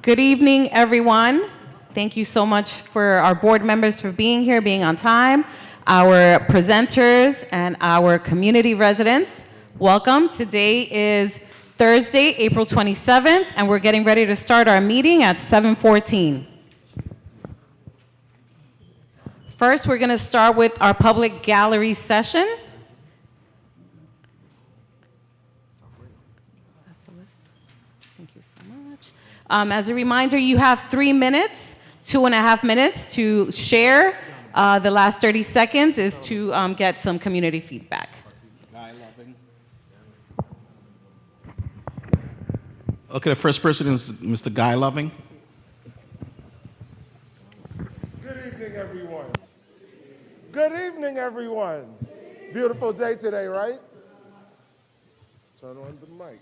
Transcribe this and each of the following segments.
Good evening, everyone. Thank you so much for our board members for being here, being on time, our presenters, and our community residents. Welcome. Today is Thursday, April 27th, and we're getting ready to start our meeting at 7:14. First, we're going to start with our public gallery session. Thank you so much. As a reminder, you have 3 minutes, 2.5 minutes to share. The last 30 seconds is to get some community feedback. Okay, the first person is Mr. Guy Loving. Good evening, everyone. Good evening, everyone. Beautiful day today, right? Turn on the mic.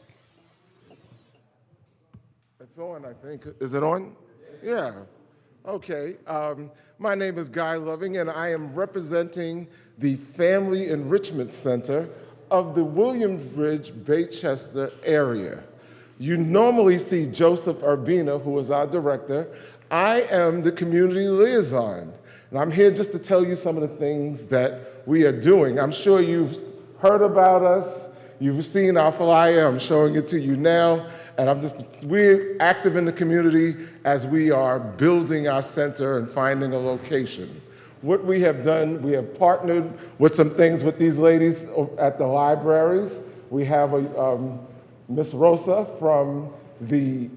It's on, I think. Is it on? Yeah. Okay. My name is Guy Loving, and I am representing the Family Enrichment Center of the Williamsbridge, Baychester area. You normally see Joseph Urbina, who is our director. I am the community liaison, and I'm here just to tell you some of the things that we are doing. I'm sure you've heard about us. You've seen our flyer. I'm showing it to you now. And we're active in the community as we are building our center and finding a location. What we have done, we have partnered with some things with these ladies at the libraries. We have Miss Rosa from the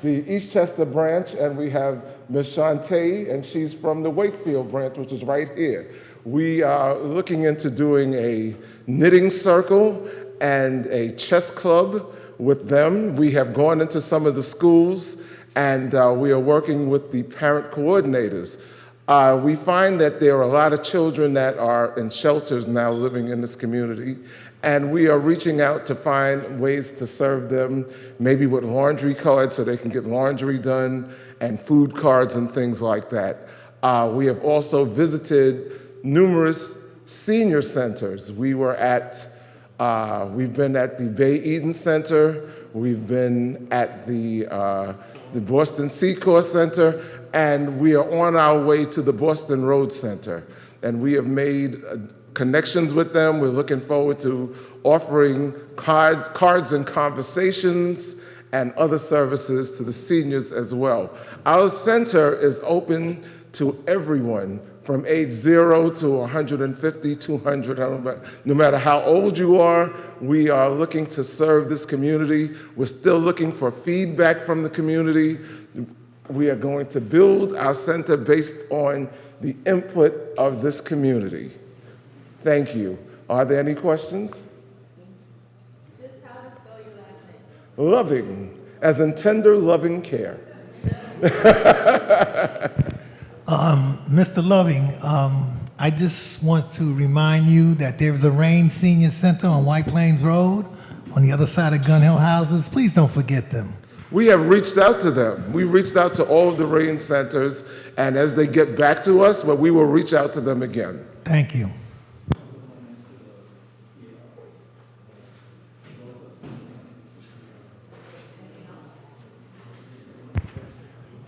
Eastchester branch, and we have Miss Shantae, and she's from the Wakefield branch, which is right here. We are looking into doing a knitting circle and a chess club with them. We have gone into some of the schools, and we are working with the parent coordinators. We find that there are a lot of children that are in shelters now living in this community, and we are reaching out to find ways to serve them, maybe with laundry cards so they can get laundry done, and food cards and things like that. We have also visited numerous senior centers. We've been at the Bay Eden Center, we've been at the Boston Seacoast Center, and we are on our way to the Boston Road Center. And we have made connections with them. We're looking forward to offering cards and conversations and other services to the seniors as well. Our center is open to everyone from age 0 to 150, 200, no matter how old you are. We are looking to serve this community. We're still looking for feedback from the community. We are going to build our center based on the input of this community. Thank you. Are there any questions? Just how to spell your last name? Loving, as in tender, loving care. Mr. Loving, I just want to remind you that there is a Rain Senior Center on White Plains Road on the other side of Gun Hill Houses. Please don't forget them. We have reached out to them. We reached out to all of the Rain centers, and as they get back to us, we will reach out to them again. Thank you.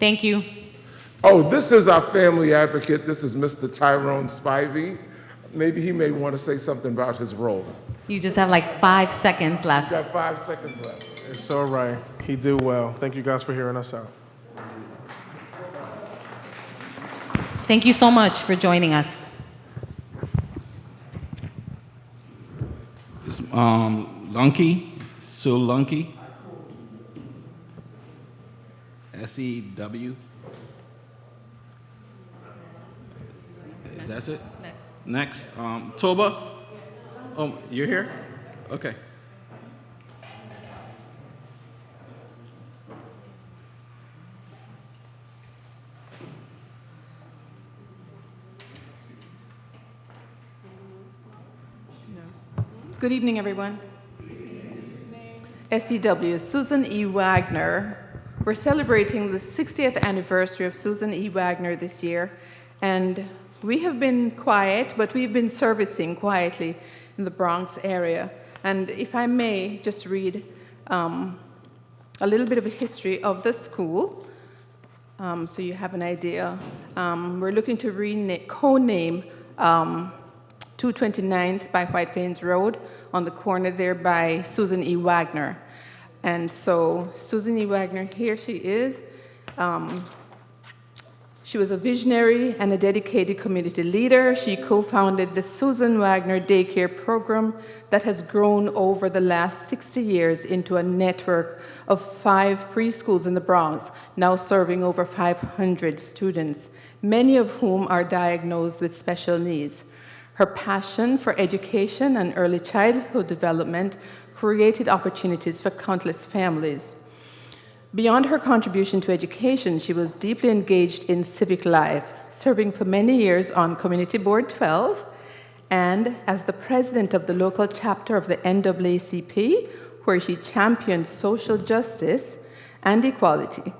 Thank you. Oh, this is our family advocate. This is Mr. Tyrone Spivey. Maybe he may want to say something about his role. You just have like 5 seconds left. We've got 5 seconds left. It's all right. He did well. Thank you guys for hearing us out. Thank you so much for joining us. It's Lunky, Sue Lunky. SEW. Is that it? Next. Toba. Oh, you're here? Okay. Good evening, everyone. SEW, Susan E. Wagner. We're celebrating the 60th anniversary of Susan E. Wagner this year, and we have been quiet, but we've been servicing quietly in the Bronx area. And if I may just read a little bit of a history of the school, so you have an idea. We're looking to co-name 229th by White Plains Road on the corner there by Susan E. Wagner. And so Susan E. Wagner, here she is. She was a visionary and a dedicated community leader. She co-founded the Susan Wagner Daycare Program that has grown over the last 60 years into a network of 5 preschools in the Bronx, now serving over 500 students, many of whom are diagnosed with special needs. Her passion for education and early childhood development created opportunities for countless families. Beyond her contribution to education, she was deeply engaged in civic life, serving for many years on Community Board 12 and as the president of the local chapter of the NAACP, where she championed social justice and equality.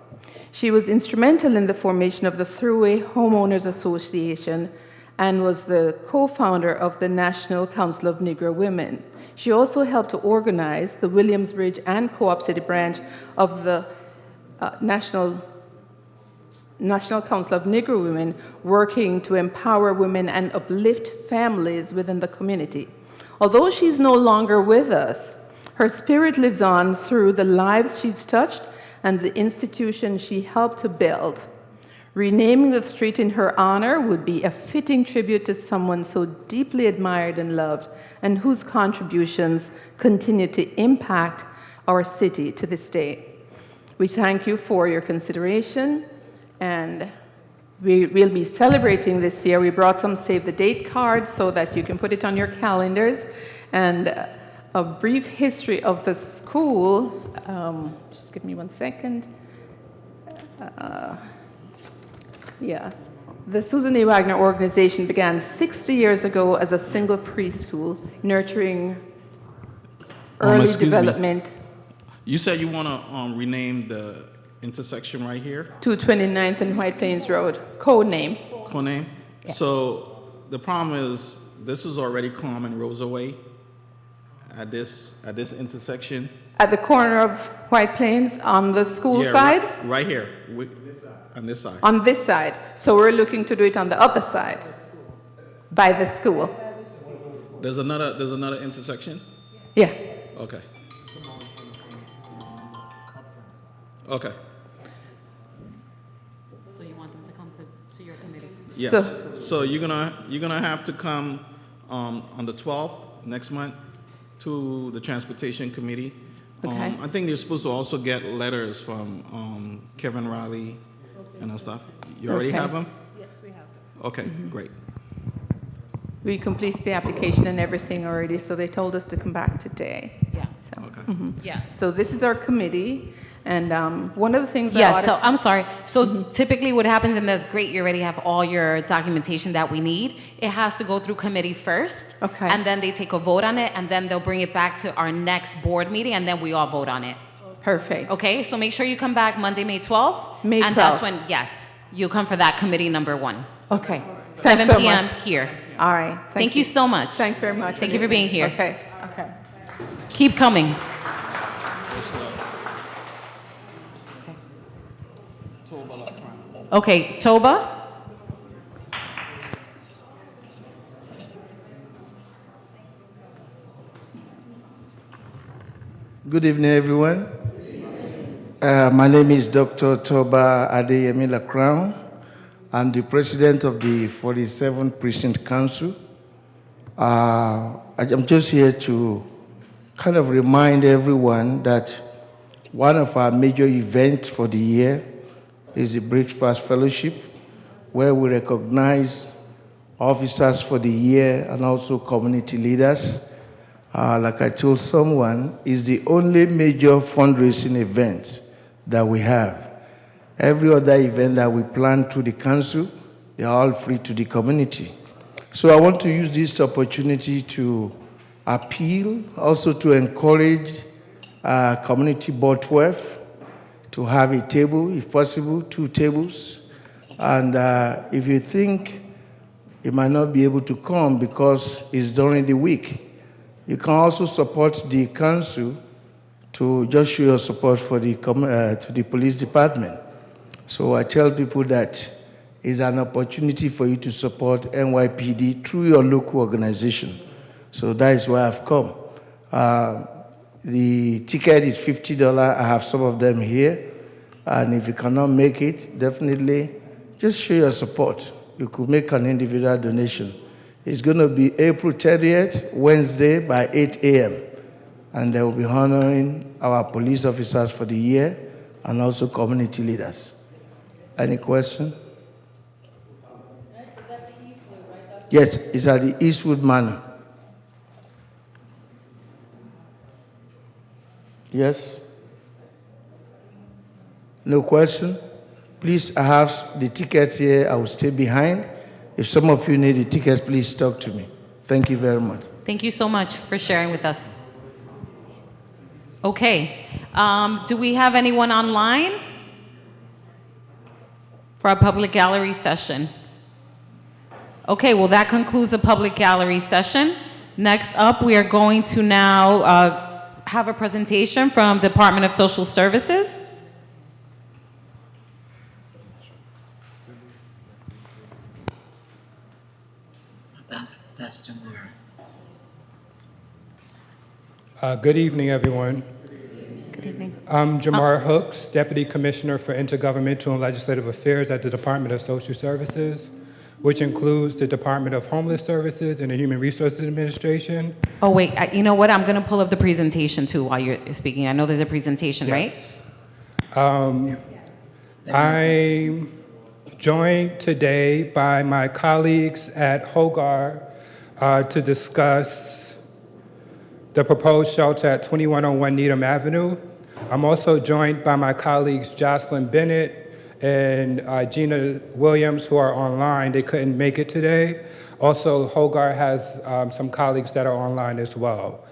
She was instrumental in the formation of the Thruway Homeowners Association and was the co-founder of the National Council of Negro Women. She also helped to organize the Williamsbridge and Co-op City branch of the National Council of Negro Women, working to empower women and uplift families within the community. Although she's no longer with us, her spirit lives on through the lives she's touched and the institution she helped to build. Renaming the street in her honor would be a fitting tribute to someone so deeply admired and loved, and whose contributions continue to impact our city to this day. We thank you for your consideration, and we'll be celebrating this year. We brought some save the date cards so that you can put it on your calendars, and a brief history of the school. Just give me 1 second. The Susan E. Wagner organization began 60 years ago as a single preschool, nurturing early excuse me. development. You said you want to rename the intersection right here? 229th and White Plains Road, code name. Code-name? Yeah. So the problem is, this is already Carmen Rosaway at this intersection. At the corner of White Plains on the school Yeah, side? Right here, on this side. On this side. So we're looking to do it on the other side, by the school. There's another intersection? Yeah. Okay. Okay. So you want them to come to your committee? Yes. So- So you're gonna have to come on the 12th next month to the Transportation Committee. Okay. I think they're supposed to also get letters from Kevin Riley and stuff. You already Okay. have them? Yes, we have them. Okay, great. We completed the application and everything already, so they told us to come back today. Yeah. So, Okay. Yeah. so this is our committee, and one of the things Yeah, so I'm sorry. So typically what happens, and that's great, you already have all your documentation that we need. It has to go through committee first. Okay. And then they take a vote on it, and then they'll bring it back to our next board meeting, and then we all vote on it. Perfect. Okay, so make sure you come back Monday, May 12th. May And that's 12th. when, yes, you'll come for that committee number 1. Okay. 7 Thanks so p.m. much. here. All right. Thank you so much. Thanks very much. Thank you for being here. Okay. Okay. Keep coming. Okay, Toba? Good evening, everyone. My name is Dr. Toba Adeyemi Lacrown. I'm the president of the 47th Precinct Council. I'm just here to kind of remind everyone that one of our major events for the year is the Breakfast Fellowship, where we recognize officers for the year and also community leaders. Like I told someone, is the only major fundraising event that we have. Every other event that we plan through the council, they are all free to the community. So I want to use this opportunity to appeal, also to encourage Community Board 12 to have a table, if possible, 2 tables. And if you think you might not be able to come because it's during the week, you can also support the council to just show your support for to the police department. So I tell people that it's an opportunity for you to support NYPD through your local organization. So that is why I've come. The ticket is $50. I have some of them here. And if you cannot make it, definitely just show your support. You could make an individual donation. It's going to be April 30th, Wednesday by 8 a.m. And they will be honoring our police officers for the year and also community leaders. Any question? Yes, it's at the Eastwood Manor. Yes? No question? Please, I have the tickets here. I will stay behind. If some of you need the tickets, please talk to me. Thank you very much. Thank you so much for sharing with us. Okay. Do we have anyone online for our public gallery session? Okay, well, that concludes the public gallery session. Next up, we are going to now have a presentation from the Department of Social Services. That's tomorrow. Good evening, everyone. Good evening. I'm Jamar Hooks, Deputy Commissioner for Intergovernmental and Legislative Affairs at the Department of Social Services, which includes the Department of Homeless Services and the Human Resources Administration. Oh, wait, you know what? I'm going to pull up the presentation, too, while you're speaking. I know there's a presentation, right? I'm joined today by my colleagues at Hogar to discuss the proposed shelter at 2101 Needham Avenue. I'm also joined by my colleagues Jocelyn Bennett and Gina Williams, who are online. They couldn't make it today. Also, Hogar has some colleagues that are online as well.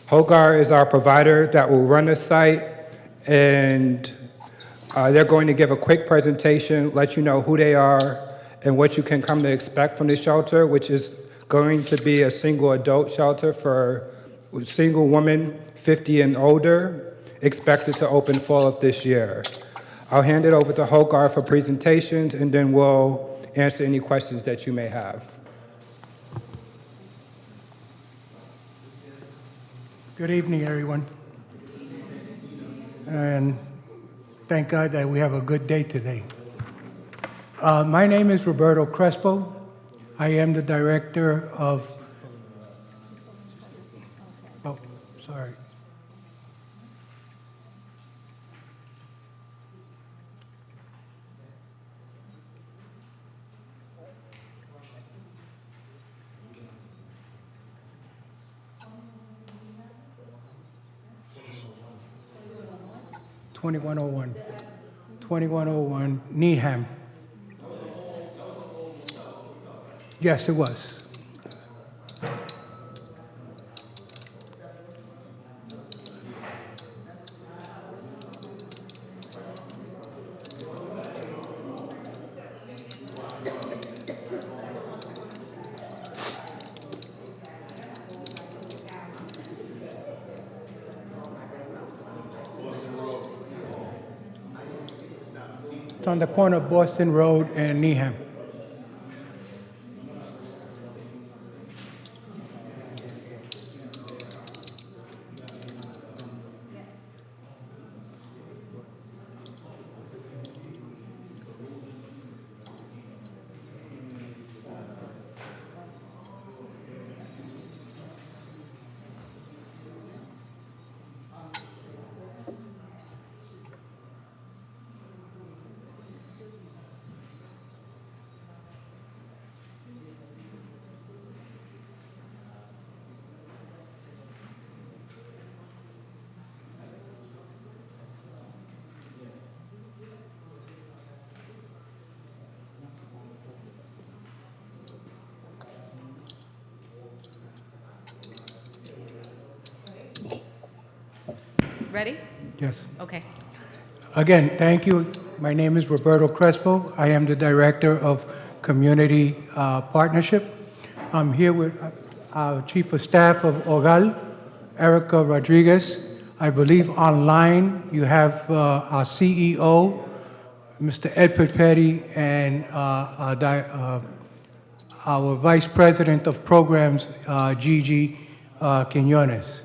Hogar is our provider that will run the site, and they're going to give a quick presentation, let you know who they are and what you can come to expect from the shelter, which is going to be a single adult shelter for single women 50 and older, expected to open fall of this year. I'll hand it over to Hogar for presentations, and then we'll answer any questions that you may have. Good evening, everyone. And thank God that we have a good day today. My name is Roberto Crespo. I am the director of, oh, sorry. (2101) 2101 Needham. Yes, it was. It's on the corner of Boston Road and Needham. Ready? Yes. Okay. Again, thank you. My name is Roberto Crespo. I am the Director of Community Partnership. I'm here with our Chief of Staff of Ogal Erica Rodriguez. I believe online you have our CEO, Mr. Ed Petty, and our Vice President of Programs, Gigi Quinones.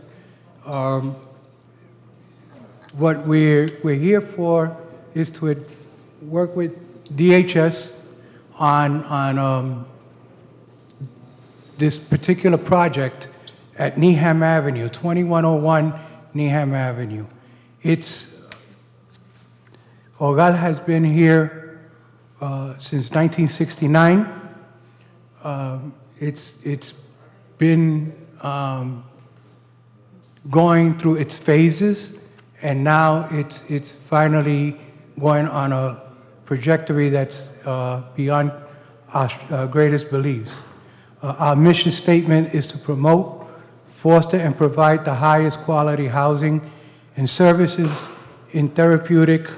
What we're here for is to work with DHS on this particular project at Needham Avenue, 2101 Needham Avenue. Hogar has been here since 1969. It's been going through its phases, and now it's finally going on a trajectory that's beyond our greatest beliefs. Our mission statement is to promote, foster, and provide the highest quality housing and services in therapeutic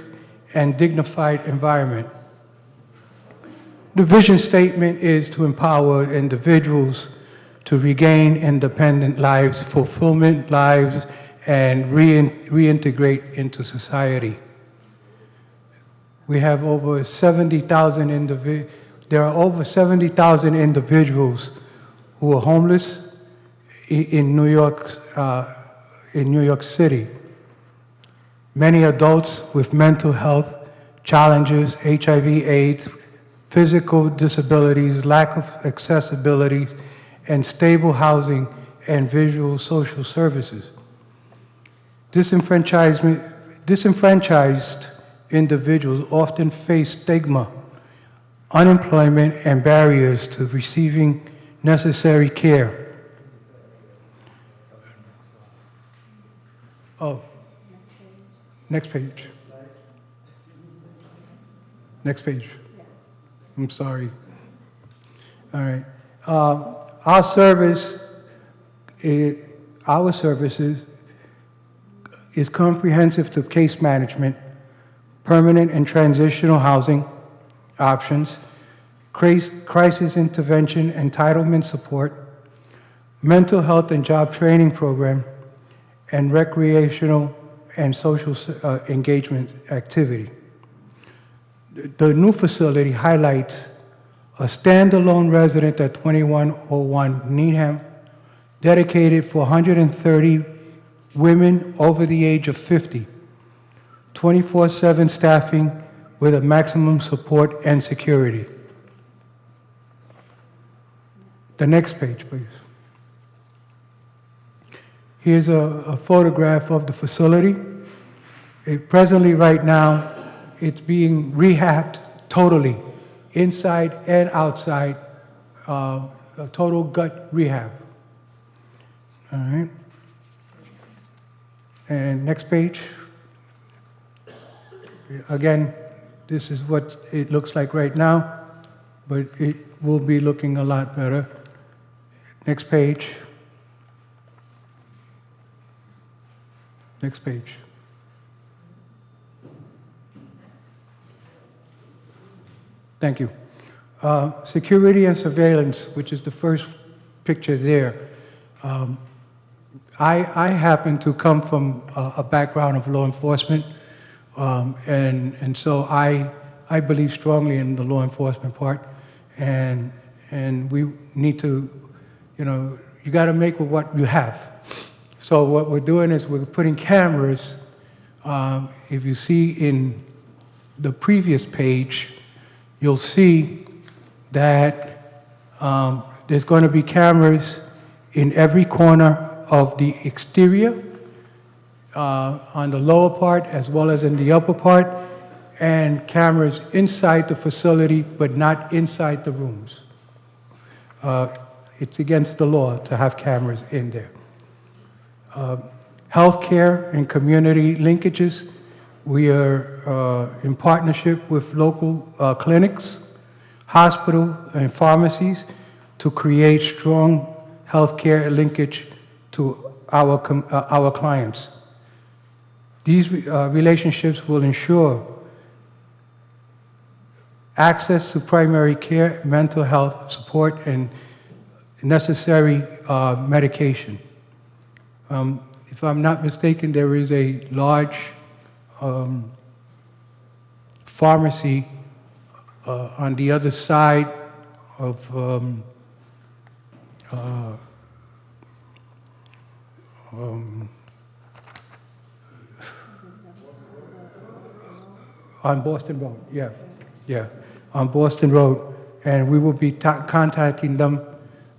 and dignified environment. The vision statement is to empower individuals to regain independent lives, fulfillment lives, and reintegrate into society. We have over 70,000 individuals. There are over 70,000 individuals who are homeless in New York City. Many adults with mental health challenges, HIV/AIDS, physical disabilities, lack of accessibility, and stable housing and visual social services. Disenfranchised individuals often face stigma, unemployment, and barriers to receiving necessary care. Oh, next page. Next page. I'm sorry. All right. Our services is comprehensive to case management, permanent and transitional housing options, crisis intervention, entitlement support, mental health and job training program, and recreational and social engagement activity. The new facility highlights a standalone resident at 2101 Needham, dedicated for 130 women over the age of 50, 24/7 staffing with a maximum support and security. The next page, please. Here's a photograph of the facility. Presently, right now, it's being rehabbed totally, inside and outside, a total gut rehab. All right. And next page. Again, this is what it looks like right now, but it will be looking a lot better. Next page. Next page. Thank you. Security and surveillance, which is the first picture there. I happen to come from a background of law enforcement, and so I believe strongly in the law enforcement part, and we need to, you got to make with what you have. So what we're doing is we're putting cameras. If you see in the previous page, you'll see that there's going to be cameras in every corner of the exterior, on the lower part as well as in the upper part, and cameras inside the facility but not inside the rooms. It's against the law to have cameras in there. Healthcare and community linkages. We are in partnership with local clinics, hospitals, and pharmacies to create strong healthcare linkage to our clients. These relationships will ensure access to primary care, mental health support, and necessary medication. if I'm not mistaken, there is a large pharmacy on the other side of on Boston Road, yeah, on Boston Road. And we will be contacting them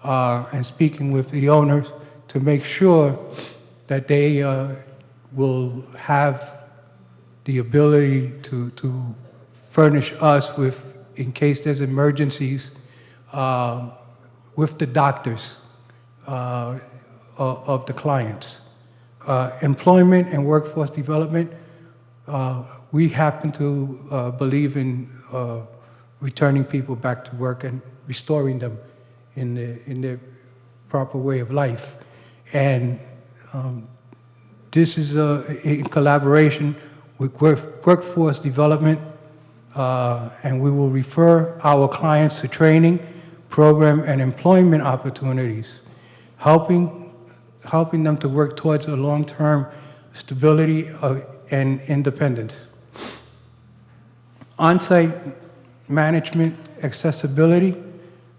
and speaking with the owners to make sure that they will have the ability to furnish us with, in case there's emergencies, with the doctors of the clients. Employment and workforce development, we happen to believe in returning people back to work and restoring them in their proper way of life. And this is in collaboration with workforce development, and we will refer our clients to training, program, and employment opportunities, helping them to work towards a long-term stability and independence. On-site management accessibility,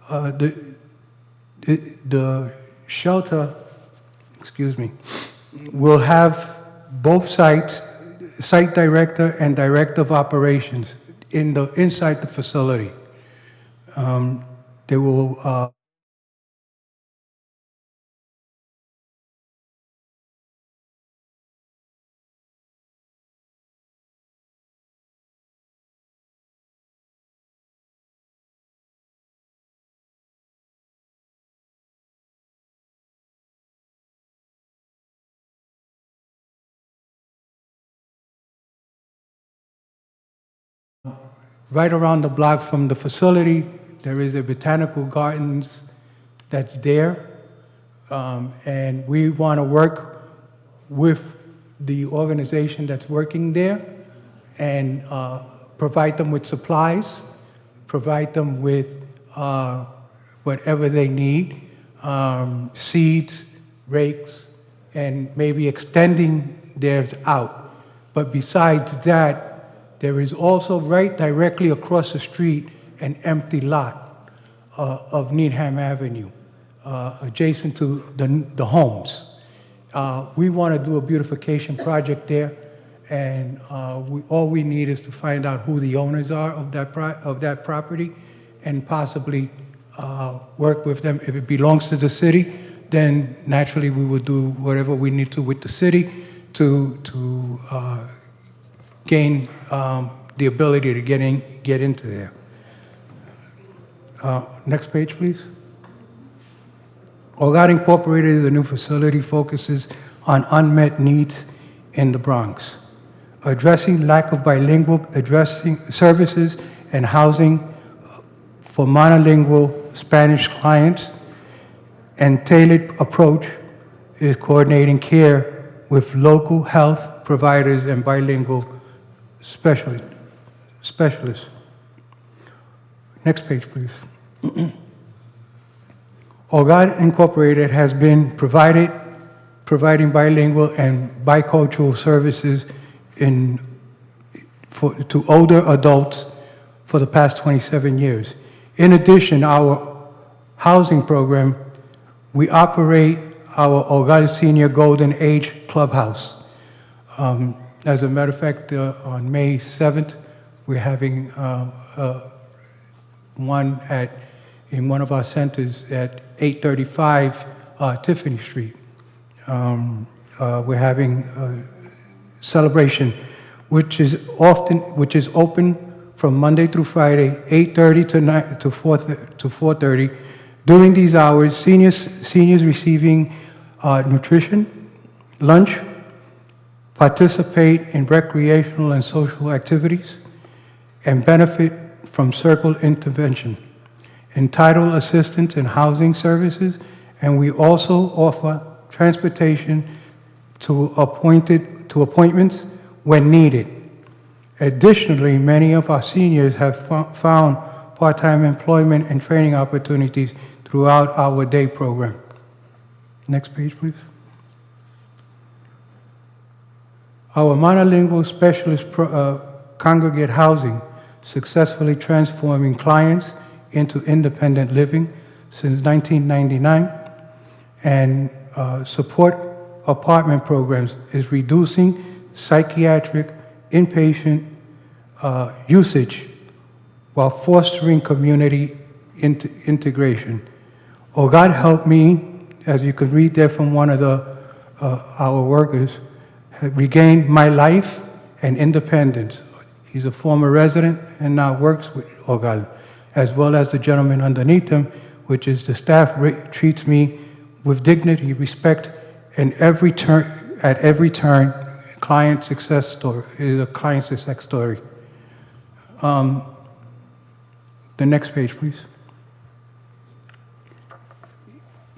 the shelter, will have both sites, site director and director of operations inside the facility. They will right around the block from the facility, there is a botanical gardens that's there. And we want to work with the organization that's working there and provide them with supplies, provide them with whatever they need, seeds, rakes, and maybe extending theirs out. But besides that, there is also right directly across the street an empty lot of Needham Avenue, adjacent to the homes. We want to do a beautification project there, and all we need is to find out who the owners are of that property, and possibly work with them. If it belongs to the city, then naturally we will do whatever we need to with the city to gain the ability to get into there. Next page, please. Hogar Incorporated is a new facility focuses on unmet needs in the Bronx, addressing lack of bilingual services and housing for monolingual Spanish clients, and tailored approach is coordinating care with local health providers and bilingual specialists. Next page, please. Hogar Incorporated has been providing bilingual and bicultural services to older adults for the past 27 years. In addition, our housing program, we operate our Hogar Senior Golden Age Clubhouse. As a matter of fact, on May 7th, we're having one in one of our centers at 835 Tiffany Street. We're having a celebration, which is open from Monday through Friday, 8:30 to 4:30. During these hours, seniors receiving nutrition, lunch, participate in recreational and social activities, and benefit from circle intervention, entitled assistance and housing services, and we also offer transportation to appointments when needed. Additionally, many of our seniors have found part-time employment and training opportunities throughout our day program. Next page, please. Our monolingual specialist congregate housing, successfully transforming clients into independent living since 1999, and support apartment programs is reducing psychiatric inpatient usage while fostering community integration. Oh, God help me, as you can read there from one of our workers, regained my life and independence. He's a former resident and now works with Ogal, as well as the gentleman underneath him, which is the staff treats me with dignity, respect, and at every turn, client success story is a client success story. The next page, please.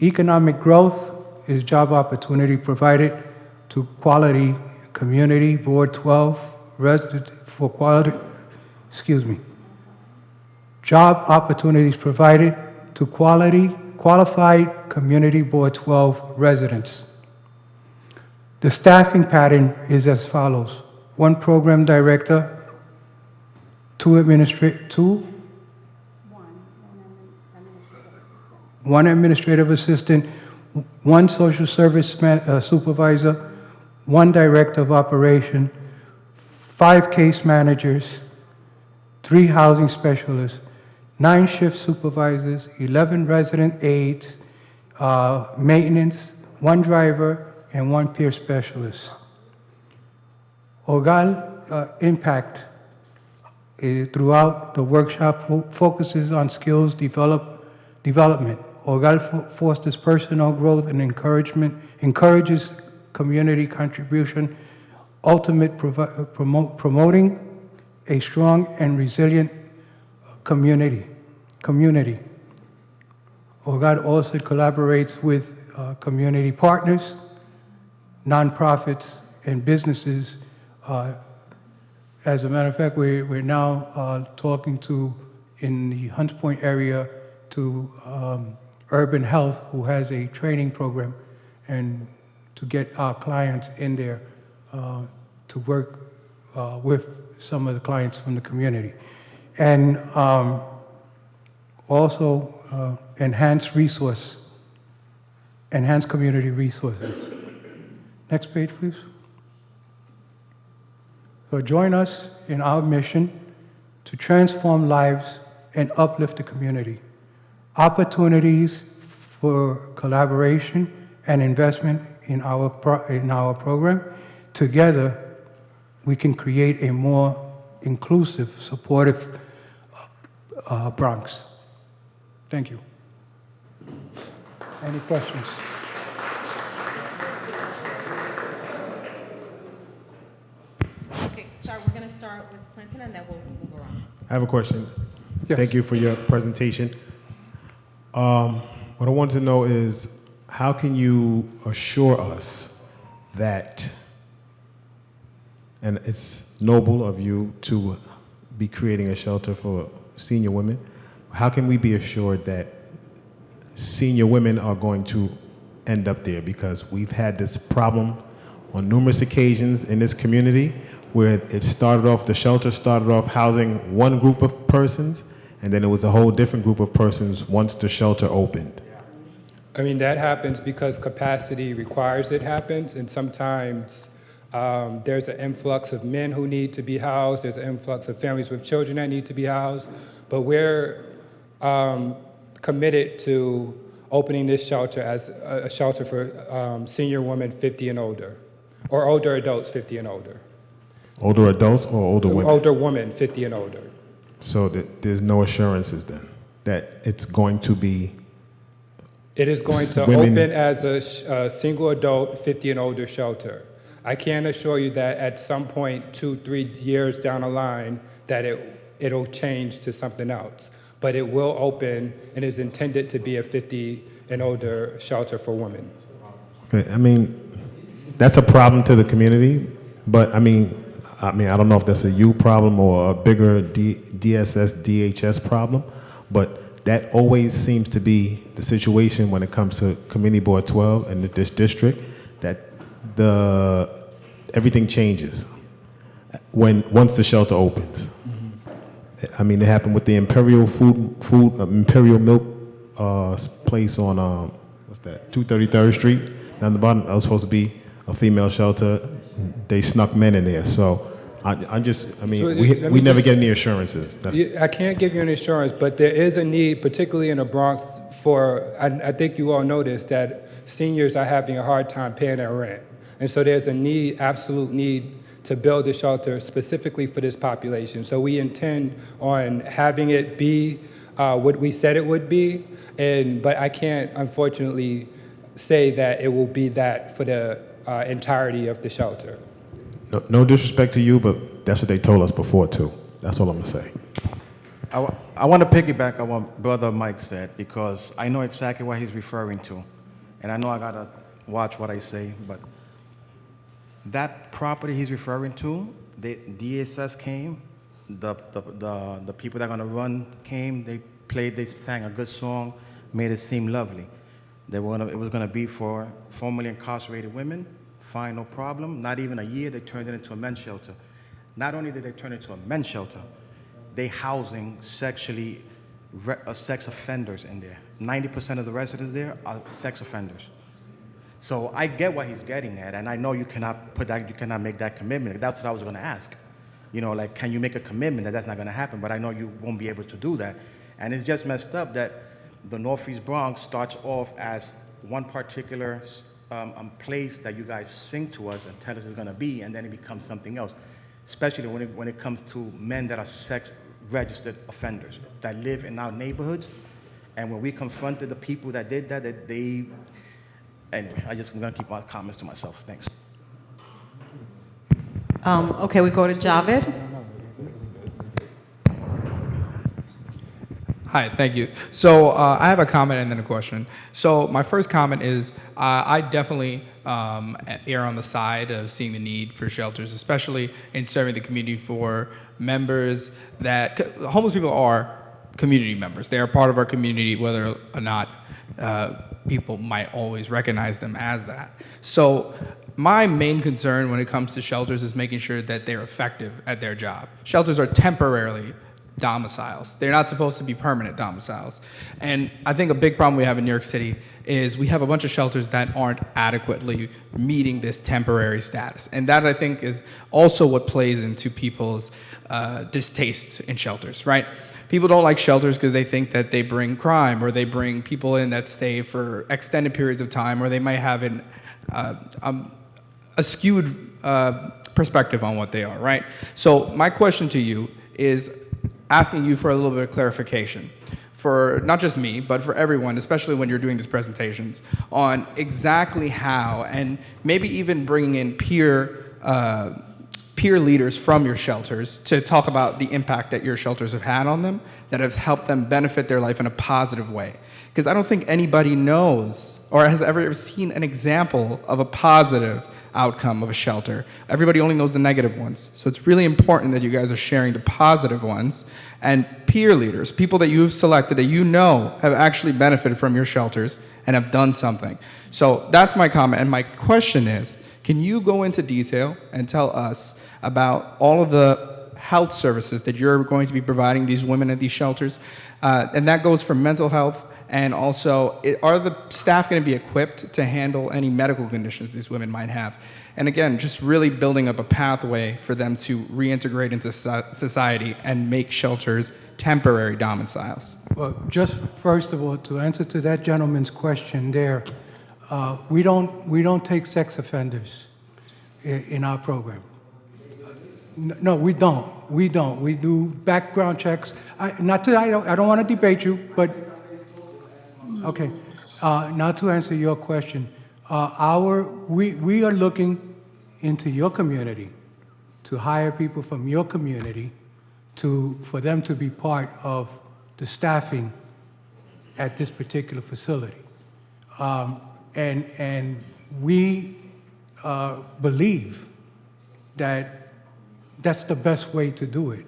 Economic growth is job opportunity provided to quality community board 12 for quality. Job opportunities provided to qualified community board 12 residents. The staffing pattern is as follows: one program director, one administrative assistant, one social service supervisor, one director of operation, 5 case managers, 3 housing specialists, 9 shift supervisors, 11 resident aides, maintenance, 1 driver, and 1 peer specialist. Ogal impact throughout the workshop focuses on skills development. Ogal fosters personal growth and encourages community contribution, promoting a strong and resilient community. Ogal also collaborates with community partners, nonprofits, and businesses. As a matter of fact, we're now talking in the Hunts Point area to Urban Health, who has a training program, and to get our clients in there to work with some of the clients from the community. And also enhance community resources. Next page, please. So join us in our mission to transform lives and uplift the community. Opportunities for collaboration and investment in our program. Together, we can create a more inclusive, supportive Bronx. Thank you. Any questions? Okay, we're going to start with Clinton and then we'll move around. I have a question. Yes. Thank you for your presentation. What I want to know is, how can you assure us that, and it's noble of you to be creating a shelter for senior women, how can we be assured that senior women are going to end up there? Because we've had this problem on numerous occasions in this community where the shelter started off housing one group of persons, and then it was a whole different group of persons once the shelter opened. I mean, that happens because capacity requires it happens, and sometimes there's an influx of men who need to be housed, there's an influx of families with children that need to be housed, but we're committed to opening this shelter as a shelter for senior women 50 and older, or older adults 50 and older. Older adults or older women? Older women 50 and older. So there's no assurances then that it's going to be? It is going to women open as a single adult 50 and older shelter. I can assure you that at some point, 2-3 years down the line, that it'll change to something else. But it will open and is intended to be a 50 and older shelter for women. Okay, I mean, that's a problem to the community, but I mean, I don't know if that's a you problem or a bigger DSS, DHS problem, but that always seems to be the situation when it comes to Community Board 12 and this district, that everything changes once the shelter opens. I mean, it happened with the Imperial Imperial Milk place on what's that? 233rd Street down the bottom. That was supposed to be a female shelter. They snuck men in there. So we never get any assurances. I can't give you an assurance, but there is a need, particularly in the Bronx, I think you all noticed that seniors are having a hard time paying their rent. And so there's a need, absolute need, to build a shelter specifically for this population. So we intend on having it be what we said it would be, but I can't, unfortunately, say that it will be that for the entirety of the shelter. No disrespect to you, but that's what they told us before, too. That's all I'm going to say. I want to piggyback on what Brother Mike said, because I know exactly what he's referring to. And I know I got to watch what I say, but that property he's referring to, the DSS came, the people that are going to run came, they sang a good song, made it seem lovely. It was going to be for formerly incarcerated women. Fine, no problem. Not even a year, they turned it into a men's shelter. Not only did they turn it into a men's shelter, they housing sex offenders in there. 90% of the residents there are sex offenders. So I get what he's getting at, and I know you cannot make that commitment. That's what I was going to ask. Like, can you make a commitment that that's not going to happen? But I know you won't be able to do that. And it's just messed up that the Northeast Bronx starts off as one particular place that you guys sing to us and tell us it's going to be, and then it becomes something else. Especially when it comes to men that are sex-registered offenders that live in our neighborhoods. And when we confronted the people that did that, anyway, I'm going to keep my comments to myself. Thanks. Okay, we go to Javed. Hi, thank you. So I have a comment and then a question. So my first comment is I definitely err on the side of seeing the need for shelters, especially in serving the community for members that homeless people are community members. They are part of our community, whether or not people might always recognize them as that. So my main concern when it comes to shelters is making sure that they're effective at their job. Shelters are temporarily domiciles. They're not supposed to be permanent domiciles. And I think a big problem we have in New York City is we have a bunch of shelters that aren't adequately meeting this temporary status. And that, I think, is also what plays into people's distaste in shelters, right? People don't like shelters because they think that they bring crime, or they bring people in that stay for extended periods of time, or they might have a skewed perspective on what they are, right? So my question to you is asking you for a little bit of clarification for not just me, but for everyone, especially when you're doing these presentations, on exactly how, and maybe even bringing in peer leaders from your shelters to talk about the impact that your shelters have had on them, that have helped them benefit their life in a positive way. Because I don't think anybody knows or has ever seen an example of a positive outcome of a shelter. Everybody only knows the negative ones. So it's really important that you guys are sharing the positive ones, and peer leaders, people that you've selected that you know have actually benefited from your shelters and have done something. So that's my comment. And my question is, can you go into detail and tell us about all of the health services that you're going to be providing these women at these shelters? And that goes for mental health, and also, are the staff going to be equipped to handle any medical conditions these women might have? And again, just really building up a pathway for them to reintegrate into society and make shelters temporary domiciles. Well, just first of all, to answer to that gentleman's question there, we don't take sex offenders in our program. No, we don't. We don't. We do background checks. I don't want to debate you, but okay. Now to answer your question, we are looking into your community to hire people from your community for them to be part of the staffing at this particular facility, and we believe that that's the best way to do it.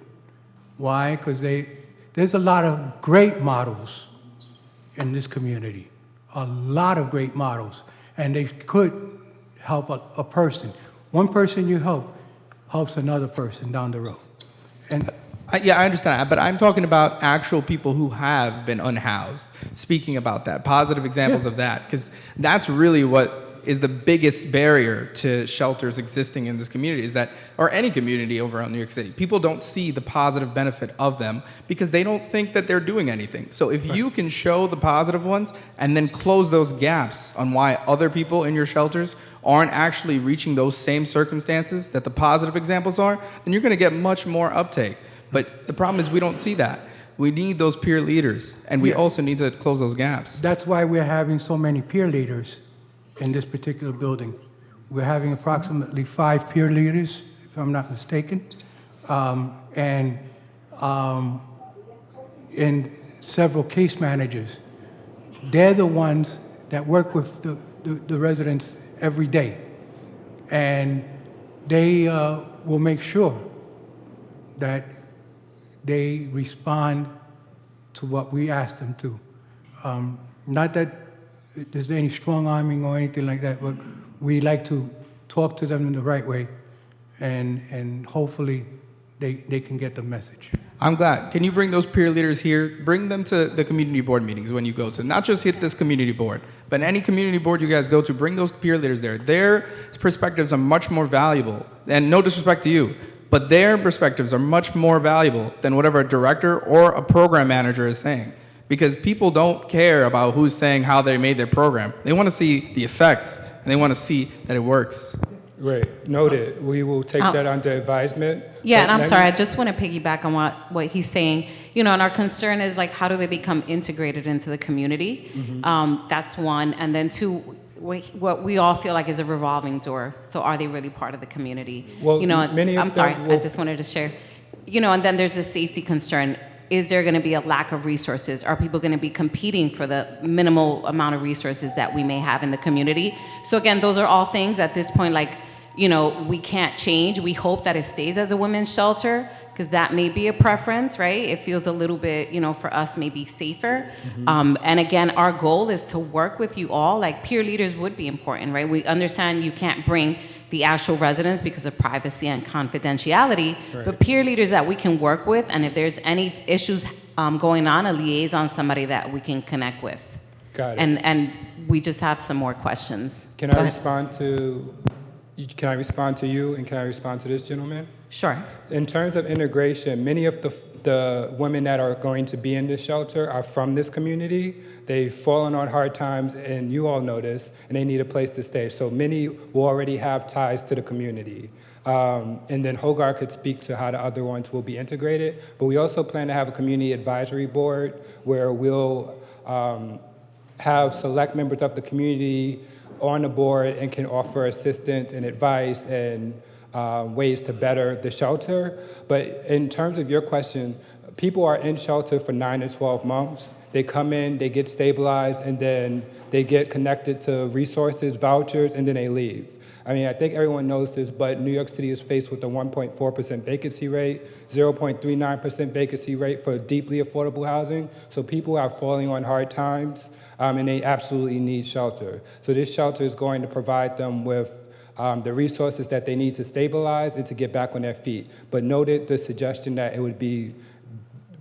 Why? Because there's a lot of great models in this community, a lot of great models, and they could help a person. one person you help helps another person down the road. And Yeah, I understand that, but I'm talking about actual people who have been unhoused, speaking about that, positive examples of that, because that's really what is the biggest barrier to shelters existing in this community, is that, or any community over in New York City, people don't see the positive benefit of them because they don't think that they're doing anything. So if you can show the positive ones and then close those gaps on why other people in your shelters aren't actually reaching those same circumstances that the positive examples are, then you're going to get much more uptake. But the problem is we don't see that. We need those peer leaders, and we also need to close those gaps. that's why we're having so many peer leaders in this particular building. We're having approximately 5 peer leaders, if I'm not mistaken, and several case managers. They're the ones that work with the residents every day, and they will make sure that they respond to what we ask them to. Not that there's any strong arming or anything like that, but we like to talk to them in the right way, and hopefully they can get the message. I'm glad. Can you bring those peer leaders here? Bring them to the community board meetings when you go to. Not just hit this community board, but any community board you guys go to, bring those peer leaders there. Their perspectives are much more valuable. And no disrespect to you, but their perspectives are much more valuable than whatever a director or a program manager is saying. Because people don't care about who's saying how they made their program. They want to see the effects, and they want to see that it works. Right, noted. We will take that under advisement. Yeah, and But I'm let sorry, me- I just want to piggyback on what he's saying. And our concern is like, how do they become integrated into the community? That's one. And then two, what we all feel like is a revolving door. So are they really part of the community? Well, many of I'm sorry, them I will- just wanted to share. And then there's a safety concern. Is there going to be a lack of resources? Are people going to be competing for the minimal amount of resources that we may have in the community? So again, those are all things at this point, like, we can't change. We hope that it stays as a women's shelter, because that may be a preference, right? It feels a little bit, for us, maybe safer. And again, our goal is to work with you all. Like, peer leaders would be important, right? We understand you can't bring the actual residents because of privacy and confidentiality, but peer leaders that we can work with, and if there's any issues going on, a liaison, somebody that we can connect with. Got it. And we just have some more questions. Can Go I ahead. respond to you, and can I respond to this gentleman? Sure. In terms of integration, many of the women that are going to be in this shelter are from this community. They've fallen on hard times, and you all know this, and they need a place to stay. So many will already have ties to the community. And then Hogar could speak to how the other ones will be integrated. But we also plan to have a community advisory board where we'll have select members of the community on the board and can offer assistance and advice and ways to better the shelter. But in terms of your question, people are in shelter for 9 to 12 months. They come in, they get stabilized, and then they get connected to resources, vouchers, and then they leave. I mean, I think everyone knows this, but New York City is faced with a 1.4% vacancy rate, 0.39% vacancy rate for deeply affordable housing. So people are falling on hard times, and they absolutely need shelter. So this shelter is going to provide them with the resources that they need to stabilize and to get back on their feet. But noted the suggestion that it would be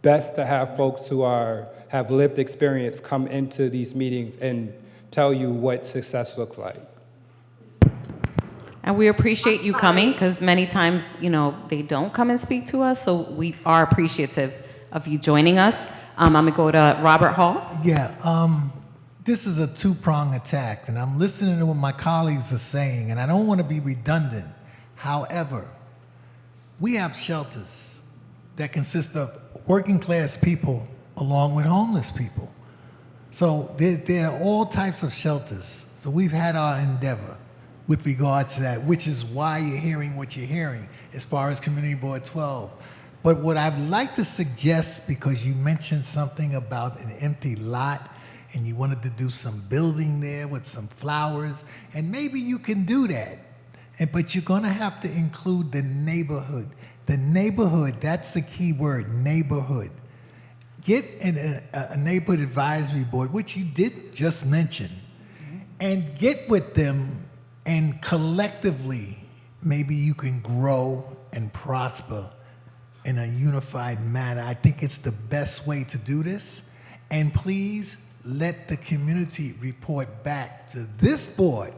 best to have folks who have lived experience come into these meetings and tell you what success looks like. And we appreciate you coming, because many times, they don't come and speak to us. So we are appreciative of you joining us. I'm going to go to Robert Hall. Yeah, this is a two-pronged attack, and I'm listening to what my colleagues are saying, and I don't want to be redundant. However, we have shelters that consist of working-class people along with homeless people. So there are all types of shelters. So we've had our endeavor with regards to that, which is why you're hearing what you're hearing as far as Community Board 12. But what I'd like to suggest, because you mentioned something about an empty lot and you wanted to do some building there with some flowers, and maybe you can do that. But you're gonna have to include the neighborhood. The neighborhood, that's the key word, neighborhood. Get a neighborhood advisory board, which you did just mention, and get with them and collectively maybe you can grow and prosper in a unified manner. I think it's the best way to do this. And please let the community report back to this board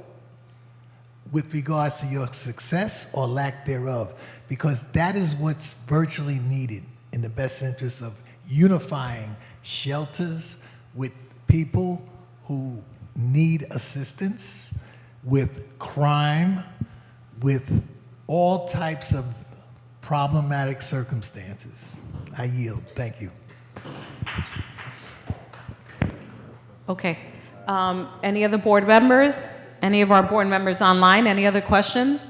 with regards to your success or lack thereof, because that is what's virtually needed in the best interest of unifying shelters with people who need assistance, with crime, with all types of problematic circumstances. I yield. Thank you. Okay. Any other board members? Any of our board members online? Any other questions?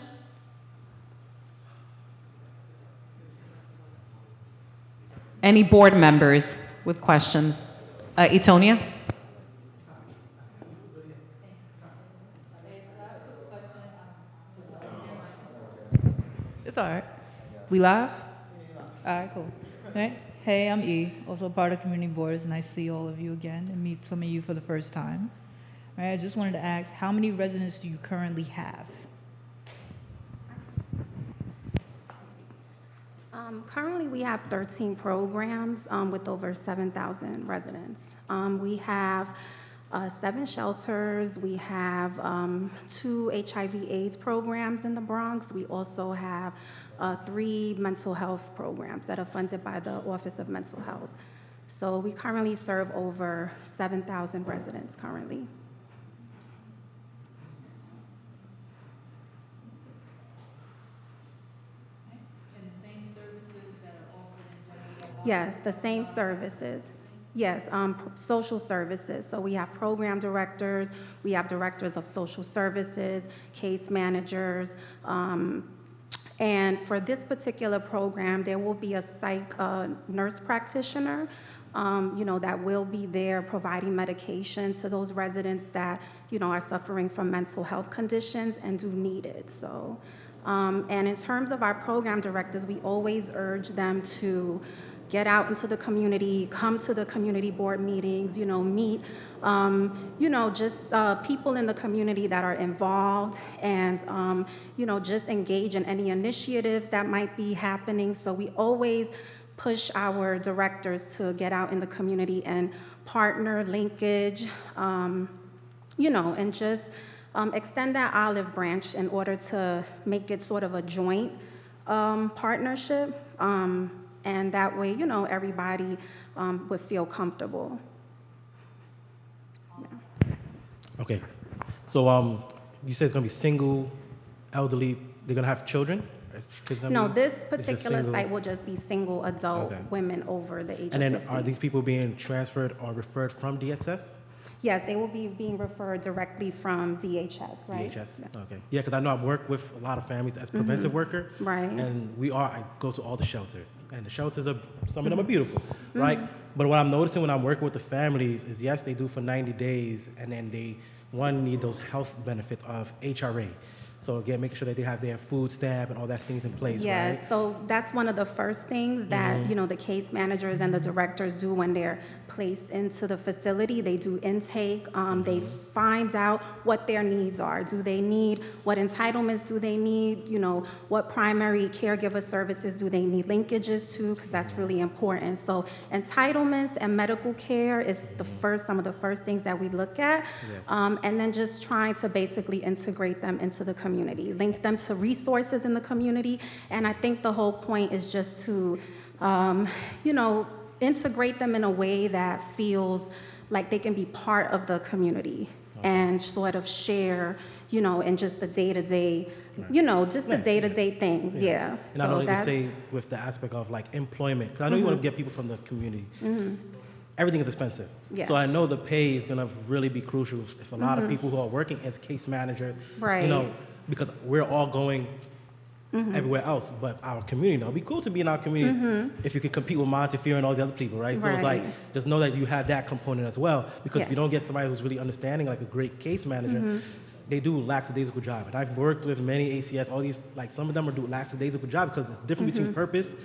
Any board members with questions? Etonia? It's all right. We live? All right, cool. All right. Hey, I'm E, also part of Community Board. It's nice to see all of you again and meet some of you for the first time. All right, I just wanted to ask, how many residents do you currently have? Currently, we have 13 programs with over 7,000 residents. We have 7 shelters. We have 2 HIV/AIDS programs in the Bronx. We also have 3 mental health programs that are funded by the Office of Mental Health. So we currently serve over 7,000 residents currently. Yes, the same services. Yes, social services. So we have program directors, we have directors of social services, case managers, and for this particular program, there will be a psych nurse practitioner, that will be there providing medication to those residents that, are suffering from mental health conditions and do need it. So, and in terms of our program directors, we always urge them to get out into the community, come to the community board meetings, meet, just people in the community that are involved and, just engage in any initiatives that might be happening. So we always push our directors to get out in the community and partner, linkage, and just extend that olive branch in order to make it sort of a joint partnership. And that way, everybody would feel comfortable. Yeah. Okay. So you said it's going to be single, elderly. They're going to have children? No, this particular site will just be single adult women over the age of 50. And then are these people being transferred or referred from DSS? Yes, they will be being referred directly from DHS, right? DHS, okay. Yeah, because I know I've worked with a lot of families as preventive worker. Right. And I go to all the shelters. And the shelters some of them are beautiful, right? But what I'm noticing when I'm working with the families is, yes, they do for 90 days, and then they need those health benefits of HRA. So again, making sure that they have their food stamp and all that things in place, yes, right? So that's one of the first things that, the case managers and the directors do when they're placed into the facility. They do intake. They find out what their needs are. Do they need, what entitlements do they need? What primary caregiver services do they need linkages to? Because that's really important. So entitlements and medical care is some of the first things that we look at. Yeah. And then just trying to basically integrate them into the community, link them to resources in the community. And I think the whole point is just to, integrate them in a way that feels like they can be part of the community and sort of share, in just the day-to-day, the day-to-day things, yeah. And I know they say with the aspect of like employment, because I know you want to get people from the community. Everything is expensive. Yeah. So I know the pay is going to really be crucial if a lot of people who are working as case managers, because we're all going everywhere else, but our community, it'd be cool to be in our community if you could compete with Montefiore and all the other people, right? So it's like, just know that you have that component as well, because if you don't get somebody who's really understanding, like a great case manager, they do lackadaisical job. And I've worked with many ACS, all these, like some of them are doing lackadaisical job because it's different between purpose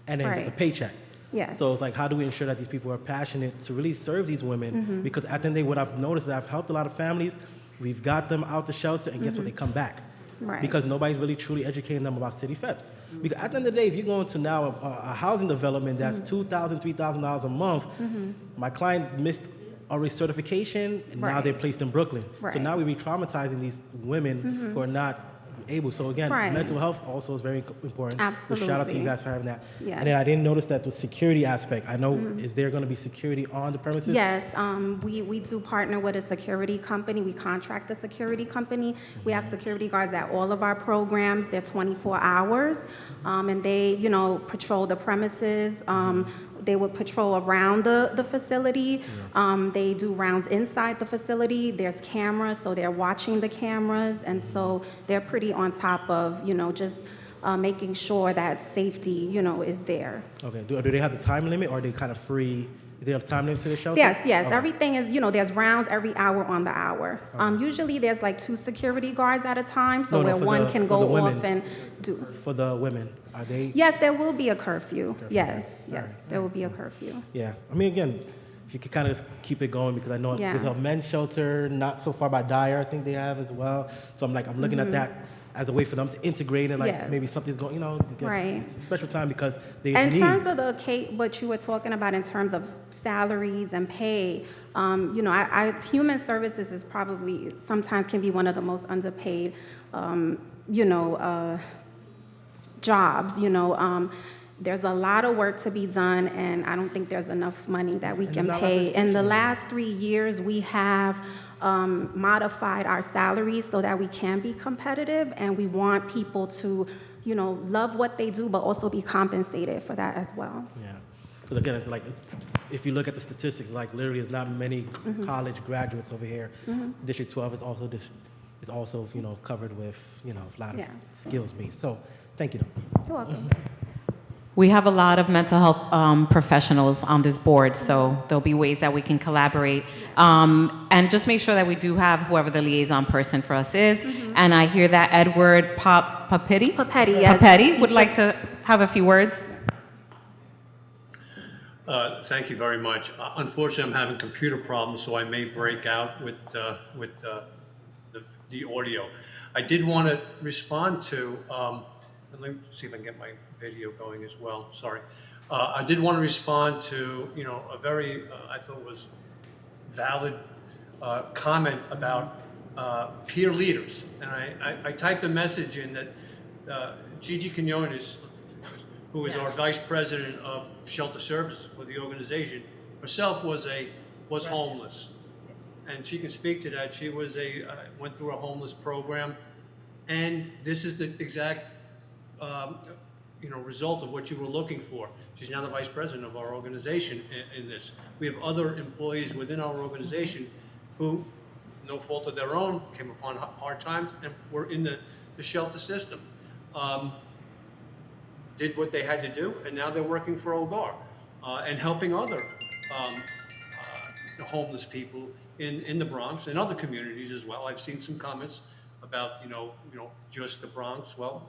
and then it's a paycheck. Yes. So it's like, how do we ensure that these people are passionate to really serve these women? Because at the end of the day, what I've noticed is I've helped a lot of families. We've got them out the shelter, and guess what? They come back. Right. because nobody's really truly educating them about city FEPs. Because at the end of the day, if you're going to now a housing development that's $2,000, $3,000 a month, my client missed a recertification, and now Right. they're placed in Brooklyn. So Right. now we're re-traumatizing these women who are not able. So again, Right. mental health also is very important. So shout out to you Absolutely. guys for having that. Yes. And then I didn't notice that the security aspect. I know, is there going to be security on the premises? Yes, we do partner with a security company. We contract a security company. We have security guards at all of our programs. They're 24 hours, and they, patrol the premises. They would patrol around the facility. They do rounds inside the facility. There's cameras, so they're watching the cameras, and so they're pretty on top of, just making sure that safety, is there. Okay. Do they have the time limit, or are they kind of free? Do they have time limits to the shelter? Yes. Okay. Everything is, there's rounds every hour on the hour. Usually there's like 2 security guards at a time, so No, where for one the- can for the go women. off and do. For the women, are they? Yes, there will be a curfew. Yes, Alright. there will be a curfew. Yeah. I mean, again, if you could kind of just keep it going, because I know Yeah. there's a men's shelter not so far by Dyer, I think they have as well. So I'm looking at that as a way for them to integrate, and like Yes. maybe something's going, because Right. it's a special time because there's In needs. terms of what you were talking about in terms of salaries and pay, human services is probably sometimes can be one of the most underpaid, jobs. There's a lot of work to be done, and I don't think there's enough money that we And can not enough pay. In the education. last 3 years, we have modified our salaries so that we can be competitive, and we want people to, love what they do, but also be compensated for that as well. Yeah. Because again, if you look at the statistics, like literally there's not many college graduates over here. District 12 is also covered with, a lot of Yeah. skills based. So thank you. You're welcome. We have a lot of mental health professionals on this board, so there'll be ways that we can collaborate. And just make sure that we do have whoever the liaison person for us is. And I hear that Edward Papetti? Papetti, yes. Papetti would like to have a few words. Thank you very much. Unfortunately, I'm having computer problems, so I may break out with the audio. I did want to respond to, and let me see if I can get my video going as well. Sorry. I did want to respond to, a very, I thought was valid comment about peer leaders. And I typed a message in that Gigi Quinones, who is our vice president of shelter services for the organization, herself was homeless, and she can speak to that. She was went through a homeless program, and this is the exact result of what you were looking for. She's now the vice president of our organization in this. We have other employees within our organization who, no fault of their own, came upon hard times and were in the shelter system. Did what they had to do, and now they're working for OGAR and helping other homeless people in the Bronx and other communities as well. I've seen some comments about just the Bronx. Well,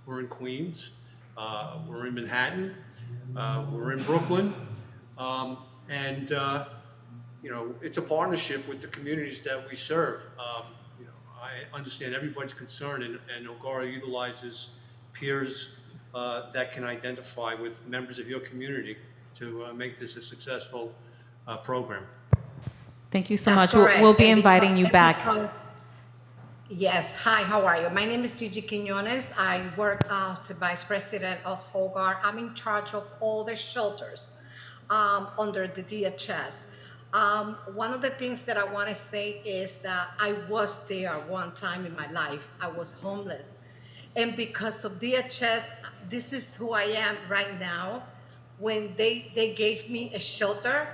we're in Queens, we're in Manhattan, we're in Brooklyn, and it's a partnership with the communities that we serve. I understand everybody's concern, and OGAR utilizes peers that can identify with members of your community to make this a successful program. Thank you so That's much. correct. We'll be And inviting you back. Yes. Hi, how are you? My name is Gigi Quinones. I work as the vice president of HOGAR. I'm in charge of all the shelters under the DHS. One of the things that I want to say is that I was there one time in my life. I was homeless. And because of DHS, this is who I am right now. When they gave me a shelter,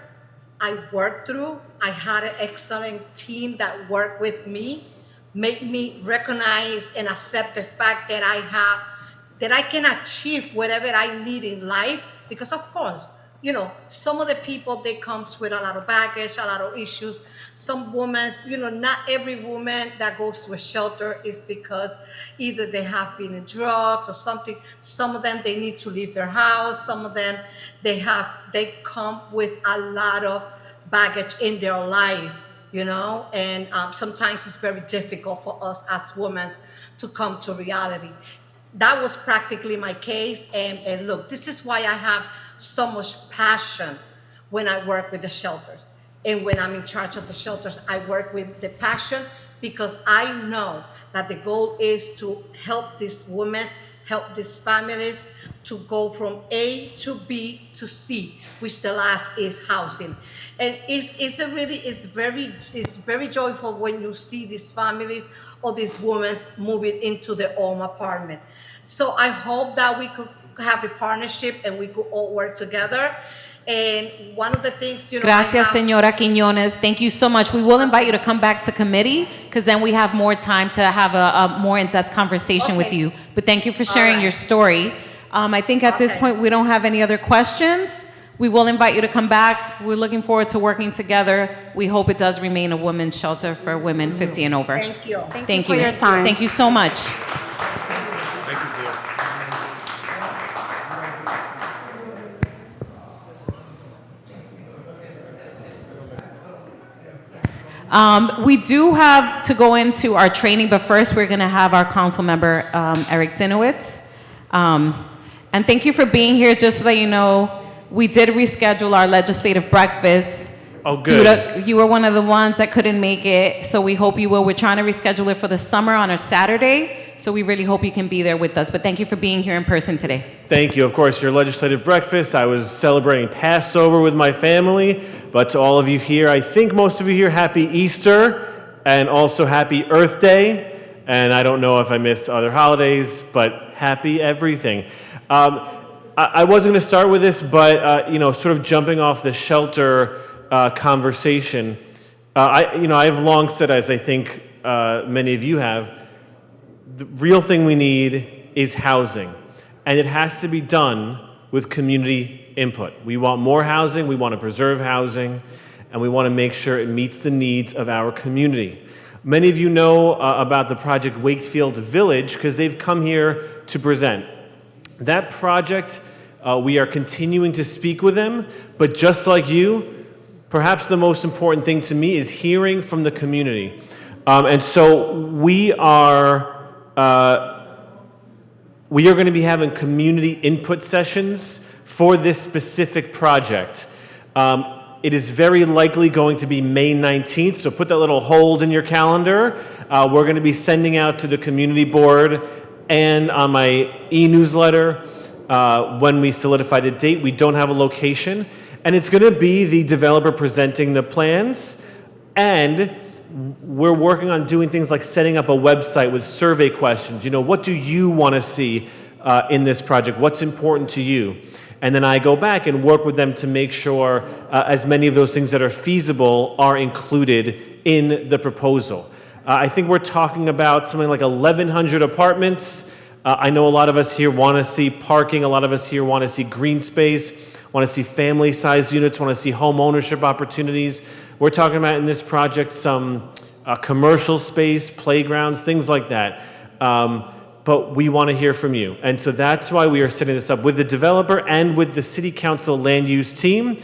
I worked through. I had an excellent team that worked with me, make me recognize and accept the fact that I can achieve whatever I need in life. Because of course, some of the people, they comes with a lot of baggage, a lot of issues. Some women, not every woman that goes to a shelter is because either they have been in drugs or something. Some of them, they need to leave their house. Some of them, they come with a lot of baggage in their life, and sometimes it's very difficult for us as women to come to reality. That was practically my case. And look, this is why I have so much passion when I work with the shelters. And when I'm in charge of the shelters, I work with the passion because I know that the goal is to help these women, help these families to go from A to B to C, which the last is housing. And it's very joyful when you see these families or these women moving into their own apartment. So I hope that we could have a partnership and we could all work together. And one of the things, Gracias, Señora Quiñones. Thank you so much. We will invite you to come back to committee because then we have more time to have a more in-depth conversation with you. But thank you for sharing your story. I think at this point we don't have any other questions. We will invite you to come back. We're looking forward to working together. We hope it does remain a women's shelter for women 50 and over. Thank you. Thank you for your time. Thank you so much. Thank you, dear. We do have to go into our training, but first we're going to have our council member, Eric Dinowitz. And thank you for being here. Just so that you know, we did reschedule our legislative breakfast. Oh, good. You were one of the ones that couldn't make it, so we hope you will. We're trying to reschedule it for the summer on a Saturday, so we really hope you can be there with us. But thank you for being here in person today. Thank you. Of course, your legislative breakfast. I was celebrating Passover with my family, but to all of you here, I think most of you here, happy Easter and also happy Earth Day. And I don't know if I missed other holidays, but happy everything. I wasn't going to start with this, but sort of jumping off the shelter conversation. I have long said, as I think many of you have, the real thing we need is housing, and it has to be done with community input. We want more housing, we want to preserve housing, and we want to make sure it meets the needs of our community. Many of you know about the project Wakefield Village because they've come here to present. That project, we are continuing to speak with them, but just like you, perhaps the most important thing to me is hearing from the community. And so we are going to be having community input sessions for this specific project. It is very likely going to be May 19th, so put that little hold in your calendar. We're going to be sending out to the community board and on my e-newsletter when we solidify the date. We don't have a location, and it's going to be the developer presenting the plans, and we're working on doing things like setting up a website with survey questions. What do you want to see in this project? What's important to you? And then I go back and work with them to make sure as many of those things that are feasible are included in the proposal. I think we're talking about something like 1,100 apartments. I know a lot of us here want to see parking. A lot of us here want to see green space, want to see family-sized units, want to see home ownership opportunities. We're talking about in this project some commercial space, playgrounds, things like that. But we want to hear from you. And so that's why we are setting this up with the developer and with the City Council land use team.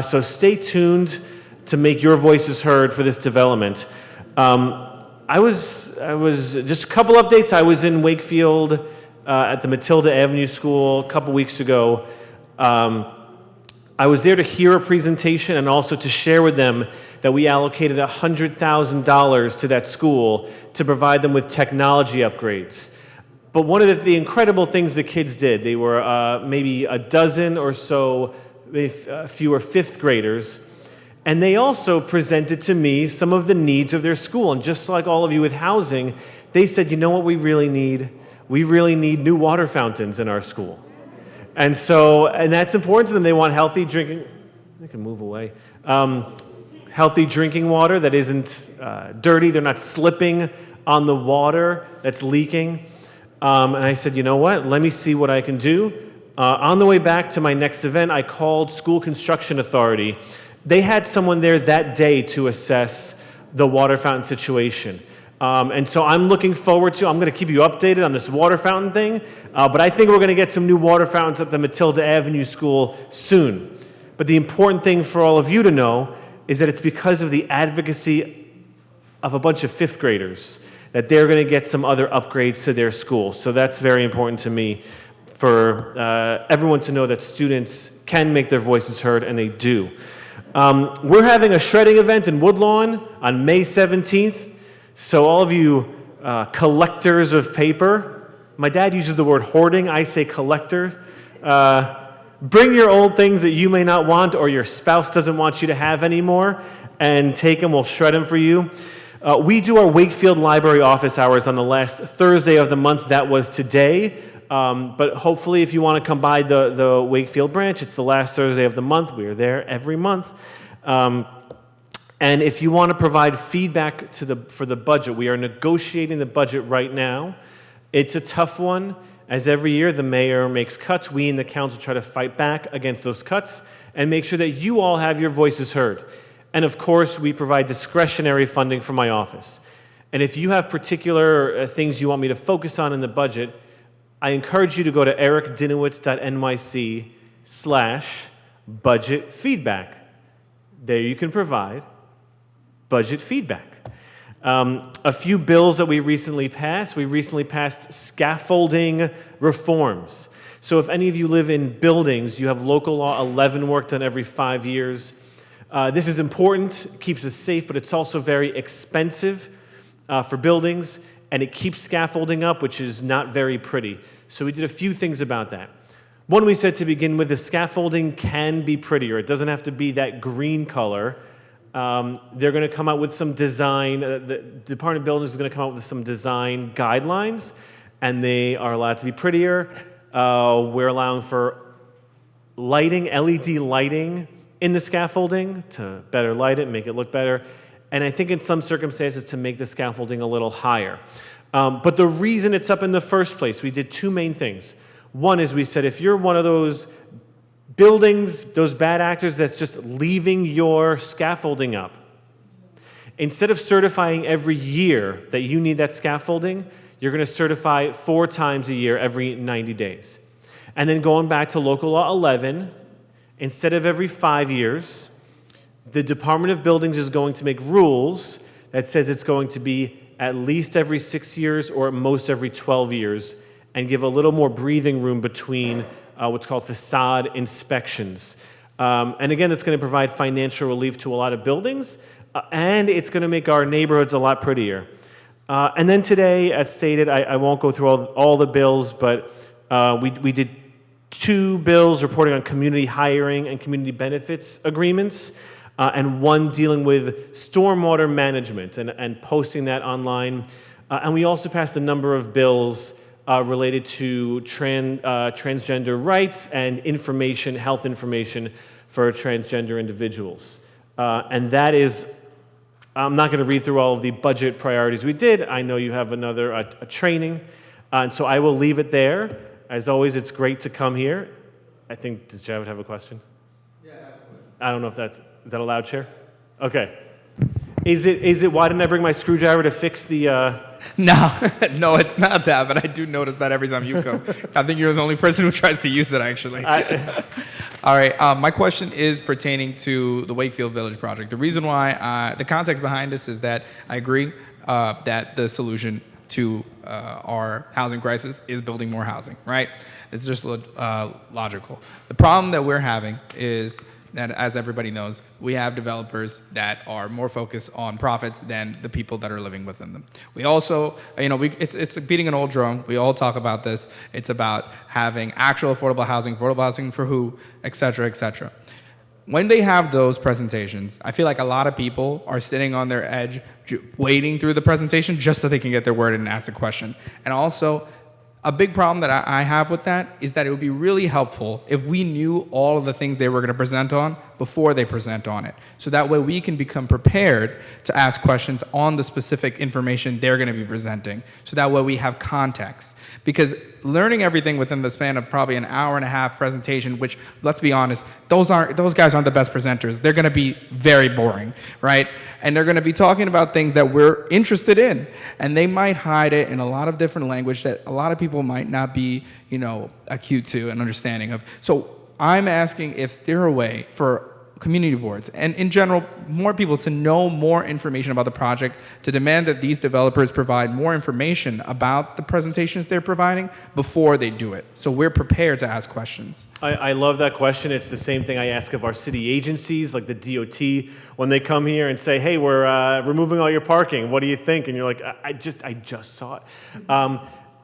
So stay tuned to make your voices heard for this development. I was just a couple updates. I was in Wakefield at the Matilda Avenue School a couple weeks ago. I was there to hear a presentation and also to share with them that we allocated $100,000 to that school to provide them with technology upgrades. But one of the incredible things the kids did, they were maybe a dozen or so, fewer fifth graders, and they also presented to me some of the needs of their school. And just like all of you with housing, they said, you know what we really need? We really need new water fountains in our school. And that's important to them. They want healthy drinking, they can move away, healthy drinking water that isn't dirty. They're not slipping on the water that's leaking. And I said, you know what, let me see what I can do. On the way back to my next event, I called School Construction Authority. They had someone there that day to assess the water fountain situation. And so I'm looking forward to, I'm going to keep you updated on this water fountain thing, but I think we're going to get some new water fountains at the Matilda Avenue School soon. But the important thing for all of you to know is that it's because of the advocacy of a bunch of fifth graders that they're going to get some other upgrades to their school. So that's very important to me for everyone to know that students can make their voices heard, and they do. We're having a shredding event in Woodlawn on May 17th. So all of you collectors of paper, my dad uses the word hoarding, I say collectors. Bring your old things that you may not want or your spouse doesn't want you to have anymore and take them, we'll shred them for you. We do our Wakefield Library office hours on the last Thursday of the month. That was today. But hopefully if you want to come by the Wakefield branch, it's the last Thursday of the month. We are there every month. And if you want to provide feedback for the budget, we are negotiating the budget right now. It's a tough one. As every year the mayor makes cuts, we in the council try to fight back against those cuts and make sure that you all have your voices heard. And of course, we provide discretionary funding for my office. And if you have particular things you want me to focus on in the budget, I encourage you to go to ericdinowitz.nyc/budget feedback. There you can provide budget feedback. A few bills that we recently passed scaffolding reforms. So if any of you live in buildings, you have local law 11 work done every 5 years. This is important, keeps us safe, but it's also very expensive for buildings, and it keeps scaffolding up, which is not very pretty. So we did a few things about that. One, we said to begin with, the scaffolding can be prettier. It doesn't have to be that green color. They're going to come out with some design, the Department of Buildings is going to come out with some design guidelines, and they are allowed to be prettier. We're allowing for lighting, LED lighting in the scaffolding to better light it, make it look better. And I think in some circumstances to make the scaffolding a little higher. But the reason it's up in the first place, we did two main things. One is we said if you're one of those buildings, those bad actors that's just leaving your scaffolding up, instead of certifying every year that you need that scaffolding, you're going to certify 4 times a year every 90 days. And then going back to local law 11, instead of every 5 years, the Department of Buildings is going to make rules that says it's going to be at least every 6 years or at most every 12 years and give a little more breathing room between what's called facade inspections. And again, it's going to provide financial relief to a lot of buildings, and it's going to make our neighborhoods a lot prettier. And then today, as stated, I won't go through all the bills, but we did 2 bills reporting on community hiring and community benefits agreements, and one dealing with stormwater management and posting that online. And we also passed a number of bills related to transgender rights and information, health information for transgender individuals. And that is, I'm not going to read through all of the budget priorities we did. I know you have another a training, and so I will leave it there. As always, it's great to come here. I think, does Javid have a question? Yeah, I don't know if is that allowed, Chair? Okay. Is it, why didn't I bring my screwdriver to fix the, No, no, it's not that, but I do notice that every time you come. I think you're the only person who tries to use it, actually. All right, my question is pertaining to the Wakefield Village project. The reason why, the context behind this is that I agree that the solution to our housing crisis is building more housing, right? It's just logical. The problem that we're having is that, as everybody knows, we have developers that are more focused on profits than the people that are living within them. We also, it's beating an old drum. We all talk about this. It's about having actual affordable housing for who, et cetera, et cetera. When they have those presentations, I feel like a lot of people are sitting on their edge, waiting through the presentation just so they can get their word in and ask a question. And also, a big problem that I have with that is that it would be really helpful if we knew all of the things they were going to present on before they present on it. So that way we can become prepared to ask questions on the specific information they're going to be presenting. So that way we have context. Because learning everything within the span of probably an hour and a half presentation, which, let's be honest, those guys aren't the best presenters. They're going to be very boring, right? And they're going to be talking about things that we're interested in. And they might hide it in a lot of different language that a lot of people might not be, acute to and understanding of. So I'm asking if there a way for community boards, and in general, more people to know more information about the project, to demand that these developers provide more information about the presentations they're providing before they do it. So we're prepared to ask questions. I love that question. It's the same thing I ask of our city agencies, like the DOT, when they come here and say, hey, we're removing all your parking. What do you think? And you're like, I just saw it.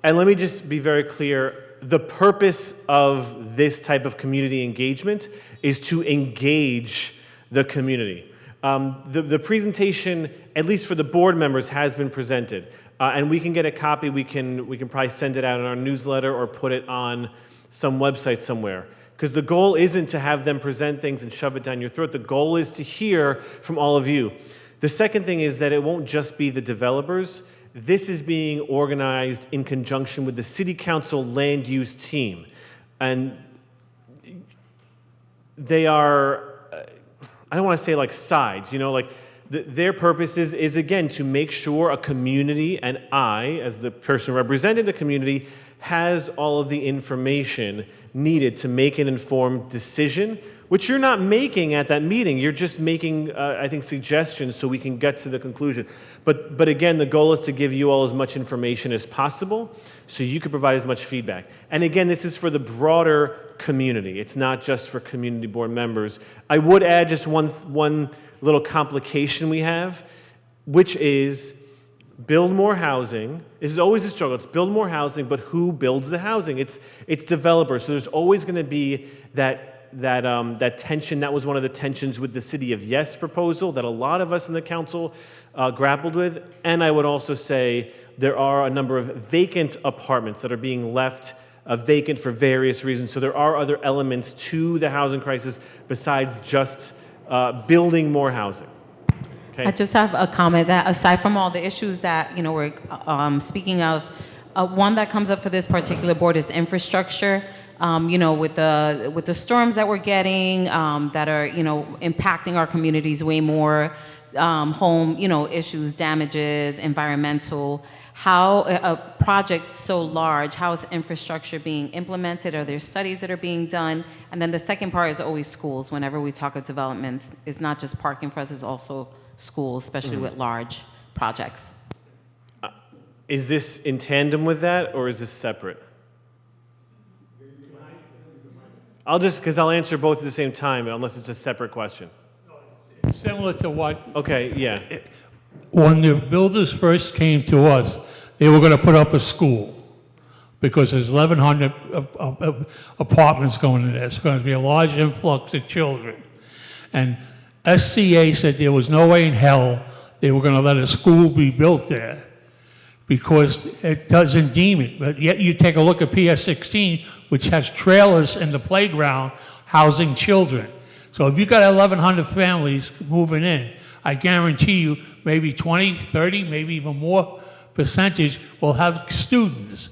And let me just be very clear. The purpose of this type of community engagement is to engage the community. The presentation, at least for the board members, has been presented. And we can get a copy. We can probably send it out in our newsletter or put it on some website somewhere. Because the goal isn't to have them present things and shove it down your throat. The goal is to hear from all of you. The second thing is that it won't just be the developers. This is being organized in conjunction with the City Council land use team. And they are, I don't want to say like sides, like their purpose is again, to make sure a community, and I, as the person representing the community, has all of the information needed to make an informed decision, which you're not making at that meeting. You're just making, I think, suggestions so we can get to the conclusion. But again, the goal is to give you all as much information as possible so you can provide as much feedback. And again, this is for the broader community. It's not just for community board members. I would add just one little complication we have, which is build more housing. This is always a struggle. It's build more housing, but who builds the housing? It's developers. So there's always going to be that tension. That was one of the tensions with the City of Yes proposal that a lot of us in the council grappled with. And I would also say there are a number of vacant apartments that are being left vacant for various reasons. So there are other elements to the housing crisis besides just building more housing. Okay. I just have a comment that aside from all the issues that we're speaking of, one that comes up for this particular board is infrastructure. With the storms that we're getting that are impacting our communities way more, home issues, damages, environmental. How a project so large, how is infrastructure being implemented? Are there studies that are being done? And then the second part is always schools. Whenever we talk of development, it's not just parking for us; it's also schools, especially with large projects. Is this in tandem with that, or is this separate? Because I'll answer both at the same time, unless it's a separate question. Similar to what, Okay, yeah. when the builders first came to us, they were going to put up a school because there's 1,100 apartments going in there. It's going to be a large influx of children. And SCA said there was no way in hell they were going to let a school be built there because it doesn't deem it. But yet you take a look at PS 16, which has trailers in the playground housing children. So if you've got 1,100 families moving in, I guarantee you maybe 20, 30, maybe even more percentage will have students.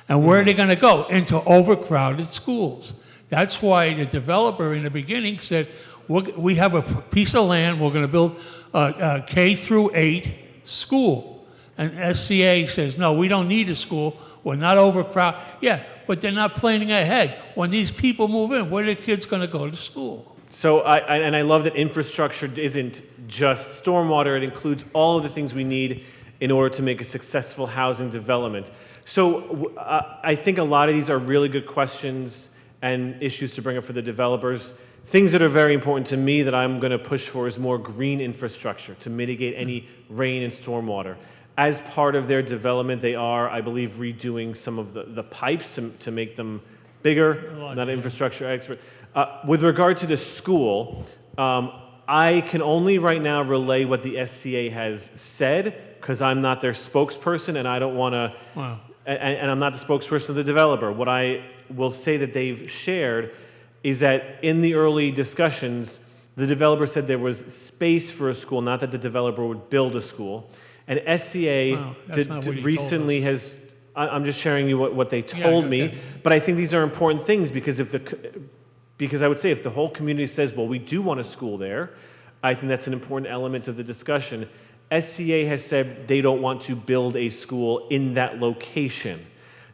And where are they going to go? Into overcrowded schools. That's why the developer in the beginning said, we have a piece of land, we're going to build a K through 8 school. And SCA says, no, we don't need a school, we're not overcrowded. Yeah, but they're not planning ahead. When these people move in, where are the kids going to go to school? So, I love that infrastructure isn't just stormwater, it includes all of the things we need in order to make a successful housing development. So I think a lot of these are really good questions and issues to bring up for the developers. Things that are very important to me that I'm going to push for is more green infrastructure to mitigate any rain and stormwater. As part of their development, they are, I believe, redoing some of the pipes to make them bigger. I'm not an infrastructure expert. With regard to the school, I can only right now relay what the SCA has said because I'm not their spokesperson and I don't want to, Wow. and I'm not the spokesperson of the developer. What I will say that they've shared is that in the early discussions, the developer said there was space for a school, not that the developer would build a school. And SCA recently has, I'm just sharing you what they told me, but I think these are important things because because I would say if the whole community says, well, we do want a school there, I think that's an important element of the discussion. SCA has said they don't want to build a school in that location.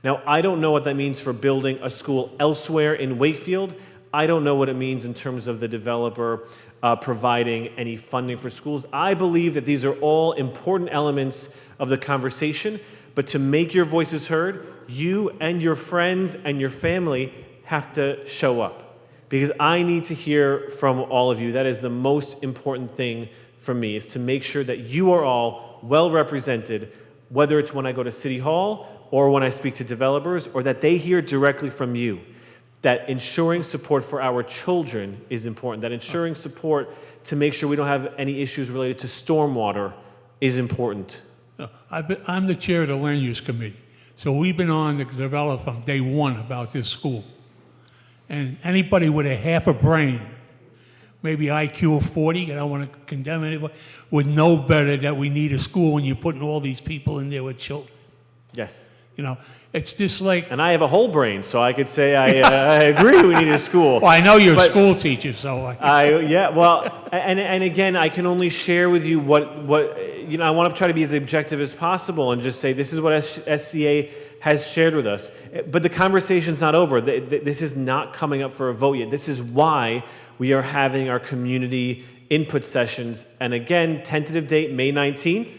Now, I don't know what that means for building a school elsewhere in Wakefield. I don't know what it means in terms of the developer providing any funding for schools. I believe that these are all important elements of the conversation, but to make your voices heard, you and your friends and your family have to show up, because I need to hear from all of you. That is the most important thing for me, is to make sure that you are all well represented, whether it's when I go to City Hall or when I speak to developers, or that they hear directly from you. That ensuring support for our children is important, that ensuring support to make sure we don't have any issues related to stormwater is important. I'm the chair of the land use committee. So we've been on the develop from day one about this school. And anybody with a half a brain, maybe IQ of 40, I don't want to condemn anybody, would know better that we need a school when you're putting all these people in there with children. Yes. You know, it's just like... And I have a whole brain, so I could say I agree we need a school. Well, I know you're a school teacher, so... Yeah, well, and again, I can only share with you what you know, I want to try to be as objective as possible and just say this is what SCA has shared with us. But the conversation's not over. This is not coming up for a vote yet. This is why we are having our community input sessions. And again, tentative date, May 19th.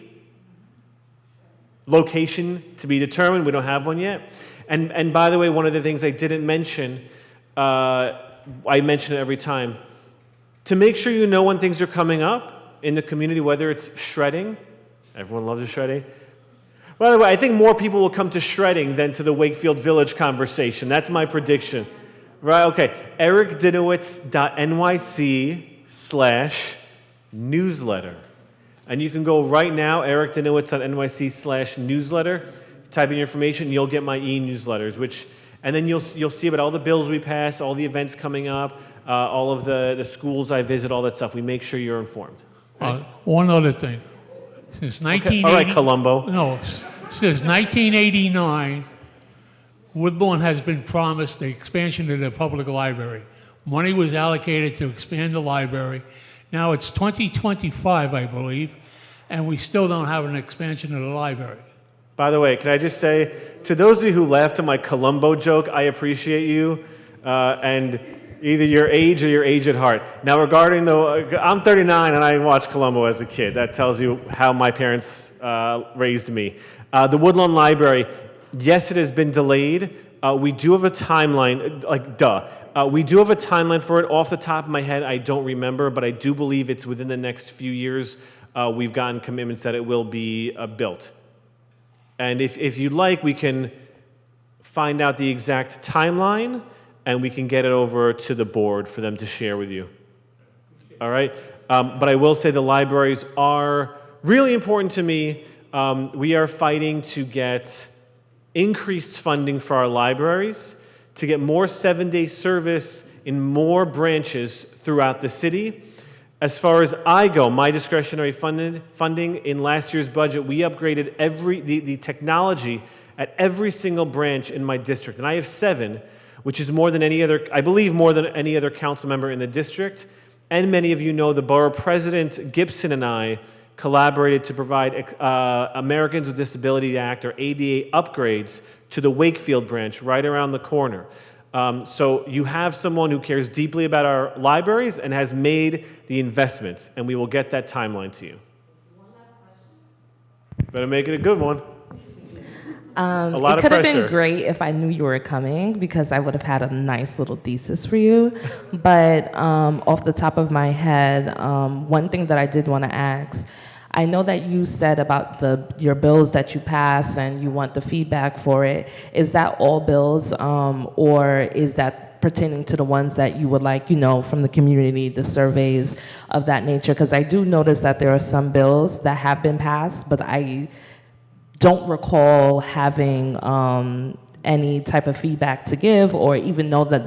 Location to be determined. We don't have one yet. And by the way, one of the things I didn't mention, I mention it every time, to make sure you know when things are coming up in the community, whether it's shredding. Everyone loves the shredding. By the way, I think more people will come to shredding than to the Wakefield Village conversation. That's my prediction. Right, okay. ericdinowitz.nyc/newsletter. And you can go right now, ericdinowitz.nyc/newsletter, type in your information, you'll get my e-newsletters, and then you'll see about all the bills we pass, all the events coming up, all of the schools I visit, all that stuff. We make sure you're informed. Right? One other thing. Since 1980, all right, Columbo. No, since 1989, Woodlawn has been promised the expansion of the public library. Money was allocated to expand the library. Now it's 2025, I believe, and we still don't have an expansion of the library. By the way, can I just say, to those of you who laughed at my Columbo joke, I appreciate you, and either your age or your age at heart. Now regarding I'm 39 and I watched Columbo as a kid. That tells you how my parents raised me. The Woodlawn Library, yes, it has been delayed. We do have a timeline, we do have a timeline for it. Off the top of my head, I don't remember, but I do believe it's within the next few years. We've gotten commitments that it will be built. And if you'd like, we can find out the exact timeline and we can get it over to the board for them to share with you. All right? But I will say the libraries are really important to me. We are fighting to get increased funding for our libraries, to get more 7-day service in more branches throughout the city. As far as I go, my discretionary funding in last year's budget, we upgraded the technology at every single branch in my district. And I have 7, which is more than any other, I believe more than any other council member in the district. And many of you know the borough president, Gibson, and I collaborated to provide Americans with Disability Act, or ADA, upgrades to the Wakefield branch right around the corner. So you have someone who cares deeply about our libraries and has made the investments, and we will get that timeline to you. Better make it a good one. It could have been great if I knew you were coming, because I would have had a nice little thesis for you. But off the top of my head, one thing that I did want to ask, I know that you said about your bills that you pass and you want the feedback for it. Is that all bills, or is that pertaining to the ones that you would like, from the community, the surveys of that nature? Because I do notice that there are some bills that have been passed, but I don't recall having any type of feedback to give, or even know that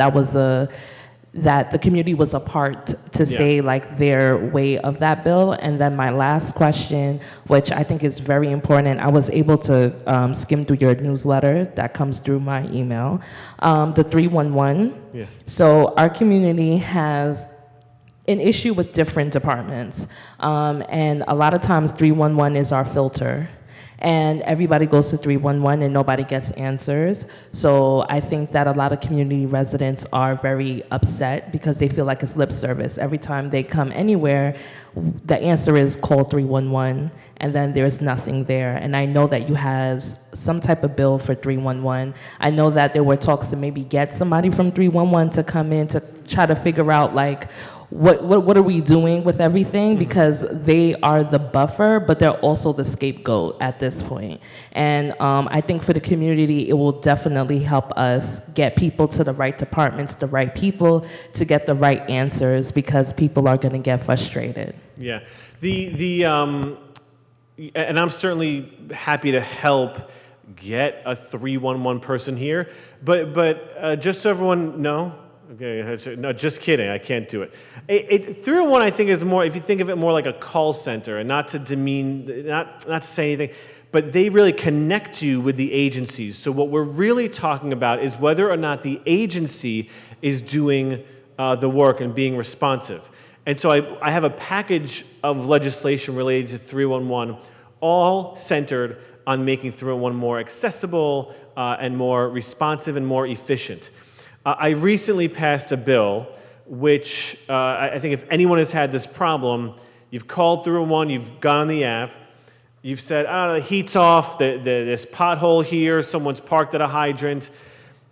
that the community was a part to say their way of that bill. And then my last question, which I think is very important, I was able to skim through your newsletter that comes through my email, the 311. Yeah. So our community has an issue with different departments, and a lot of times 311 is our filter. And everybody goes to 311 and nobody gets answers. So I think that a lot of community residents are very upset because they feel like it's lip service. Every time they come anywhere, the answer is call 311, and then there's nothing there. And I know that you have some type of bill for 311. I know that there were talks to maybe get somebody from 311 to come in to try to figure out like, what are we doing with everything? Because they are the buffer, but they're also the scapegoat at this point. And I think for the community, it will definitely help us get people to the right departments, the right people to get the right answers, because people are going to get frustrated. Yeah, and I'm certainly happy to help get a 311 person here, but just so everyone know. Okay, no, just kidding. I can't do it. 311, I think, is more, if you think of it more like a call center, and not to demean, not to say anything, but they really connect you with the agencies. So what we're really talking about is whether or not the agency is doing the work and being responsive. And so I have a package of legislation related to 311, all centered on making 311 more accessible and more responsive and more efficient. I recently passed a bill which I think if anyone has had this problem, you've called 311, you've gone on the app, you've said, the heat's off, this pothole here, someone's parked at a hydrant.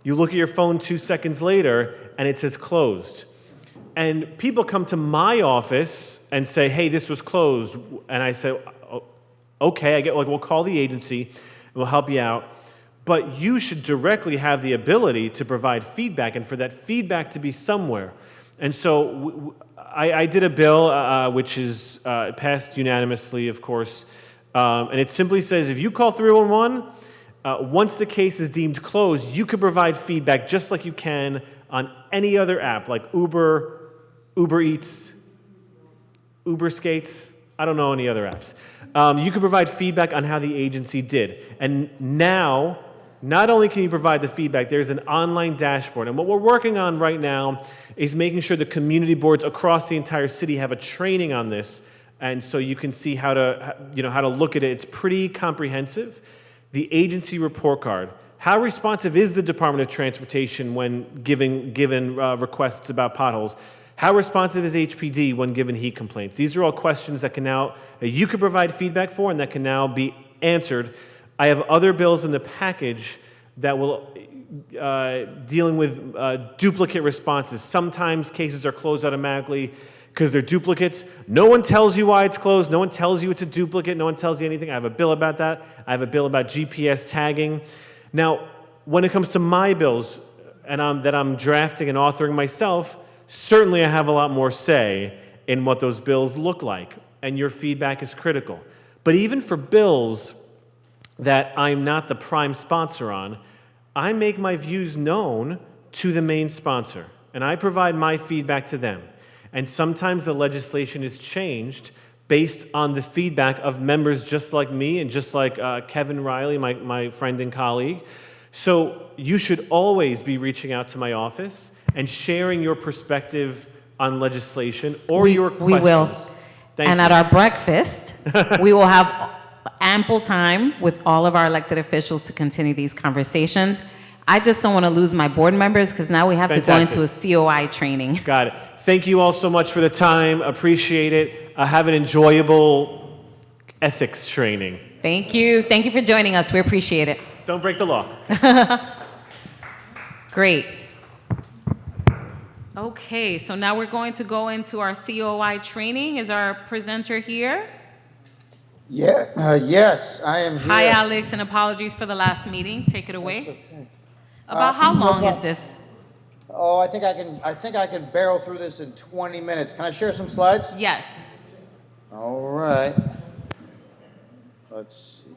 You look at your phone 2 seconds later, and it says closed. And people come to my office and say, hey, this was closed. And I say, okay, we'll call the agency, and we'll help you out. But you should directly have the ability to provide feedback, and for that feedback to be somewhere. And so I did a bill which is passed unanimously, of course, and it simply says if you call 311, once the case is deemed closed, you can provide feedback just like you can on any other app, like Uber, Uber Eats, Uber Skates. I don't know any other apps. You can provide feedback on how the agency did. And now, not only can you provide the feedback, there's an online dashboard. And what we're working on right now is making sure the community boards across the entire city have a training on this. And so you can see how to look at it. It's pretty comprehensive. The agency report card. How responsive is the Department of Transportation when given requests about potholes? How responsive is HPD when given heat complaints? These are all questions that you can provide feedback for and that can now be answered. I have other bills in the package that will dealing with duplicate responses. Sometimes cases are closed automatically because they're duplicates. No one tells you why it's closed. No one tells you it's a duplicate. No one tells you anything. I have a bill about that. I have a bill about GPS tagging. Now, when it comes to my bills and that I'm drafting and authoring myself, certainly I have a lot more say in what those bills look like, and your feedback is critical. But even for bills that I'm not the prime sponsor on, I make my views known to the main sponsor, and I provide my feedback to them. And sometimes the legislation is changed based on the feedback of members just like me and just like Kevin Riley, my friend and colleague. So you should always be reaching out to my office and sharing your perspective on legislation or your questions. We will. Thank and you. at our breakfast, we will have ample time with all of our elected officials to continue these conversations. I just don't want to lose my board members because now we have Fantastic. to go into a COI training. Got it. Thank you all so much for the time. Appreciate it. Have an enjoyable ethics training. Thank you. Thank you for joining us. We appreciate it. Don't break the law. Great. Okay, so now we're going to go into our COI training. Is our presenter here? Yeah, yes, I am here. Hi, Alex, and apologies for the last meeting. Take it away. That's okay. About how No long is problem. this? Oh, I think I can barrel through this in 20 minutes. Can I share some slides? Yes. All right. Let's see.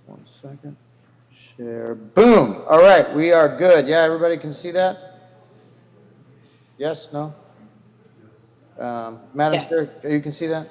One second. Share. Boom. All right, we are good. Yeah, everybody can see that? Yes, no? Madam Chair, you can see that?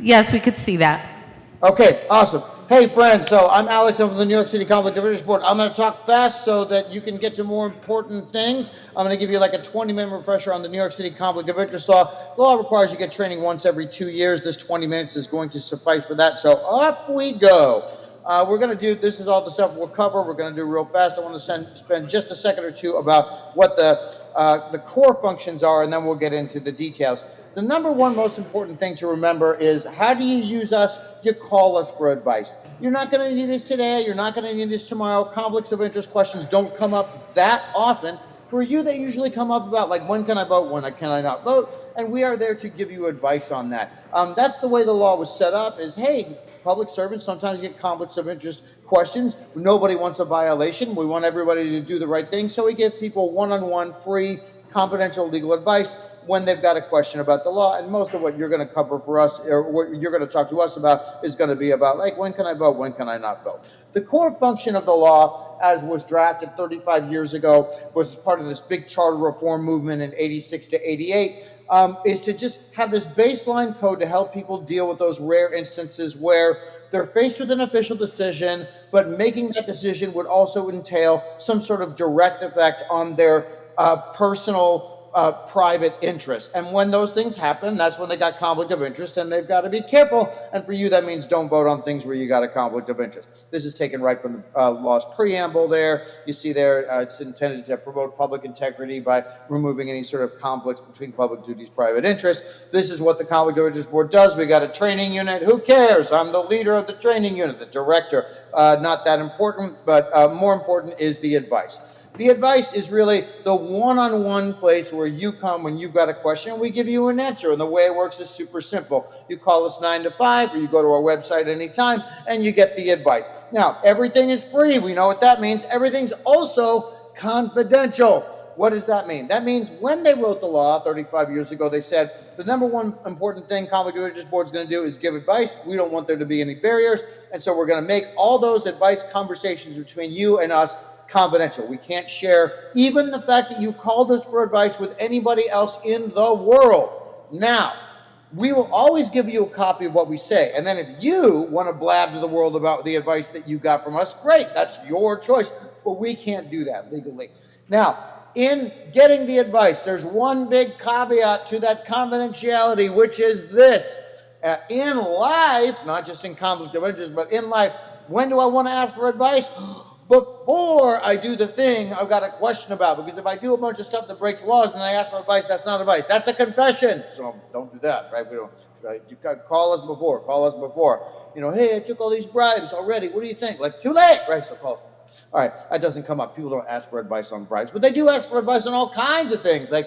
Yes, we could see that. Okay, awesome. Hey friends, so I'm Alex, I'm from the New York City Conflict of Interest Board. I'm going to talk fast so that you can get to more important things. I'm going to give you like a 20-minute refresher on the New York City Conflict of Interest law. The law requires you get training once every 2 years. This 20 minutes is going to suffice for that, so up we go. We're going to do, this is all the stuff we'll cover. We're going to do real fast. I want to spend just a second or two about what the core functions are, and then we'll get into the details. The number one most important thing to remember is, how do you use us? You call us for advice. You're not going to need this today. You're not going to need this tomorrow. Conflicts of interest questions don't come up that often. For you, they usually come up about, like, when can I vote, when can I not vote? And we are there to give you advice on that. That's the way the law was set up, is, hey, public servants sometimes get conflicts of interest questions. Nobody wants a violation. We want everybody to do the right thing. So we give people one-on-one, free, confidential legal advice when they've got a question about the law. And most of what you're going to cover for us, or what you're going to talk to us about, is going to be about, like, when can I vote, when can I not vote? The core function of the law, as was drafted 35 years ago, was part of this big charter reform movement in 86 to 88, is to just have this baseline code to help people deal with those rare instances where they're faced with an official decision, but making that decision would also entail some sort of direct effect on their personal private interest. And when those things happen, that's when they got conflict of interest, and they've got to be careful. And for you, that means don't vote on things where you got a conflict of interest. This is taken right from the law's preamble there. You see there, it's intended to promote public integrity by removing any sort of conflicts between public duties, private interests. This is what the Conflict of Interest Board does. We got a training unit. Who cares? I'm the leader of the training unit, the director. Not that important, but more important is the advice. The advice is really the one-on-one place where you come when you've got a question and we give you an answer. And the way it works is super simple. You call us 9 to 5, or you go to our website anytime and you get the advice. Now, everything is free. We know what that means. Everything's also confidential. What does that mean? That means when they wrote the law 35 years ago, they said the number one important thing Conflict of Interest Board is going to do is give advice. We don't want there to be any barriers. And so we're going to make all those advice conversations between you and us confidential. We can't share even the fact that you called us for advice with anybody else in the world. Now, we will always give you a copy of what we say. And then if you want to blab to the world about the advice that you got from us, great, that's your choice. But we can't do that legally. Now, in getting the advice, there's one big caveat to that confidentiality, which is this. In life, not just in conflict of interest, but in life, when do I want to ask for advice? Before I do the thing I've got a question about, because if I do a bunch of stuff that breaks laws and I ask for advice, that's not advice. That's a confession. So don't do that, right? We don't. Right? You call us before. Call us before. You know, hey, I took all these bribes already. What do you think? Like, too late, right? So call us. All right, that doesn't come up. People don't ask for advice on bribes, but they do ask for advice on all kinds of things. Like,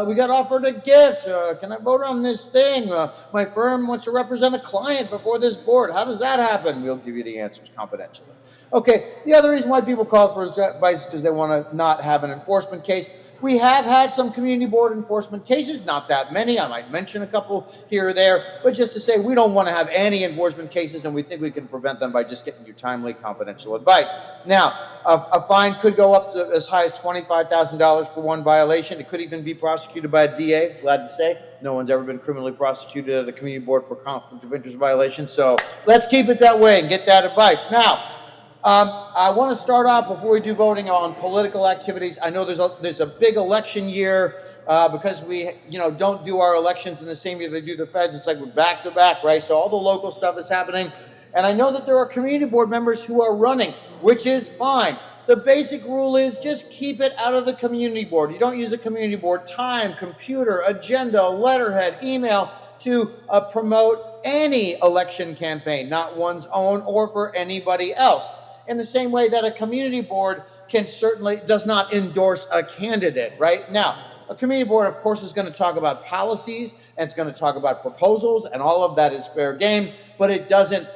we got offered a gift. Can I vote on this thing? My firm wants to represent a client before this board. How does that happen? We'll give you the answers confidentially. Okay, the other reason why people call for advice is because they want to not have an enforcement case. We have had some community board enforcement cases, not that many. I might mention a couple here or there, but just to say we don't want to have any enforcement cases, and we think we can prevent them by just getting you timely, confidential advice. Now, a fine could go up to as high as $25,000 for one violation. It could even be prosecuted by a DA, glad to say. No one's ever been criminally prosecuted at the community board for conflict of interest violation, so let's keep it that way and get that advice. Now, I want to start off before we do voting on political activities. I know there's a big election year because we don't do our elections in the same year they do the feds. It's like we're back to back, right? So all the local stuff is happening. And I know that there are community board members who are running, which is fine. The basic rule is just keep it out of the community board. You don't use a community board time, computer, agenda, letterhead, email to promote any election campaign, not one's own or for anybody else. In the same way that a community board does not endorse a candidate, right? Now, a community board, of course, is going to talk about policies, and it's going to talk about proposals, and all of that is fair game, but it doesn't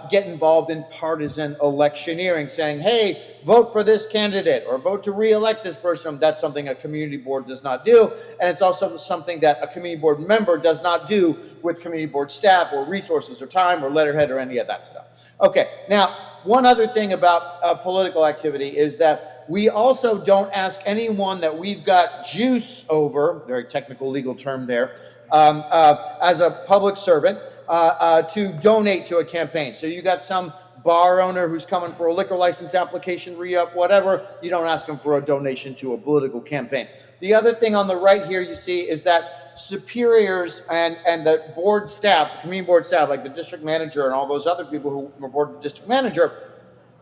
get involved in partisan electioneering, saying, hey, vote for this candidate, or vote to re-elect this person. That's something a community board does not do, and it's also something that a community board member does not do with community board staff, or resources, or time, or letterhead, or any of that stuff. Okay, now, one other thing about political activity is that we also don't ask anyone that we've got juice over, very technical legal term there, as a public servant, to donate to a campaign. So you got some bar owner who's coming for a liquor license application, re-up, whatever, you don't ask them for a donation to a political campaign. The other thing on the right here you see is that superiors and the board staff, the community board staff, like the district manager and all those other people who report to the district manager,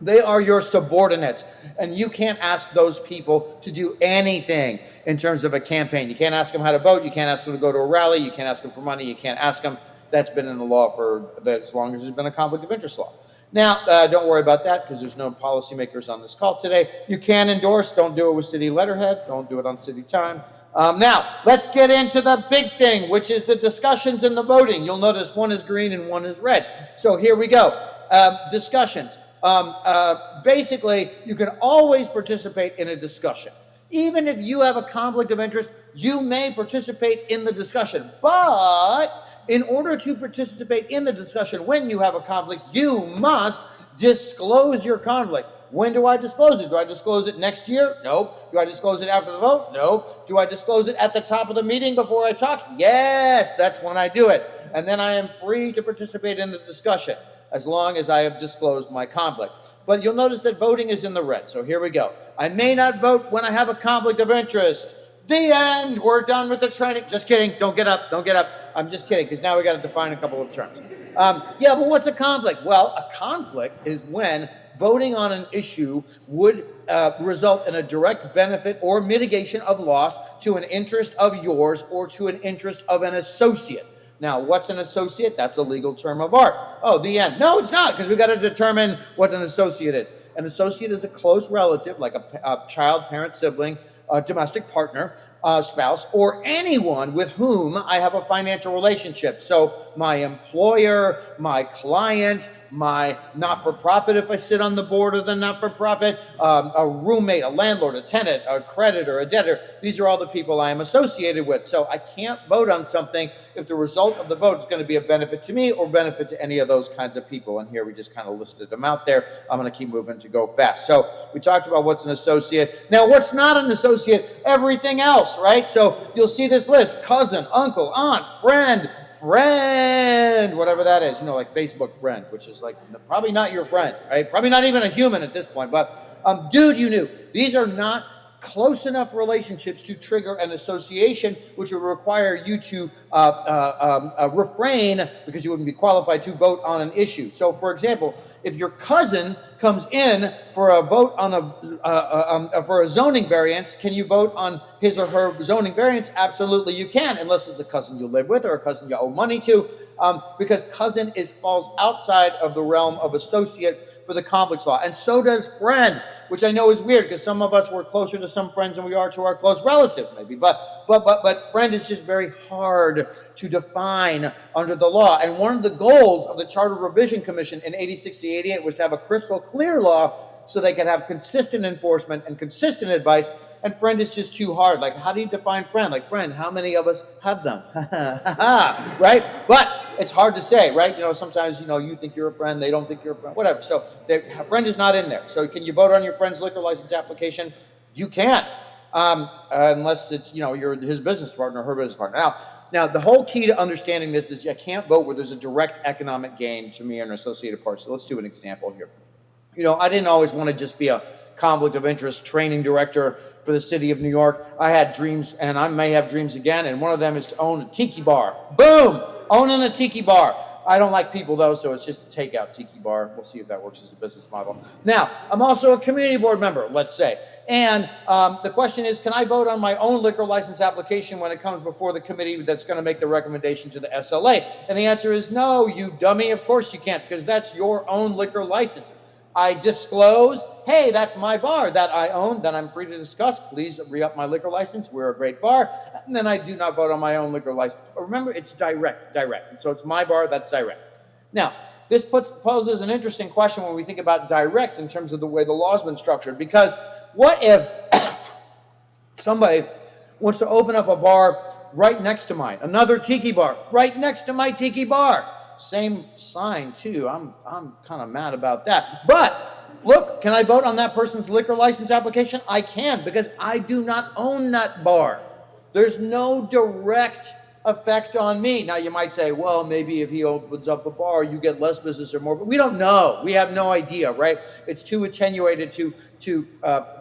they are your subordinates, and you can't ask those people to do anything in terms of a campaign. You can't ask them how to vote. You can't ask them to go to a rally. You can't ask them for money. You can't ask them. That's been in the law for as long as there's been a conflict of interest law. Now, don't worry about that because there's no policymakers on this call today. You can endorse. Don't do it with city letterhead. Don't do it on city time. Now, let's get into the big thing, which is the discussions and the voting. You'll notice one is green and one is red. So here we go. Discussions. Basically, you can always participate in a discussion. Even if you have a conflict of interest, you may participate in the discussion. But in order to participate in the discussion when you have a conflict, you must disclose your conflict. When do I disclose it? Do I disclose it next year? No. Do I disclose it after the vote? No. Do I disclose it at the top of the meeting before I talk? Yes, that's when I do it. And then I am free to participate in the discussion as long as I have disclosed my conflict. But you'll notice that voting is in the red. So here we go. I may not vote when I have a conflict of interest. The end. We're done with the training. Just kidding. Don't get up. Don't get up. I'm just kidding, because now we got to define a couple of terms. Yeah, but what's a conflict? Well, a conflict is when voting on an issue would result in a direct benefit or mitigation of loss to an interest of yours or to an interest of an associate. Now, what's an associate? That's a legal term of art. Oh, the end. No, it's not, because we got to determine what an associate is. An associate is a close relative, like a child, parent, sibling, a domestic partner, spouse, or anyone with whom I have a financial relationship. So my employer, my client, my not-for-profit, if I sit on the board of the not-for-profit, a roommate, a landlord, a tenant, a creditor, a debtor. These are all the people I am associated with. So I can't vote on something if the result of the vote is going to be a benefit to me or benefit to any of those kinds of people. And here we just kind of listed them out there. I'm going to keep moving to go fast. So we talked about what's an associate. Now, what's not an associate? Everything else, right? So you'll see this list: cousin, uncle, aunt, friend, whatever that is, like Facebook friend, which is like probably not your friend, right? Probably not even a human at this point, but dude you knew. These are not close enough relationships to trigger an association, which would require you to refrain, because you wouldn't be qualified to vote on an issue. So, for example, if your cousin comes in for a vote on for a zoning variance, can you vote on his or her zoning variance? Absolutely, you can, unless it's a cousin you live with or a cousin you owe money to, because cousin falls outside of the realm of associate for the conflicts law, and so does friend, which I know is weird because some of us were closer to some friends than we are to our close relatives, maybe. But friend is just very hard to define under the law. And one of the goals of the Charter Revision Commission in 86-88 was to have a crystal clear law so they could have consistent enforcement and consistent advice. And friend is just too hard. Like, how do you define friend? Like, friend, how many of us have them? Right? But it's hard to say, right? Sometimes, you think you're a friend, they don't think you're a friend, whatever. So friend is not in there. So can you vote on your friend's liquor license application? You can, unless it's, you're his business partner or her business partner. Now, the whole key to understanding this is I can't vote where there's a direct economic gain to me or an associated party. So let's do an example here. I didn't always want to just be a conflict of interest training director for the city of New York. I had dreams, and I may have dreams again, and one of them is to own a tiki bar. Boom! Owning a tiki bar. I don't like people, though, so it's just a takeout tiki bar. We'll see if that works as a business model. Now, I'm also a community board member, let's say. And the question is, can I vote on my own liquor license application when it comes before the committee that's going to make the recommendation to the SLA? And the answer is no, you dummy. Of course you can't, because that's your own liquor license. I disclose, hey, that's my bar that I own, then I'm free to discuss. Please re-up my liquor license. We're a great bar. And then I do not vote on my own liquor license. But remember, it's direct. And so it's my bar, that's direct. Now, this poses an interesting question when we think about direct in terms of the way the law's been structured. Because what if somebody wants to open up a bar right next to mine, another tiki bar right next to my tiki bar? Same sign, too. I'm kind of mad about that. But look, can I vote on that person's liquor license application? I can, because I do not own that bar. There's no direct effect on me? Now you might say, well, maybe if he opens up a bar, you get less business or more, but we don't know. We have no idea, right? It's too attenuated to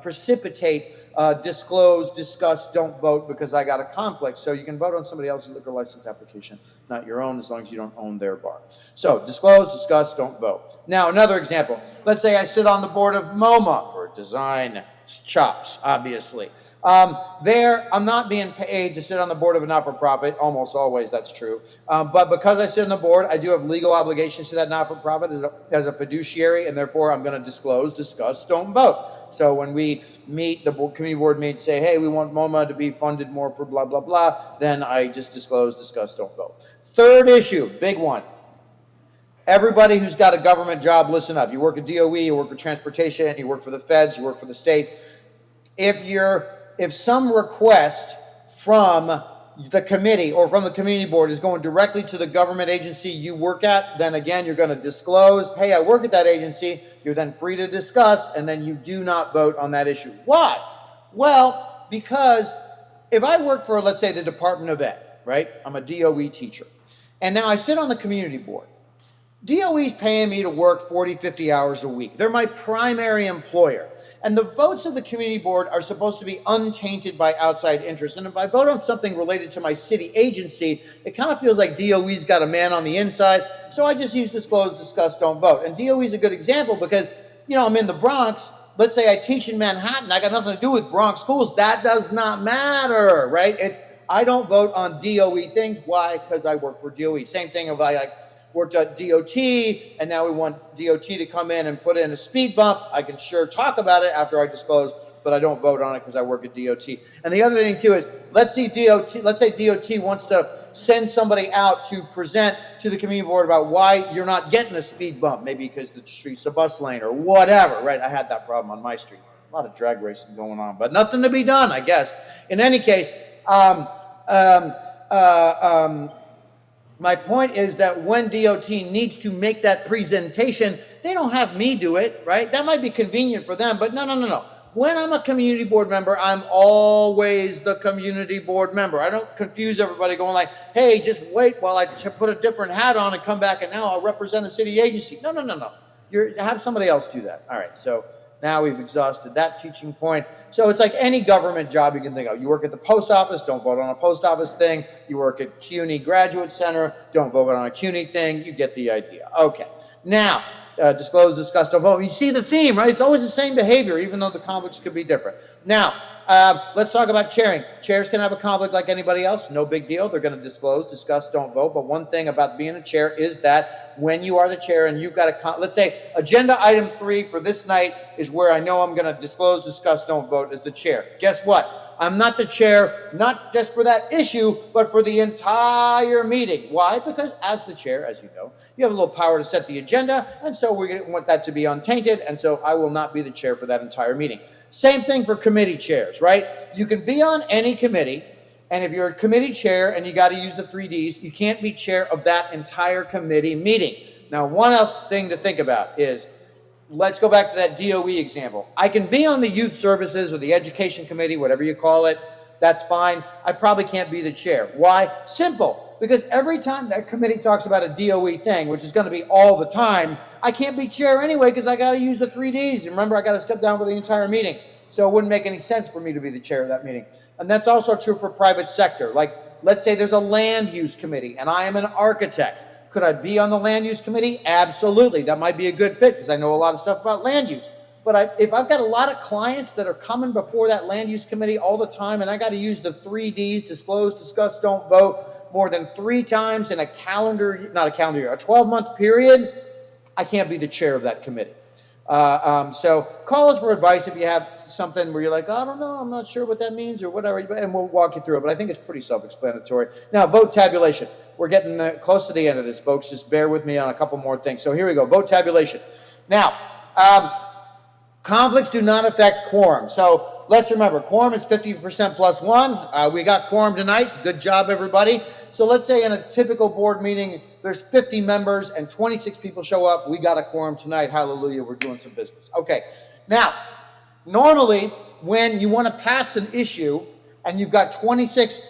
precipitate disclose, discuss, don't vote because I got a conflict. So you can vote on somebody else's liquor license application, not your own, as long as you don't own their bar. So disclose, discuss, don't vote. Now another example. Let's say I sit on the board of MoMA for design chops, obviously. There, I'm not being paid to sit on the board of a not-for-profit. Almost always that's true. But because I sit on the board, I do have legal obligations to that not-for-profit as a fiduciary, and therefore I'm going to disclose, discuss, don't vote. So when we meet, the community board meeting, say, hey, we want MoMA to be funded more for blah, blah, blah, then I just disclose, discuss, don't vote. Third issue, big one. Everybody who's got a government job, listen up. You work at DOE, you work with transportation, you work for the feds, you work for the state. If some request from the committee or from the community board is going directly to the government agency you work at, then again, you're going to disclose, hey, I work at that agency. You're then free to discuss, and then you do not vote on that issue. Why? Well, because if I work for, let's say, the Department of Ed, right? I'm a DOE teacher. And now I sit on the community board. DOE's paying me to work 40, 50 hours a week. They're my primary employer. And the votes of the community board are supposed to be untainted by outside interests. And if I vote on something related to my city agency, it kind of feels like DOE's got a man on the inside. So I just use disclose, discuss, don't vote. And DOE's a good example because, you know, I'm in the Bronx. Let's say I teach in Manhattan. I got nothing to do with Bronx schools. That does not matter, right? I don't vote on DOE things. Why? Because I work for DOE. Same thing if I worked at DOT, and now we want DOT to come in and put in a speed bump. I can sure talk about it after I disclose, but I don't vote on it because I work at DOT. And the other thing too is, let's say DOT wants to send somebody out to present to the community board about why you're not getting a speed bump, maybe because the street's a bus lane or whatever, right? I had that problem on my street. A lot of drag racing going on, but nothing to be done, I guess. In any case, my point is that when DOT needs to make that presentation, they don't have me do it, right? That might be convenient for them, but no. When I'm a community board member, I'm always the community board member. I don't confuse everybody going like, hey, just wait while I put a different hat on and come back and now I'll represent a city agency. No. Have somebody else do that. All right, so now we've exhausted that teaching point. So it's like any government job you can think of. You work at the post office, don't vote on a post office thing. You work at CUNY Graduate Center, don't vote on a CUNY thing. You get the idea. Okay. Now, disclose, discuss, don't vote. You see the theme, right? It's always the same behavior, even though the conflicts could be different. Now, let's talk about chairing. Chairs can have a conflict like anybody else. No big deal. They're going to disclose, discuss, don't vote. But one thing about being a chair is that when you are the chair and you've got let's say agenda item 3 for this night is where I know I'm going to disclose, discuss, don't vote as the chair. Guess what? I'm not the chair, not just for that issue, but for the entire meeting. Why? Because as the chair, as you know, you have a little power to set the agenda, and so we want that to be untainted, and so I will not be the chair for that entire meeting. Same thing for committee chairs, right? You can be on any committee, and if you're a committee chair and you got to use the 3 Ds, you can't be chair of that entire committee meeting. Now, one else thing to think about is, let's go back to that DOE example. I can be on the youth services or the education committee, whatever you call it. That's fine. I probably can't be the chair. Why? Simple. Because every time that committee talks about a DOE thing, which is going to be all the time, I can't be chair anyway because I got to use the 3 Ds. And remember, I got to step down for the entire meeting. So it wouldn't make any sense for me to be the chair of that meeting. And that's also true for private sector. Like, let's say there's a land use committee and I am an architect. Could I be on the land use committee? Absolutely. That might be a good fit because I know a lot of stuff about land use. But if I've got a lot of clients that are coming before that land use committee all the time and I got to use the 3 Ds, disclose, discuss, don't vote, more than 3 times in a 12-month period, I can't be the chair of that committee. So call us for advice if you have something where you're like, I don't know, I'm not sure what that means or whatever, and we'll walk you through it. But I think it's pretty self-explanatory. Now, vote tabulation. We're getting close to the end of this, folks. Just bear with me on a couple more things. So here we go. Vote tabulation. Now, conflicts do not affect quorum. So let's remember, quorum is 50% plus 1. We got quorum tonight. Good job, everybody. So let's say in a typical board meeting, there's 50 members and 26 people show up. We got a quorum tonight. Hallelujah. We're doing some business. Okay. Now, normally when you want to pass an issue and you've got 26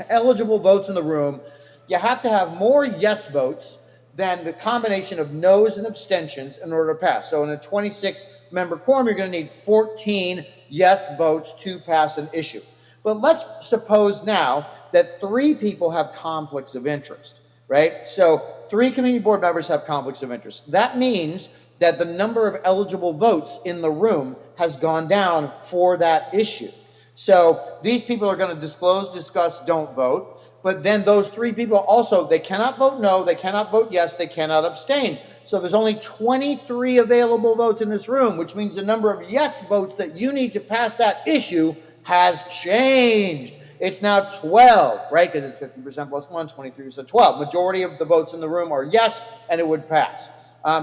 eligible votes in the room, you have to have more yes votes than the combination of noes and abstentions in order to pass. So in a 26-member quorum, you're going to need 14 yes votes to pass an issue. But let's suppose now that 3 people have conflicts of interest, right? So 3 community board members have conflicts of interest. That means that the number of eligible votes in the room has gone down for that issue. So these people are going to disclose, discuss, don't vote. But then those 3 people also, they cannot vote no, they cannot vote yes, they cannot abstain. So there's only 23 available votes in this room, which means the number of yes votes that you need to pass that issue has changed. It's now 12, right? Because it's 50% plus 1, 23, so 12. Majority of the votes in the room are yes, and it would pass.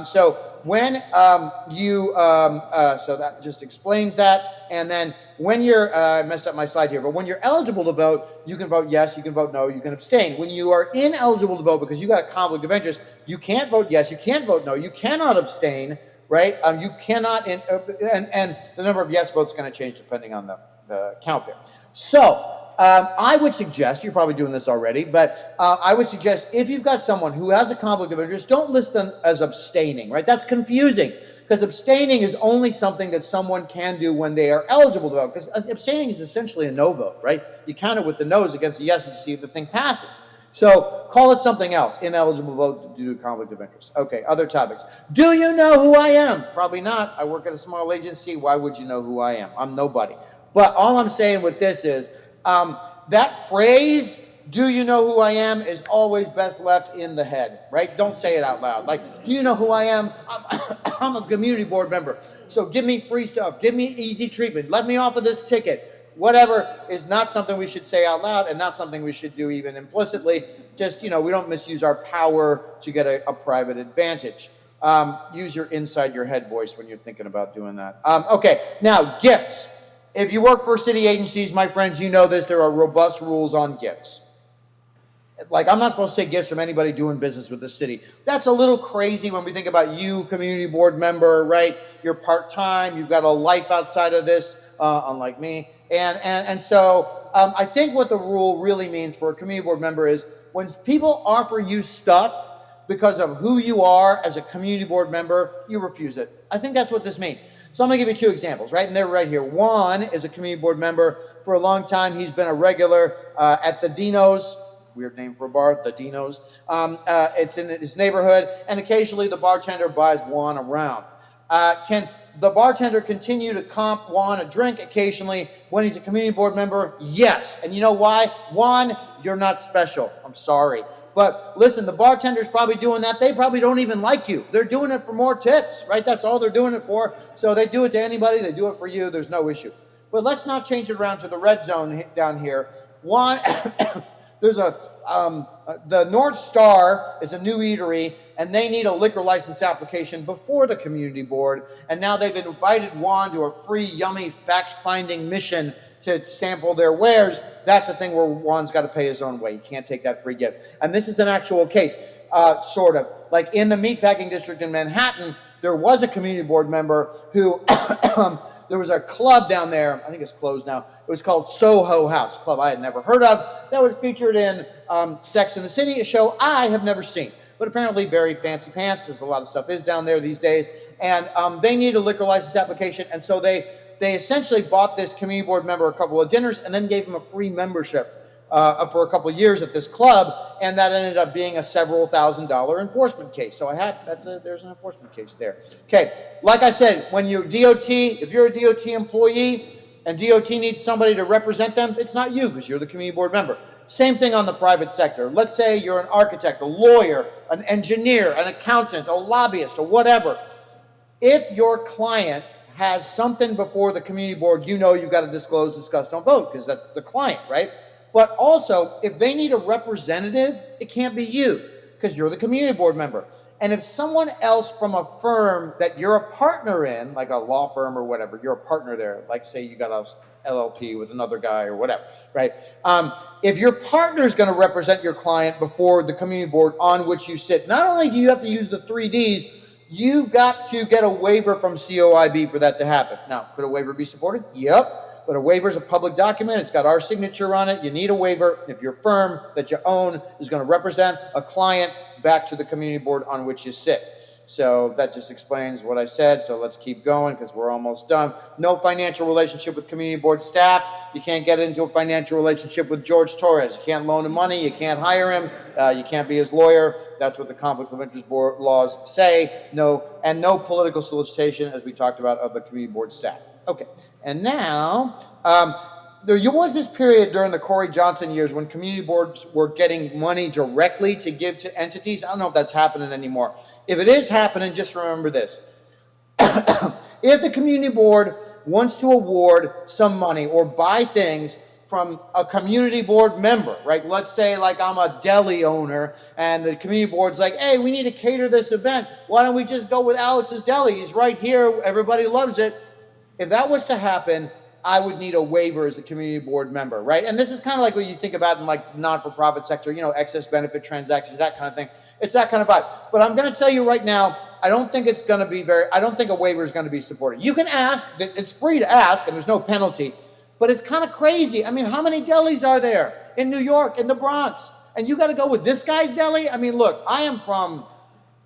So when so that just explains that. And then when you're, I messed up my slide here, but when you're eligible to vote, you can vote yes, you can vote no, you can abstain. When you are ineligible to vote because you got a conflict of interest, you can't vote yes, you can't vote no, you cannot abstain, right? You cannot, and the number of yes votes is going to change depending on the count there. So I would suggest, you're probably doing this already, but I would suggest if you've got someone who has a conflict of interest, don't list them as abstaining, right? That's confusing because abstaining is only something that someone can do when they are eligible to vote, because abstaining is essentially a no vote, right? You count it with the no's against the yeses to see if the thing passes. So call it something else, ineligible vote due to conflict of interest. Okay, other topics. Do you know who I am? Probably not. I work at a small agency. Why would you know who I am? I'm nobody. But all I'm saying with this is, that phrase, do you know who I am, is always best left in the head, right? Don't say it out loud. Like, do you know who I am? I'm a community board member, so give me free stuff. Give me easy treatment. Let me off of this ticket. Whatever is not something we should say out loud and not something we should do even implicitly. Just, we don't misuse our power to get a private advantage. Use your inside your head voice when you're thinking about doing that. Okay, now gifts. If you work for city agencies, my friends, you know this, there are robust rules on gifts. Like, I'm not supposed to take gifts from anybody doing business with the city. That's a little crazy when we think about you, community board member, right? You're part-time, you've got a life outside of this, unlike me. And so I think what the rule really means for a community board member is when people offer you stuff because of who you are as a community board member, you refuse it. I think that's what this means. So I'm going to give you 2 examples, right? And they're right here. One is a community board member. For a long time, he's been a regular at the Dino's. Weird name for a bar, the Dino's. It's in his neighborhood, and occasionally the bartender buys Juan around. Can the bartender continue to comp Juan a drink occasionally when he's a community board member? Yes. And you know why? Juan, you're not special. I'm sorry. But listen, the bartender's probably doing that. They probably don't even like you. They're doing it for more tips, right? That's all they're doing it for. So they do it to anybody. They do it for you. There's no issue. But let's not change it around to the red zone down here. One, there's the North Star is a new eatery, and they need a liquor license application before the community board. And now they've invited Juan to a free, yummy, fact-finding mission to sample their wares. That's a thing where Juan's got to pay his own way. You can't take that free gift. And this is an actual case, sort of. Like in the meatpacking district in Manhattan, there was a community board member who, there was a club down there, I think it's closed now, it was called Soho House, club I had never heard of, that was featured in Sex and the City, a show I have never seen. But apparently very fancy pants, as a lot of stuff is down there these days. And they need a liquor license application, and so they essentially bought this community board member a couple of dinners and then gave him a free membership for a couple of years at this club, and that ended up being a several $1,000 enforcement case. So there's an enforcement case there. Okay, like I said, when you're DOT, if you're a DOT employee and DOT needs somebody to represent them, it's not you because you're the community board member. Same thing on the private sector. Let's say you're an architect, a lawyer, an engineer, an accountant, a lobbyist, or whatever. If your client has something before the community board, you've got to disclose, discuss, don't vote, because that's the client, right? But also, if they need a representative, it can't be you, because you're the community board member. And if someone else from a firm that you're a partner in, like a law firm or whatever, you're a partner there, like say you got a LLP with another guy or whatever, right? If your partner is going to represent your client before the community board on which you sit, not only do you have to use the 3 Ds, you got to get a waiver from COIB for that to happen. Now, could a waiver be supported? Yep. But a waiver is a public document. It's got our signature on it. You need a waiver if your firm that you own is going to represent a client back to the community board on which you sit. So that just explains what I said. So let's keep going because we're almost done. No financial relationship with community board staff. You can't get into a financial relationship with George Torres. You can't loan him money. You can't hire him. You can't be his lawyer. That's what the conflict of interest board laws say. No political solicitation, as we talked about, of the community board staff. Okay, and now there was this period during the Corey Johnson years when community boards were getting money directly to give to entities. I don't know if that's happening anymore. If it is happening, just remember this. If the community board wants to award some money or buy things from a community board member, right? Let's say like I'm a deli owner and the community board's like, hey, we need to cater this event. Why don't we just go with Alex's Deli? He's right here. Everybody loves it. If that was to happen, I would need a waiver as a community board member, right? And this is kind of like what you think about in like non-for-profit sector, excess benefit transactions, that kind of thing. It's that kind of vibe. But I'm going to tell you right now, I don't think a waiver is going to be supported. You can ask, it's free to ask, and there's no penalty, but it's kind of crazy. I mean, how many delis are there in New York, in the Bronx? And you got to go with this guy's deli? I mean, look, I am from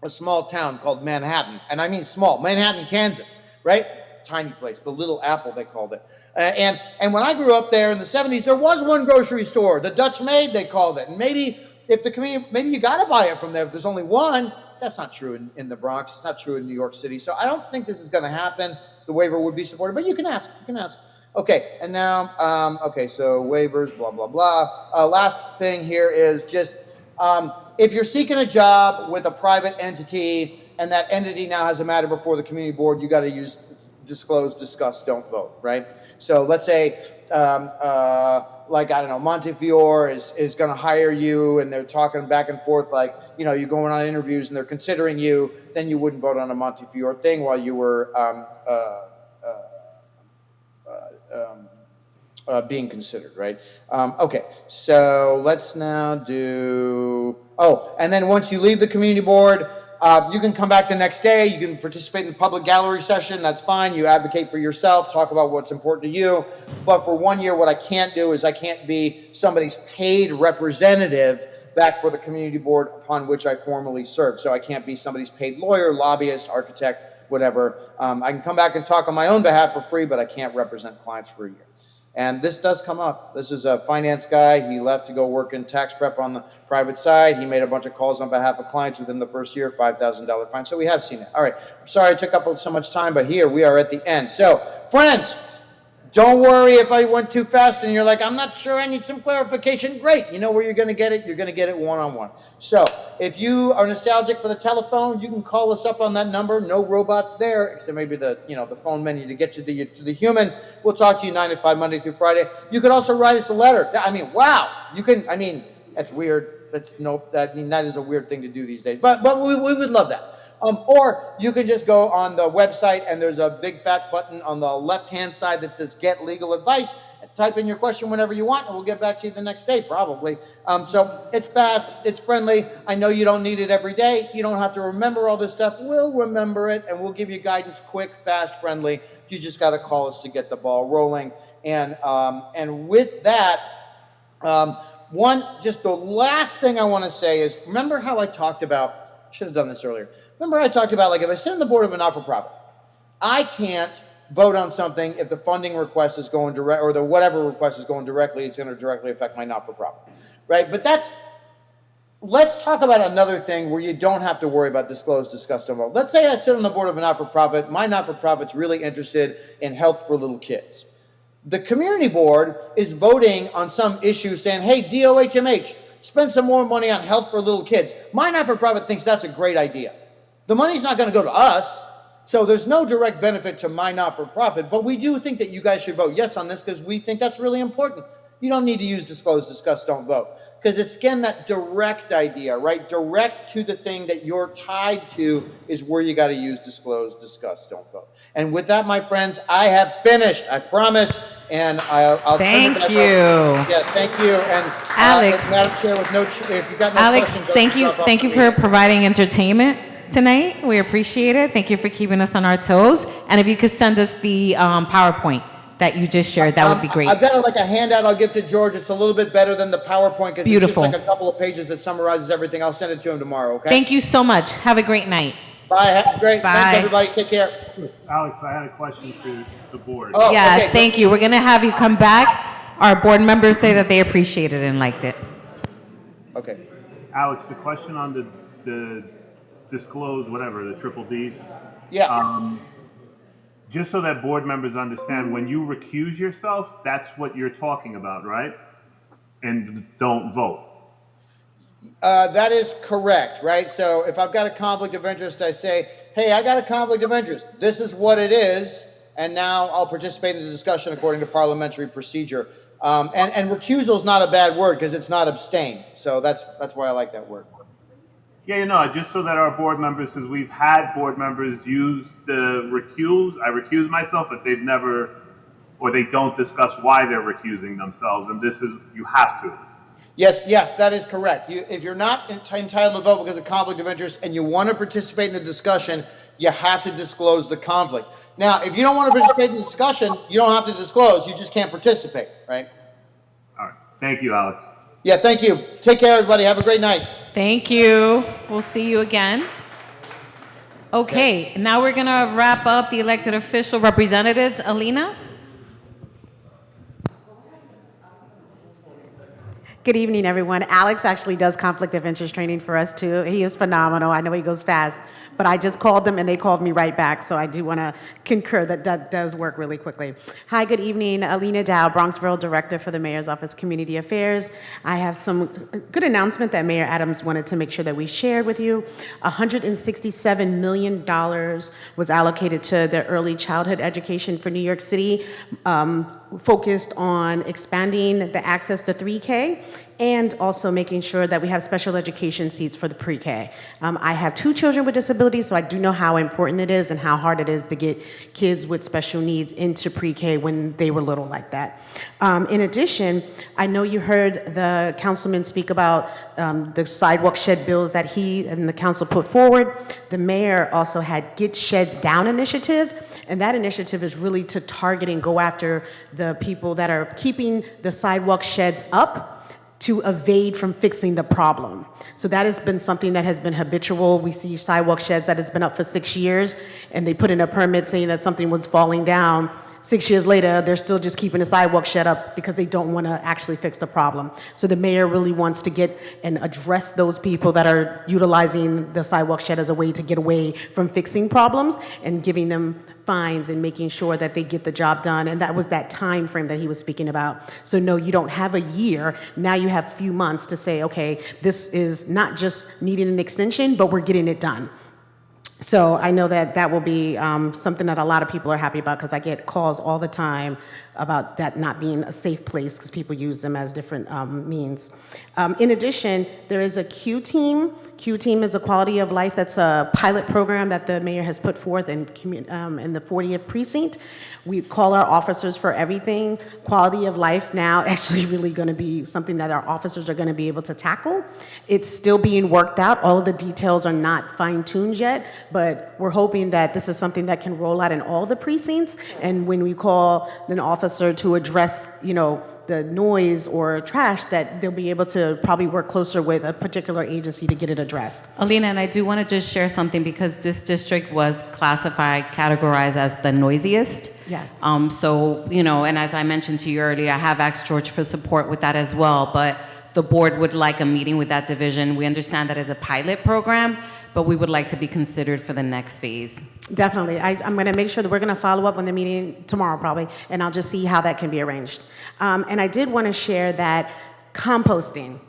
a small town called Manhattan, and I mean small, Manhattan, Kansas, right? Tiny place, the Little Apple, they called it. And when I grew up there in the 70s, there was one grocery store, the Dutch Maid, they called it. And maybe if the community, maybe you got to buy it from there if there's only one. That's not true in the Bronx. It's not true in New York City. So I don't think this is going to happen. The waiver would be supported, but you can ask. You can ask. Okay, and now, so waivers, blah, blah, blah. Last thing here is just if you're seeking a job with a private entity and that entity now has a matter before the community board, you got to use disclose, discuss, don't vote, right? So let's say, Montefiore is going to hire you and they're talking back and forth, you're going on interviews and they're considering you, then you wouldn't vote on a Montefiore thing while you were being considered, right? Okay, so let's now do, and then once you leave the community board, you can come back the next day. You can participate in the public gallery session. That's fine. You advocate for yourself, talk about what's important to you. But for 1 year, what I can't do is I can't be somebody's paid representative back for the community board upon which I formally served. So I can't be somebody's paid lawyer, lobbyist, architect, whatever. I can come back and talk on my own behalf for free, but I can't represent clients for a year. And this does come up. This is a finance guy. He left to go work in tax prep on the private side. He made a bunch of calls on behalf of clients within the first year, $5,000 fine. So we have seen it. All right. Sorry I took up so much time, but here we are at the end. So, friends, don't worry if I went too fast and you're like, I'm not sure, I need some clarification. Great. You know where you're going to get it? You're going to get it one-on-one. So if you are nostalgic for the telephone, you can call us up on that number. No robots there, except maybe the phone menu to get you to the human. We'll talk to you 9 to 5, Monday through Friday. You could also write us a letter. I mean, wow. You can, that's weird. That is a weird thing to do these days. But we would love that. Or you can just go on the website and there's a big fat button on the left-hand side that says Get Legal Advice. Type in your question whenever you want and we'll get back to you the next day, probably. So it's fast, it's friendly. I know you don't need it every day. You don't have to remember all this stuff. We'll remember it and we'll give you guidance quick, fast, friendly. You just got to call us to get the ball rolling. And with that, the last thing I want to say is, remember how I talked about, should have done this earlier. Remember I talked about, if I sit on the board of a not-for-profit, I can't vote on something if the funding request is going direct, or the whatever request is going directly, it's going to directly affect my not-for-profit, right? But let's talk about another thing where you don't have to worry about disclose, discuss, don't vote. Let's say I sit on the board of a not-for-profit. My not-for-profit's really interested in health for little kids. The community board is voting on some issue saying, hey, DOHMH, spend some more money on health for little kids. My not-for-profit thinks that's a great idea. The money's not going to go to us, so there's no direct benefit to my not-for-profit, but we do think that you guys should vote yes on this because we think that's really important. You don't need to use disclose, discuss, don't vote, because it's, again, that direct idea, right? Direct to the thing that you're tied to is where you got to use disclose, discuss, don't vote. And with that, my friends, I have finished, I promise, and I'll thank turn it back you. Over. Yeah, thank you. And Alex, Madam Chair, if you've got no Alex, questions, thank you for providing entertainment tonight. We appreciate it. Thank you for keeping us on our toes. And if you could send us the PowerPoint that you just shared, that would be great. I've got like a handout I'll give to George. It's a little bit better than the PowerPoint because it's just Beautiful. like a couple of pages that summarizes everything. I'll send it to him tomorrow, okay? Thank you so much. Have a great night. Bye. Great. Bye. Thanks, everybody. Take care. Alex, I had a question for the board. Oh, Yes, okay, thank you. We're going to have you come back. Our board members say that they appreciated it and liked it. Okay. Alex, the question on the disclosed, whatever, the triple Ds. Yeah. Just so that board members understand, when you recuse yourself, that's what you're talking about, right? And don't vote. That is correct, right? So if I've got a conflict of interest, I say, hey, I got a conflict of interest. This is what it is, and now I'll participate in the discussion according to parliamentary procedure. And recusal is not a bad word because it's not abstain. So that's why I like that word. Yeah, just so that our board members, because we've had board members use the I recuse myself, but they've never, or they don't discuss why they're recusing themselves, and this is, you have to. Yes, that is correct. If you're not entitled to vote because of conflict of interest and you want to participate in the discussion, you have to disclose the conflict. Now, if you don't want to participate in the discussion, you don't have to disclose. You just can't participate, right? All right. Thank you, Alex. Yeah, thank you. Take care, everybody. Have a great night. Thank you. We'll see you again. Okay, now we're going to wrap up the elected official representatives. Alina? Good evening, everyone. Alex actually does conflict of interest training for us, too. He is phenomenal. I know he goes fast, but I just called them, and they called me right back, so I do want to concur that that does work really quickly. Hi, good evening. Alina Dow, Bronxborough Director for the Mayor's Office Community Affairs. I have some good announcement that Mayor Adams wanted to make sure that we shared with you. $167 million was allocated to the early childhood education for New York City, focused on expanding the access to 3K and also making sure that we have special education seats for the pre-K. I have 2 children with disabilities, so I do know how important it is and how hard it is to get kids with special needs into pre-K when they were little like that. In addition, I know you heard the councilman speak about the sidewalk shed bills that he and the council put forward. The mayor also had Get Sheds Down initiative, and that initiative is really to target and go after the people that are keeping the sidewalk sheds up to evade from fixing the problem. So that has been something that has been habitual. We see sidewalk sheds that has been up for 6 years, and they put in a permit saying that something was falling down. 6 years later, they're still just keeping the sidewalk shed up because they don't want to actually fix the problem. So the mayor really wants to get and address those people that are utilizing the sidewalk shed as a way to get away from fixing problems and giving them fines and making sure that they get the job done. And that was that time frame that he was speaking about. So no, you don't have a year. Now you have a few months to say, okay, this is not just needing an extension, but we're getting it done. So I know that that will be something that a lot of people are happy about because I get calls all the time about that not being a safe place because people use them as different means. In addition, there is a Q-Team. Q-Team is a quality of life. That's a pilot program that the mayor has put forth in the 40th precinct. We call our officers for everything. Quality of life now actually really going to be something that our officers are going to be able to tackle. It's still being worked out. All of the details are not fine-tuned yet, but we're hoping that this is something that can roll out in all the precincts. And when we call an officer to address, the noise or trash, that they'll be able to probably work closer with a particular agency to get it addressed. Alina, and I do want to just share something because this district was categorized as the noisiest. Yes. So, and as I mentioned to you earlier, I have asked George for support with that as well, but the board would like a meeting with that division. We understand that as a pilot program, but we would like to be considered for the next phase. Definitely. I'm going to make sure that we're going to follow up on the meeting tomorrow probably, and I'll just see how that can be arranged. And I did want to share that composting.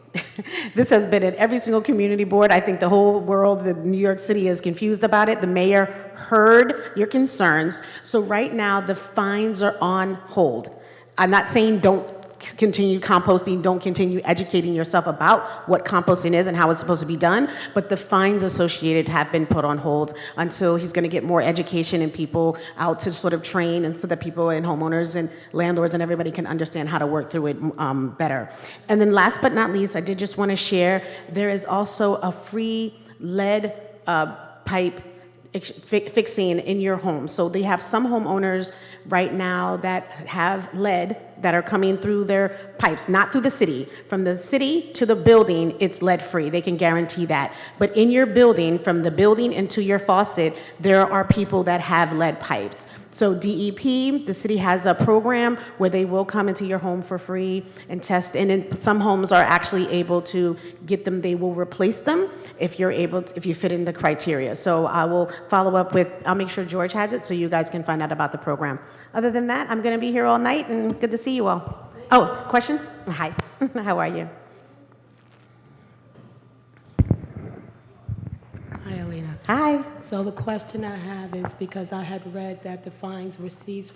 This has been at every single community board. I think the whole world, New York City, is confused about it. The mayor heard your concerns. So right now, the fines are on hold. I'm not saying don't continue composting, don't continue educating yourself about what composting is and how it's supposed to be done, but the fines associated have been put on hold until he's going to get more education and people out to sort of train, and so that people and homeowners and landlords and everybody can understand how to work through it better. And then last but not least, I did just want to share, there is also a free lead pipe fixing in your home. So they have some homeowners right now that have lead that are coming through their pipes, not through the city. From the city to the building, it's lead free. They can guarantee that. But in your building, from the building into your faucet, there are people that have lead pipes. So DEP, the city has a program where they will come into your home for free and test. And then some homes are actually able to get them. They will replace them if you're able to, if you fit in the criteria. So I will follow up with, I'll make sure George has it so you guys can find out about the program. Other than that, I'm going to be here all night and good to see you all. Oh, question? Hi. How are you? Hi, Alina. Hi. So the question I have is because I had read that the fines were seized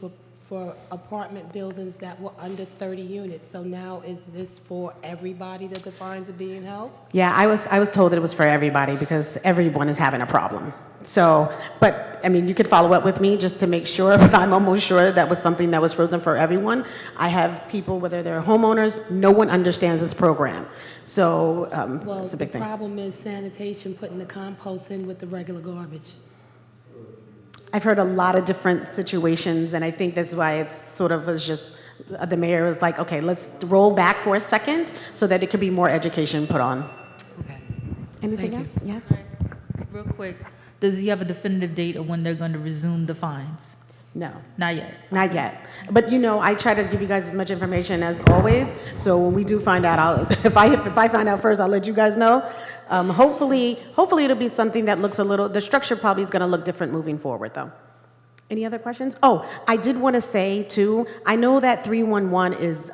for apartment buildings that were under 30 units. So now is this for everybody that the fines are being held? Yeah, I was told that it was for everybody because everyone is having a problem. So, but I mean, you could follow up with me just to make sure, but I'm almost sure that was something that was frozen for everyone. I have people, whether they're homeowners, no one understands this program. So Well, it's a big the thing. problem is sanitation putting the compost in with the regular garbage. I've heard a lot of different situations, and I think that's why it's sort of was just, the mayor was like, okay, let's roll back for a second so that it could be more education put on. Okay. Anything Thank else? you. Yes? Real quick, does he have a definitive date of when they're going to resume the fines? No. Not yet. Not yet. But you know, I try to give you guys as much information as always. So when we do find out, if I find out first, I'll let you guys know. Hopefully it'll be something that looks a little. The structure probably is going to look different moving forward, though. Any other questions? Oh, I did want to say too, I know that 311 is,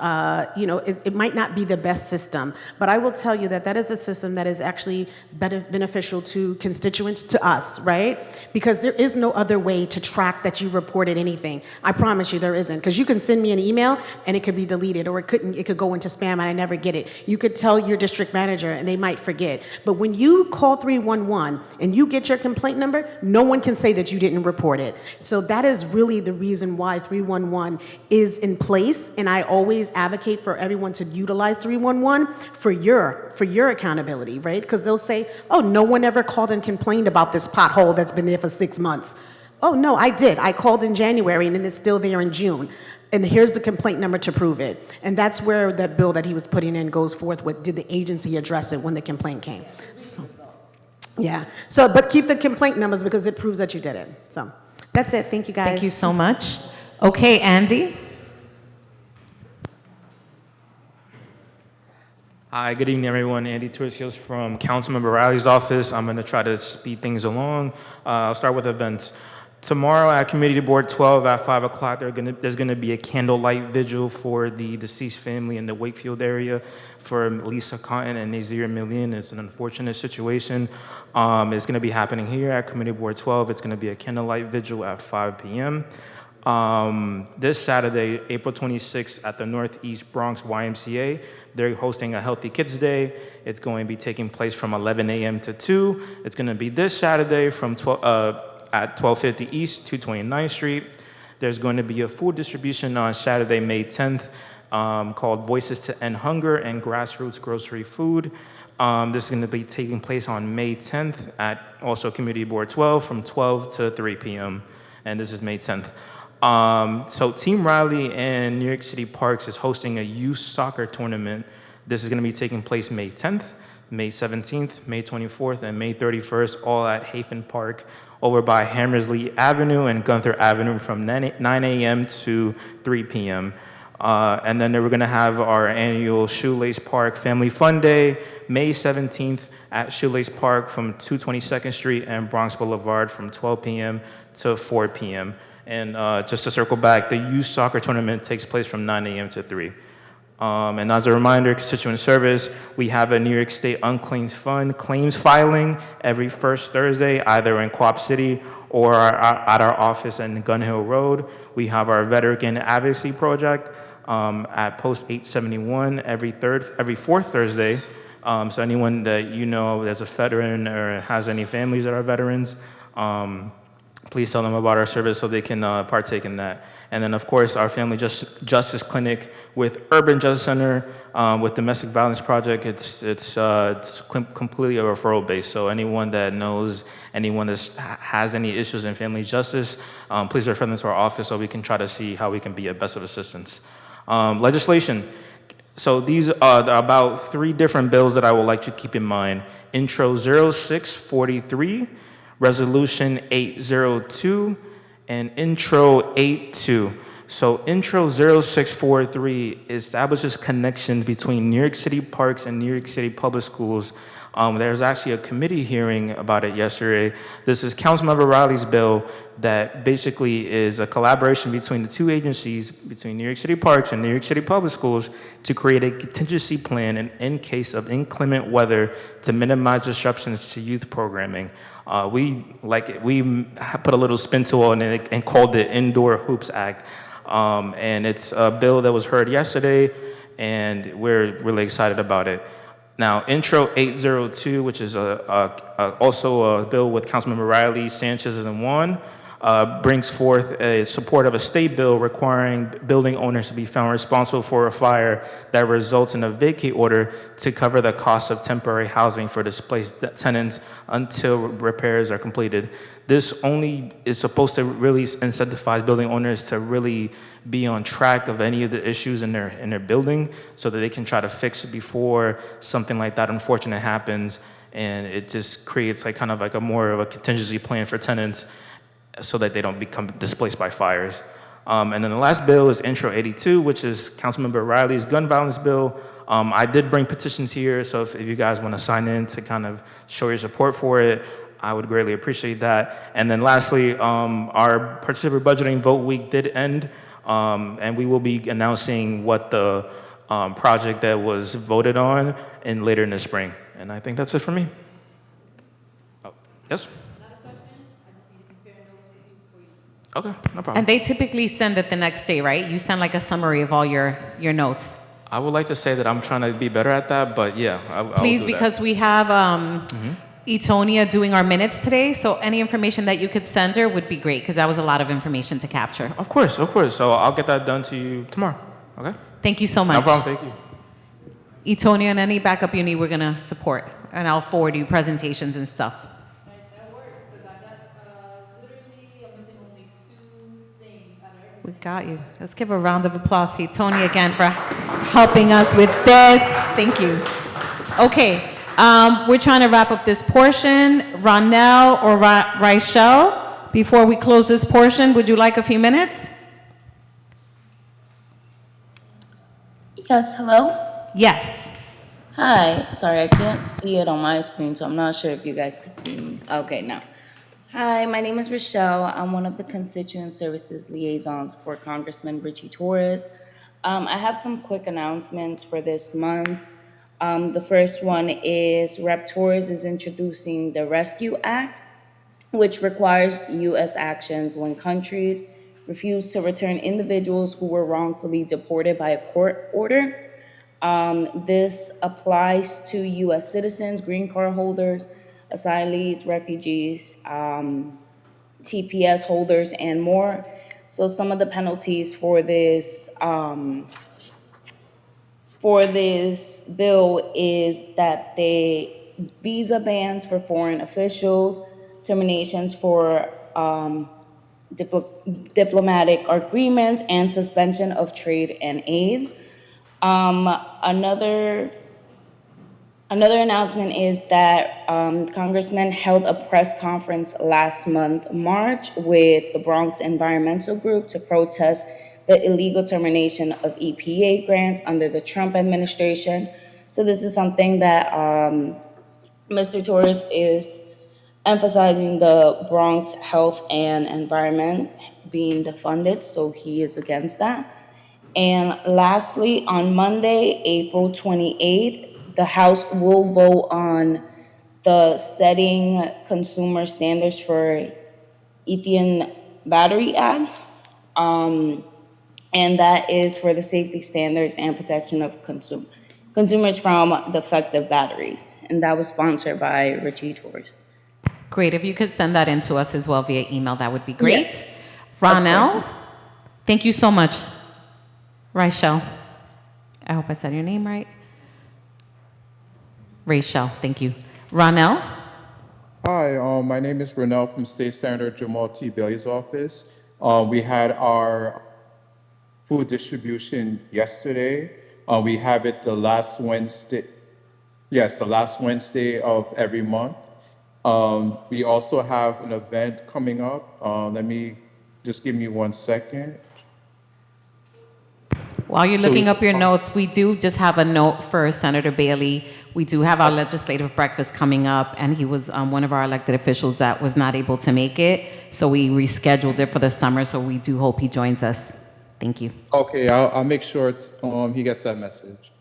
it might not be the best system, but I will tell you that that is a system that is actually beneficial to constituents, to us, right? Because there is no other way to track that you reported anything. I promise you there isn't, because you can send me an email and it could be deleted, or it could go into spam and I never get it. You could tell your district manager and they might forget. But when you call 311 and you get your complaint number, no one can say that you didn't report it. So that is really the reason why 311 is in place, and I always advocate for everyone to utilize 311 for your accountability, right? Because they'll say, oh, no one ever called and complained about this pothole that's been there for 6 months. Oh, no, I did. I called in January, and then it's still there in June. And here's the complaint number to prove it. And that's where that bill that he was putting in goes forth with, did the agency address it when the complaint came? So, yeah. So, but keep the complaint numbers because it proves that you did it. So. That's it. Thank you, guys. Thank you so much. Okay, Andy. Hi, good evening, everyone. Andy Turcios from Councilmember Riley's office. I'm going to try to speed things along. I'll start with events. Tomorrow at Community Board 12 at 5 o'clock, there's going to be a candlelight vigil for the deceased family in the Wakefield area for Lisa Cotton and Nazir Millian. It's an unfortunate situation. It's going to be happening here at Community Board 12. It's going to be a candlelight vigil at 5 p.m. This Saturday, April 26th, at the Northeast Bronx YMCA, they're hosting a Healthy Kids Day. It's going to be taking place from 11 a.m. to 2. It's going to be this Saturday from at 1250 East, 229th Street. There's going to be a food distribution on Saturday, May 10th, called Voices to End Hunger and Grassroots Grocery Food. This is going to be taking place on May 10th at also Community Board 12 from 12 to 3 p.m. And this is May 10th. So Team Riley and New York City Parks is hosting a youth soccer tournament. This is going to be taking place May 10th, May 17th, May 24th, and May 31st, all at Hafen Park over by Hammersley Avenue and Gunther Avenue from 9 a.m. to 3 p.m. And then we're going to have our annual Shoelace Park Family Fun Day, May 17th at Shoelace Park from 222nd Street and Bronx Boulevard from 12 p.m. to 4 p.m. And just to circle back, the youth soccer tournament takes place from 9 a.m. to 3. And as a reminder, constituent service, we have a New York State Unclaimed Fund claims filing every first Thursday, either in Co-op City or at our office in Gun Hill Road. We have our Veteran Advocacy Project at Post 871 every fourth Thursday. So anyone that you know as a veteran or has any families that are veterans, please tell them about our service so they can partake in that. And then, of course, our Family Justice Clinic with Urban Justice Center, with Domestic Violence Project. It's completely a referral base. So anyone that knows anyone that has any issues in family justice, please refer them to our office so we can try to see how we can be of best of assistance. Legislation. So these are about 3 different bills that I would like you to keep in mind. Intro 0643, Resolution 802, and Intro 82. So Intro 0643 establishes connections between New York City Parks and New York City Public Schools. There's actually a committee hearing about it yesterday. This is Councilmember Riley's bill that basically is a collaboration between the 2 agencies, between New York City Parks and New York City Public Schools, to create a contingency plan in case of inclement weather to minimize disruptions to youth programming. We put a little spin to it and called it Indoor Hoops Act. And it's a bill that was heard yesterday, and we're really excited about it. Now, Intro 802, which is also a bill with Councilmember Riley, Sanchez, and Juan, brings forth a support of a state bill requiring building owners to be found responsible for a fire that results in a vacate order to cover the cost of temporary housing for displaced tenants until repairs are completed. This only is supposed to really incentivize building owners to really be on track of any of the issues in their building so that they can try to fix it before something like that unfortunate happens, and it just creates kind of a more of a contingency plan for tenants so that they don't become displaced by fires. And then the last bill is Intro 82, which is Councilmember Riley's gun violence bill. I did bring petitions here, so if you guys want to sign in to kind of show your support for it, I would greatly appreciate that. And then lastly, our participatory budgeting vote week did end, and we will be announcing what the project that was voted on later in the spring. And I think that's it for me. Oh, yes? Okay, no problem. And they typically send it the next day, right? You send a summary of all your notes. I would like to say that I'm trying to be better at that, but yeah, I'll Please, do that. because we have Etonia doing our minutes today, so any information that you could send her would be great, because that was a lot of information to capture. Of course. So I'll get that done to you tomorrow, okay? Thank you so much. No problem, thank you. Etonia, and any backup you need, we're going to support, and I'll forward you presentations and stuff. We got you. Let's give a round of applause to Tony again for helping us with this. Thank you. Okay, we're trying to wrap up this portion. Ronell or Raichel, before we close this portion, would you like a few minutes? Yes, hello? Yes. Hi, sorry, I can't see it on my screen, so I'm not sure if you guys could see me. Okay, now. Hi, my name is Rochelle. I'm one of the constituent services liaisons for Congressman Richie Torres. I have some quick announcements for this month. The first one is Rep. Torres is introducing the Rescue Act, which requires U.S. actions when countries refuse to return individuals who were wrongfully deported by a court order. This applies to U.S. citizens, green card holders, asylees, refugees, TPS holders, and more. So some of the penalties for this bill is that visa bans for foreign officials, terminations for diplomatic agreements, and suspension of trade and aid. Another announcement is that Congressman held a press conference last month, March, with the Bronx Environmental Group to protest the illegal termination of EPA grants under the Trump administration. So this is something that Mr. Torres is emphasizing, the Bronx health and environment being defunded, so he is against that. And lastly, on Monday, April 28th, the House will vote on the setting consumer standards for lithium battery act. And that is for the safety standards and protection of consumers from defective batteries. And that was sponsored by Richie Torres. Great. If you could send that in to us as well via email, that would be great. Yes. Ronell, thank you so much. Rachel, I hope I said your name right. Rachel, thank you. Ronell? Hi, my name is Ronell from State Senator Jamal T. Bailey's office. We had our food distribution yesterday. We have it the last Wednesday. Yes, the last Wednesday of every month. We also have an event coming up. Give me 1 second. While you're looking up your notes, we do just have a note for Senator Bailey. We do have our legislative breakfast coming up, and he was one of our elected officials that was not able to make it. So we rescheduled it for the summer, so we do hope he joins us. Thank you. Okay, I'll make sure he gets that message.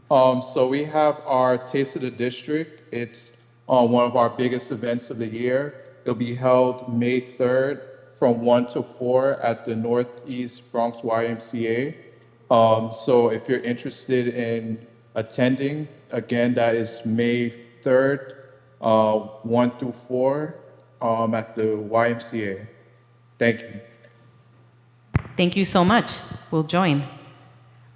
So we have our Taste of the District. It's one of our biggest events of the year. It'll be held May 3rd from 1 to 4 at the Northeast Bronx YMCA. So if you're interested in attending, again, that is May 3rd, 1 through 4 at the YMCA. Thank you. Thank you so much. We'll join.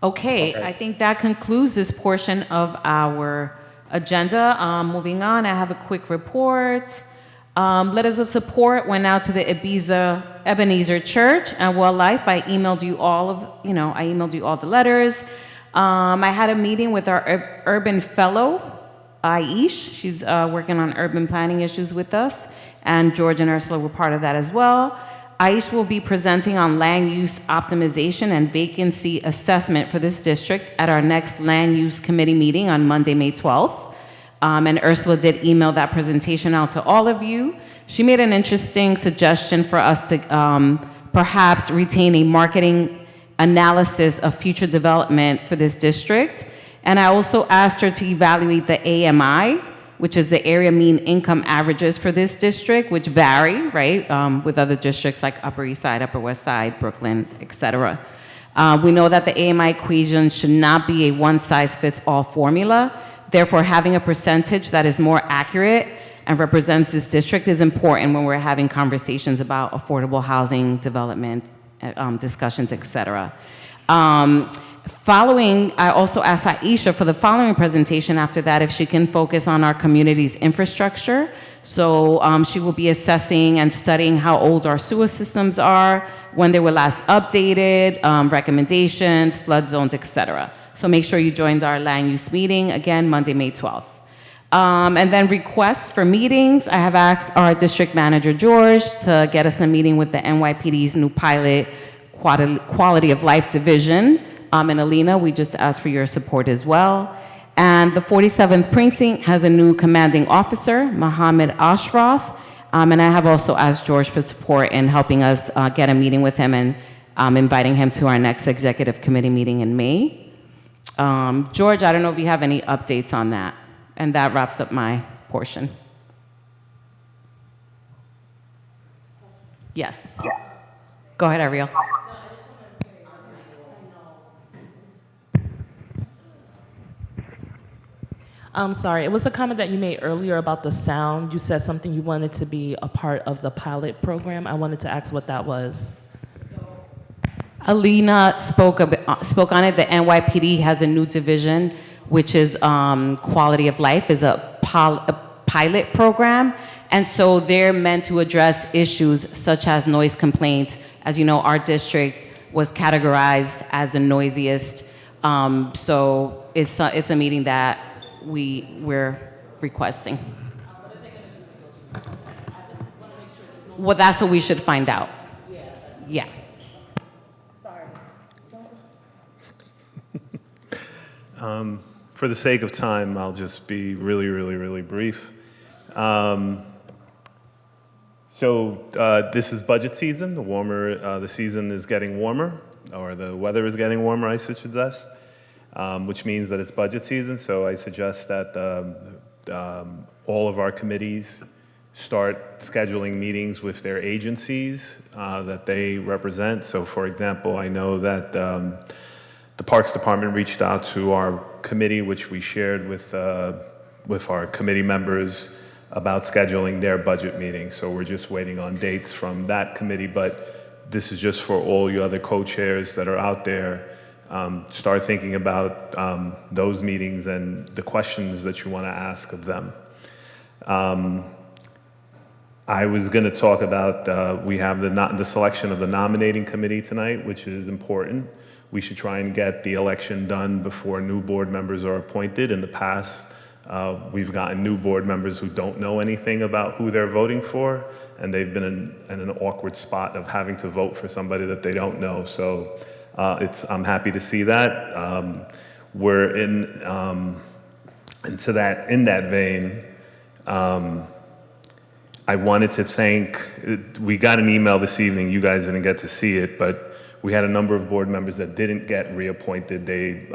Okay, I think that concludes this portion of our agenda. Moving on, I have a quick report. Letters of support went out to the Ebenezer Church and Well Life. I emailed you all the letters. I had a meeting with our urban fellow, Aish. She's working on urban planning issues with us, and George and Ursula were part of that as well. Aish will be presenting on land use optimization and vacancy assessment for this district at our next land use committee meeting on Monday, May 12th. And Ursula did email that presentation out to all of you. She made an interesting suggestion for us to perhaps retain a marketing analysis of future development for this district. And I also asked her to evaluate the AMI, which is the area mean income averages for this district, which vary, right, with other districts like Upper East Side, Upper West Side, Brooklyn, et cetera. We know that the AMI equation should not be a one-size-fits-all formula. Therefore, having a percentage that is more accurate and represents this district is important when we're having conversations about affordable housing development, discussions, et cetera. I also asked Aisha for the following presentation after that if she can focus on our community's infrastructure. So she will be assessing and studying how old our sewer systems are, when they were last updated, recommendations, flood zones, et cetera. So make sure you join our land use meeting, again, Monday, May 12th. And then requests for meetings. I have asked our district manager, George, to get us a meeting with the NYPD's new pilot quality of life division. And Alina, we just asked for your support as well. And the 47th precinct has a new commanding officer, Mohammed Ashraf. And I have also asked George for support in helping us get a meeting with him and inviting him to our next executive committee meeting in May. George, I don't know if you have any updates on that. And that wraps up my portion. Yes. Go ahead, Ariel. I'm sorry, it was a comment that you made earlier about the sound. You said something you wanted to be a part of the pilot program. I wanted to ask what that was. Alina spoke on it. The NYPD has a new division, which is quality of life, is a pilot program. And so they're meant to address issues such as noise complaints. As you know, our district was categorized as the noisiest. So it's a meeting that we're requesting. Well, that's what we should find out. Yeah. For the sake of time, I'll just be really brief. This is budget season. The season is getting warmer, or the weather is getting warmer, I should suggest, which means that it's budget season. So I suggest that all of our committees start scheduling meetings with their agencies that they represent. So for example, I know that the Parks Department reached out to our committee, which we shared with our committee members about scheduling their budget meeting. So we're just waiting on dates from that committee, but this is just for all you other co-chairs that are out there. Start thinking about those meetings and the questions that you want to ask of them. I was going to talk about, we have the selection of the nominating committee tonight, which is important. We should try and get the election done before new board members are appointed. In the past, we've gotten new board members who don't know anything about who they're voting for, and they've been in an awkward spot of having to vote for somebody that they don't know. So I'm happy to see that. We're in that vein. I wanted to thank, we got an email this evening, you guys didn't get to see it, but we had a number of board members that didn't get reappointed. They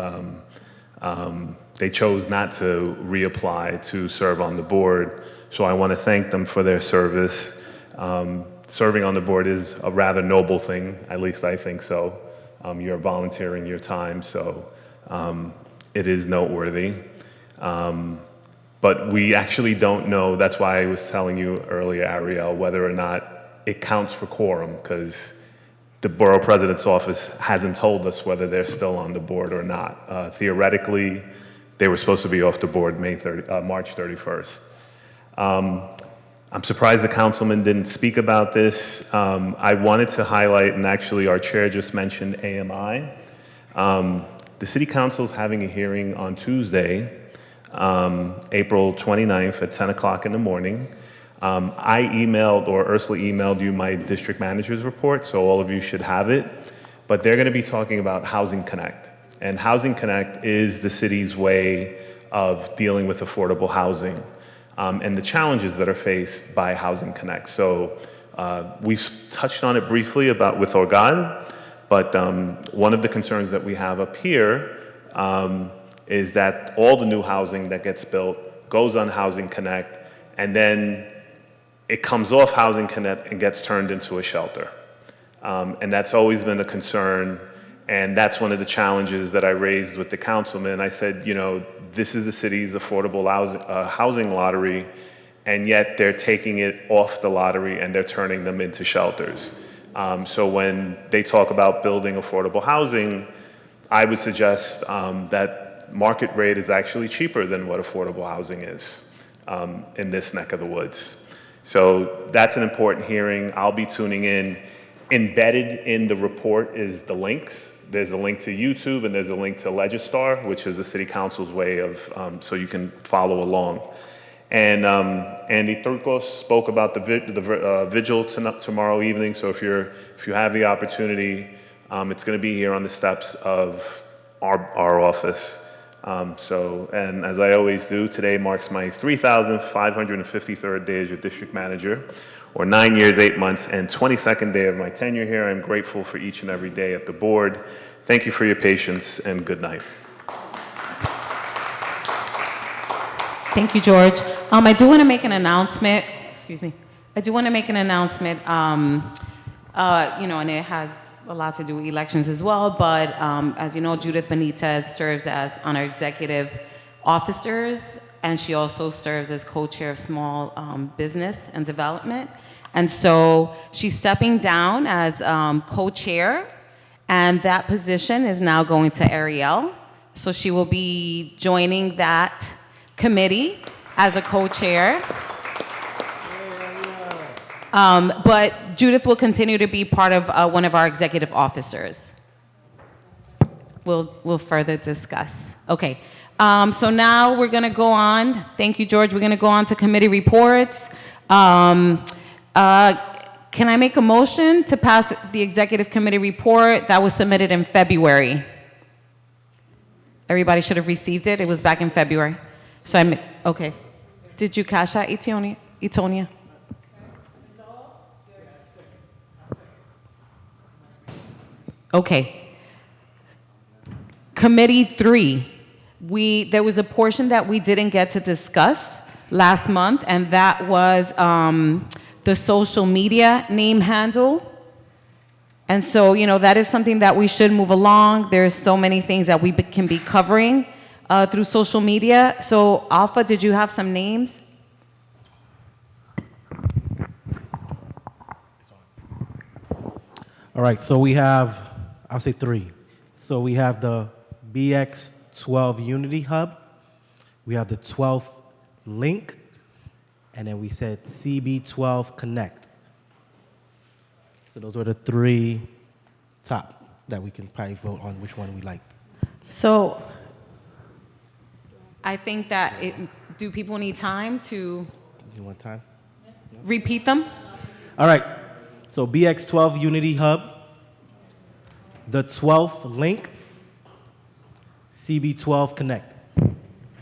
chose not to reapply to serve on the board. So I want to thank them for their service. Serving on the board is a rather noble thing, at least I think so. You're volunteering your time, so it is noteworthy. But we actually don't know, that's why I was telling you earlier, Ariel, whether or not it counts for quorum, because the borough president's office hasn't told us whether they're still on the board or not. Theoretically, they were supposed to be off the board March 31st. I'm surprised the councilman didn't speak about this. I wanted to highlight, and actually our chair just mentioned AMI. The city council is having a hearing on Tuesday, April 29th at 10 o'clock in the morning. I emailed, or Ursula emailed you my district manager's report, so all of you should have it. But they're going to be talking about Housing Connect. And Housing Connect is the city's way of dealing with affordable housing and the challenges that are faced by Housing Connect. So we've touched on it briefly with Organ, but one of the concerns that we have up here is that all the new housing that gets built goes on Housing Connect, and then it comes off Housing Connect and gets turned into a shelter. And that's always been a concern, and that's one of the challenges that I raised with the councilman. I said, you know, this is the city's affordable housing lottery, and yet they're taking it off the lottery and they're turning them into shelters. So when they talk about building affordable housing, I would suggest that market rate is actually cheaper than what affordable housing is in this neck of the woods. So that's an important hearing. I'll be tuning in. Embedded in the report is the links. There's a link to YouTube and there's a link to Legistar, which is the city council's way of, so you can follow along. And Andy Turcos spoke about the vigil tomorrow evening. So if you have the opportunity, it's going to be here on the steps of our office. And as I always do, today marks my 3,553rd day as your district manager, or 9 years, 8 months, and 22nd day of my tenure here. I'm grateful for each and every day at the board. Thank you for your patience, and good night. Thank you, George. I do want to make an announcement. Excuse me. I do want to make an announcement. You know, and it has a lot to do with elections as well. But as you know, Judith Benitez serves as on our executive officers, and she also serves as co-chair of small business and development. And so she's stepping down as co-chair, and that position is now going to Ariel. So she will be joining that committee as a co-chair. But Judith will continue to be part of one of our executive officers. We'll further discuss. Okay. So now we're going to go on. Thank you, George. We're going to go on to committee reports. Can I make a motion to pass the executive committee report that was submitted in February? Everybody should have received it. It was back in February. So okay. Did you cash out, Etonia? Okay. Committee 3. There was a portion that we didn't get to discuss last month, and that was the social media name handle. And so, you know, that is something that we should move along. There's so many things that we can be covering through social media. So, Alpha, did you have some names? All right, so we have, I'll say 3. So we have the BX12 Unity Hub, we have the 12th Link, and then we said CB12 Connect. So those are the 3 top that we can probably vote on which one we like. So I think that do people need time to You want time? repeat them? All right, so BX12 Unity Hub, the 12th Link, CB12 Connect.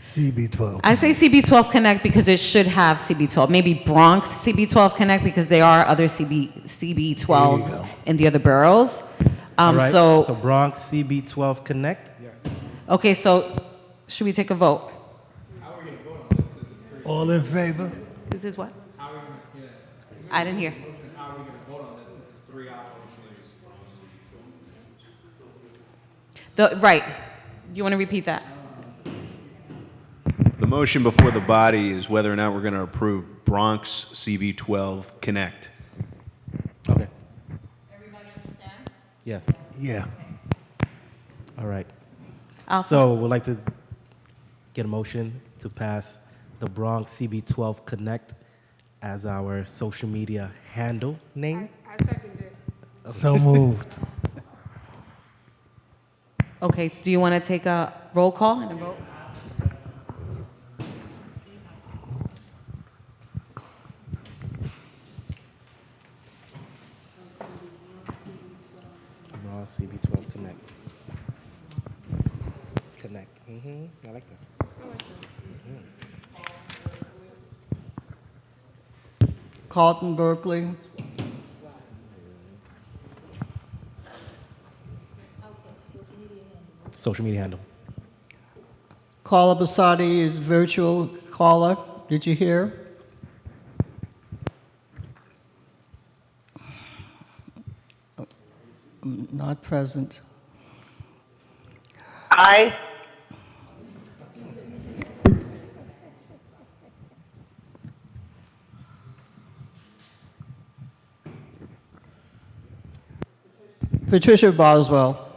CB12. I say CB12 Connect because it should have CB12. Maybe Bronx CB12 Connect because there are other CB12s in the other boroughs. All right, so Bronx CB12 Connect. okay, so should we take a vote? All in favor? This is what? I didn't hear. Right. You want to repeat that? The motion before the body is whether or not we're going to approve Bronx CB12 Connect. Okay. Everybody understand? Yes. Yeah. All right. Alpha. So we'd like to get a motion to pass the Bronx CB12 Connect as our social media handle name. I second it. So moved. Okay, do you want to take a roll call and a vote? Bronx CB12 Connect. Connect. I like that. Carlton Berkeley. Social media handle. Carla Basadi is virtual caller. Did you hear? Not present. Aye. Patricia Boswell.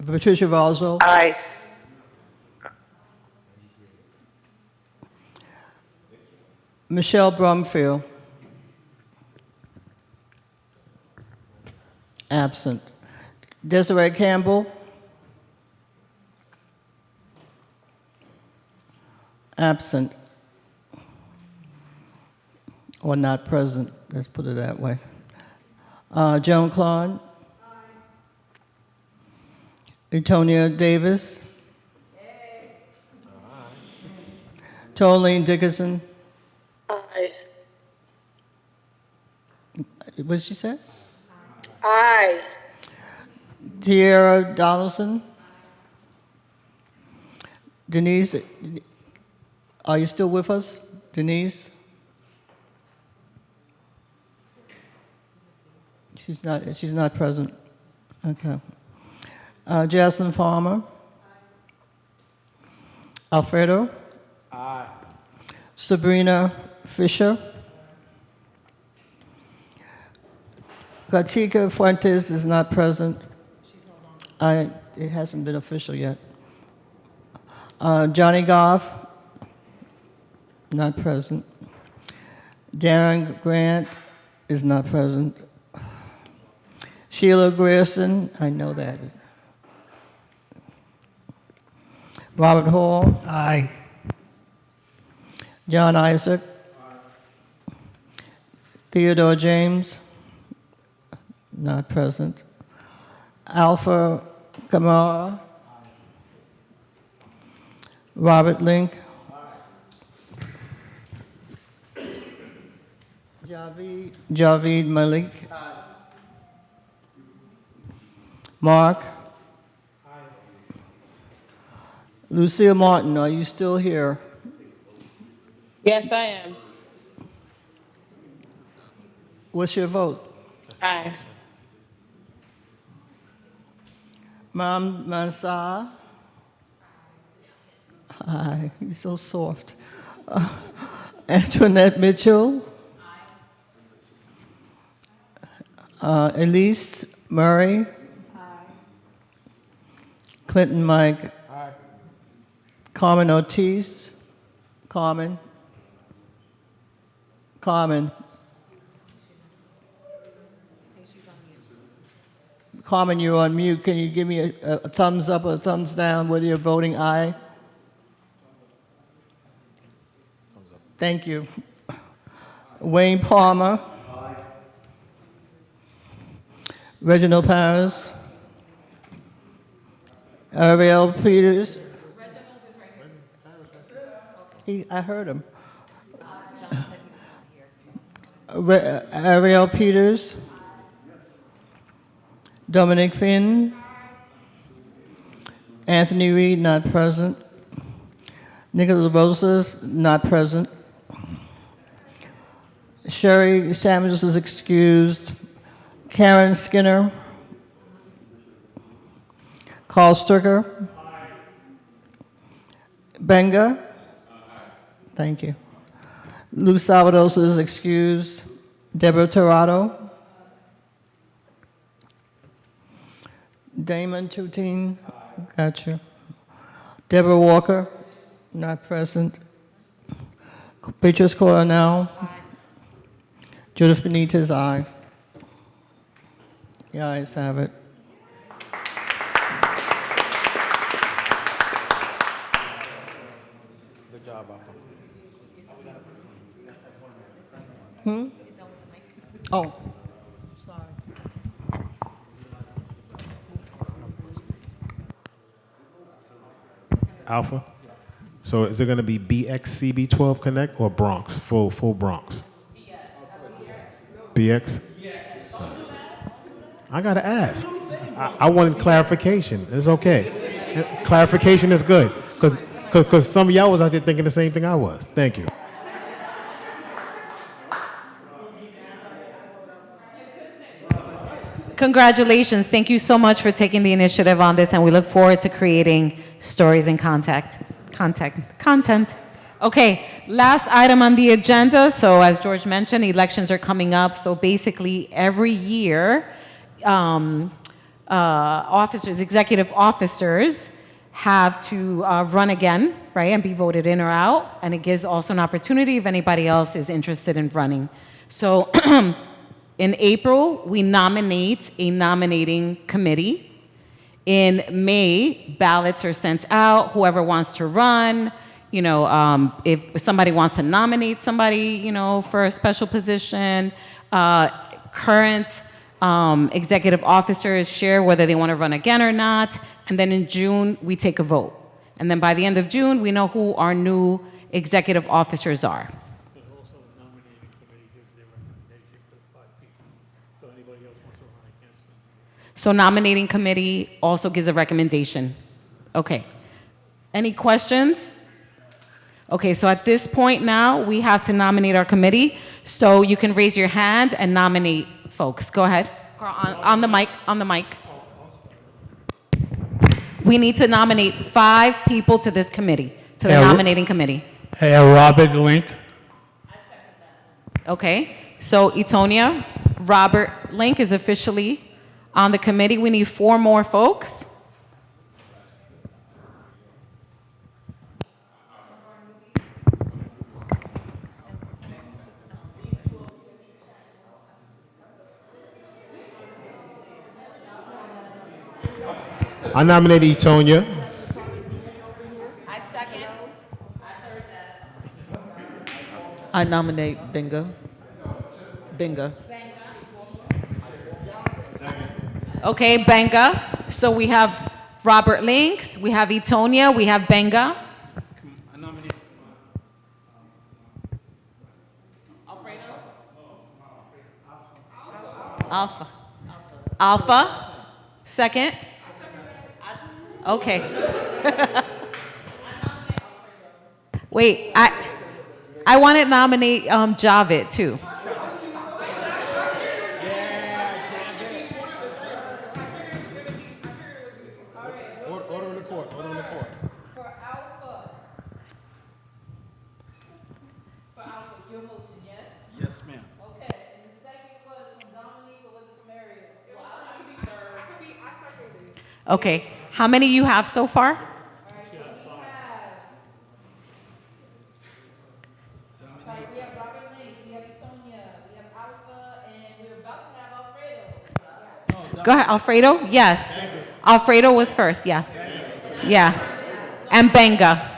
Patricia Boswell. Aye. Michelle Brumfield. Absent. Desiree Campbell. Absent. Or not present, let's put it that way. Joan Claude. Etonia Davis. Tolene Dickerson. Aye. What did she say? Aye. Tierra Donaldson. Denise, are you still with us? Denise? She's not present. Okay. Jocelyn Farmer. Alfredo. Aye. Sabrina Fisher. Katika Fuentes is not present. It hasn't been official yet. Johnny Goff, not present. Darren Grant is not present. Sheila Grierson, I know that. Robert Hall. Aye. John Isaac. Theodore James, not present. Alpha Kamara. Robert Link. Javid Malik. Mark. Lucille Martin, are you still here? Yes, I am. What's your vote? Aye. Mam Mansah? Hi, you're so soft. Antoinette Mitchell? Elise Murray. Clinton Mike. Carmen Ortiz. Carmen. Carmen. Carmen, you're on mute. Can you give me a thumbs up or a thumbs down whether you're voting aye? Thank you. Wayne Palmer. Reginald Paris. Ariel Peters. I heard him. Ariel Peters. Dominic Finn. Anthony Reed, not present. Nicholas Rosas, not present. Sherry Samuels is excused. Karen Skinner. Carl Stricker. Benga. Thank you. Lou Salvados is excused. Deborah Torado. Damon Tutine. Gotcha. Deborah Walker. Not present. Beatrice Coronel. Judith Benitez, aye. The ayes have it. Good job, Alpha. Oh. Alpha? So is it going to be BxCB12 Connect or Bronx, full Bronx? BX? I got to ask. I wanted clarification. It's okay. Clarification is good. Because some of y'all was out there thinking the same thing I was. Thank you. Congratulations. Thank you so much for taking the initiative on this, and we look forward to creating stories and content. Okay, last item on the agenda. So as George mentioned, elections are coming up. So basically every year, executive officers have to run again, right, and be voted in or out. And it gives also an opportunity if anybody else is interested in running. So in April, we nominate a nominating committee. In May, ballots are sent out. Whoever wants to run, if somebody wants to nominate somebody, for a special position, current executive officers share whether they want to run again or not. And then in June, we take a vote. And then by the end of June, we know who our new executive officers are. So nominating committee also gives a recommendation. Okay. Any questions? Okay, so at this point now, we have to nominate our committee. So you can raise your hand and nominate folks. Go ahead. On the mic. We need to nominate 5 people to this committee, to the nominating committee. Hey, Robert Link. Okay, so Etonia, Robert Link is officially on the committee. We need 4 more folks. I nominate Etonia. I second. I nominate Benga. Okay, Benga. So we have Robert Links, we have Etonia, we have Benga. Alpha. Second. Okay. Wait, I want to nominate Javed too. Order in the court. For Alpha, your motion, yes? Yes, ma'am. Okay, and the second was from Dominique, or was it from Okay. How many you have so far? Go ahead, Alfredo? Yes. Alfredo was first, yeah. Yeah. And Benga.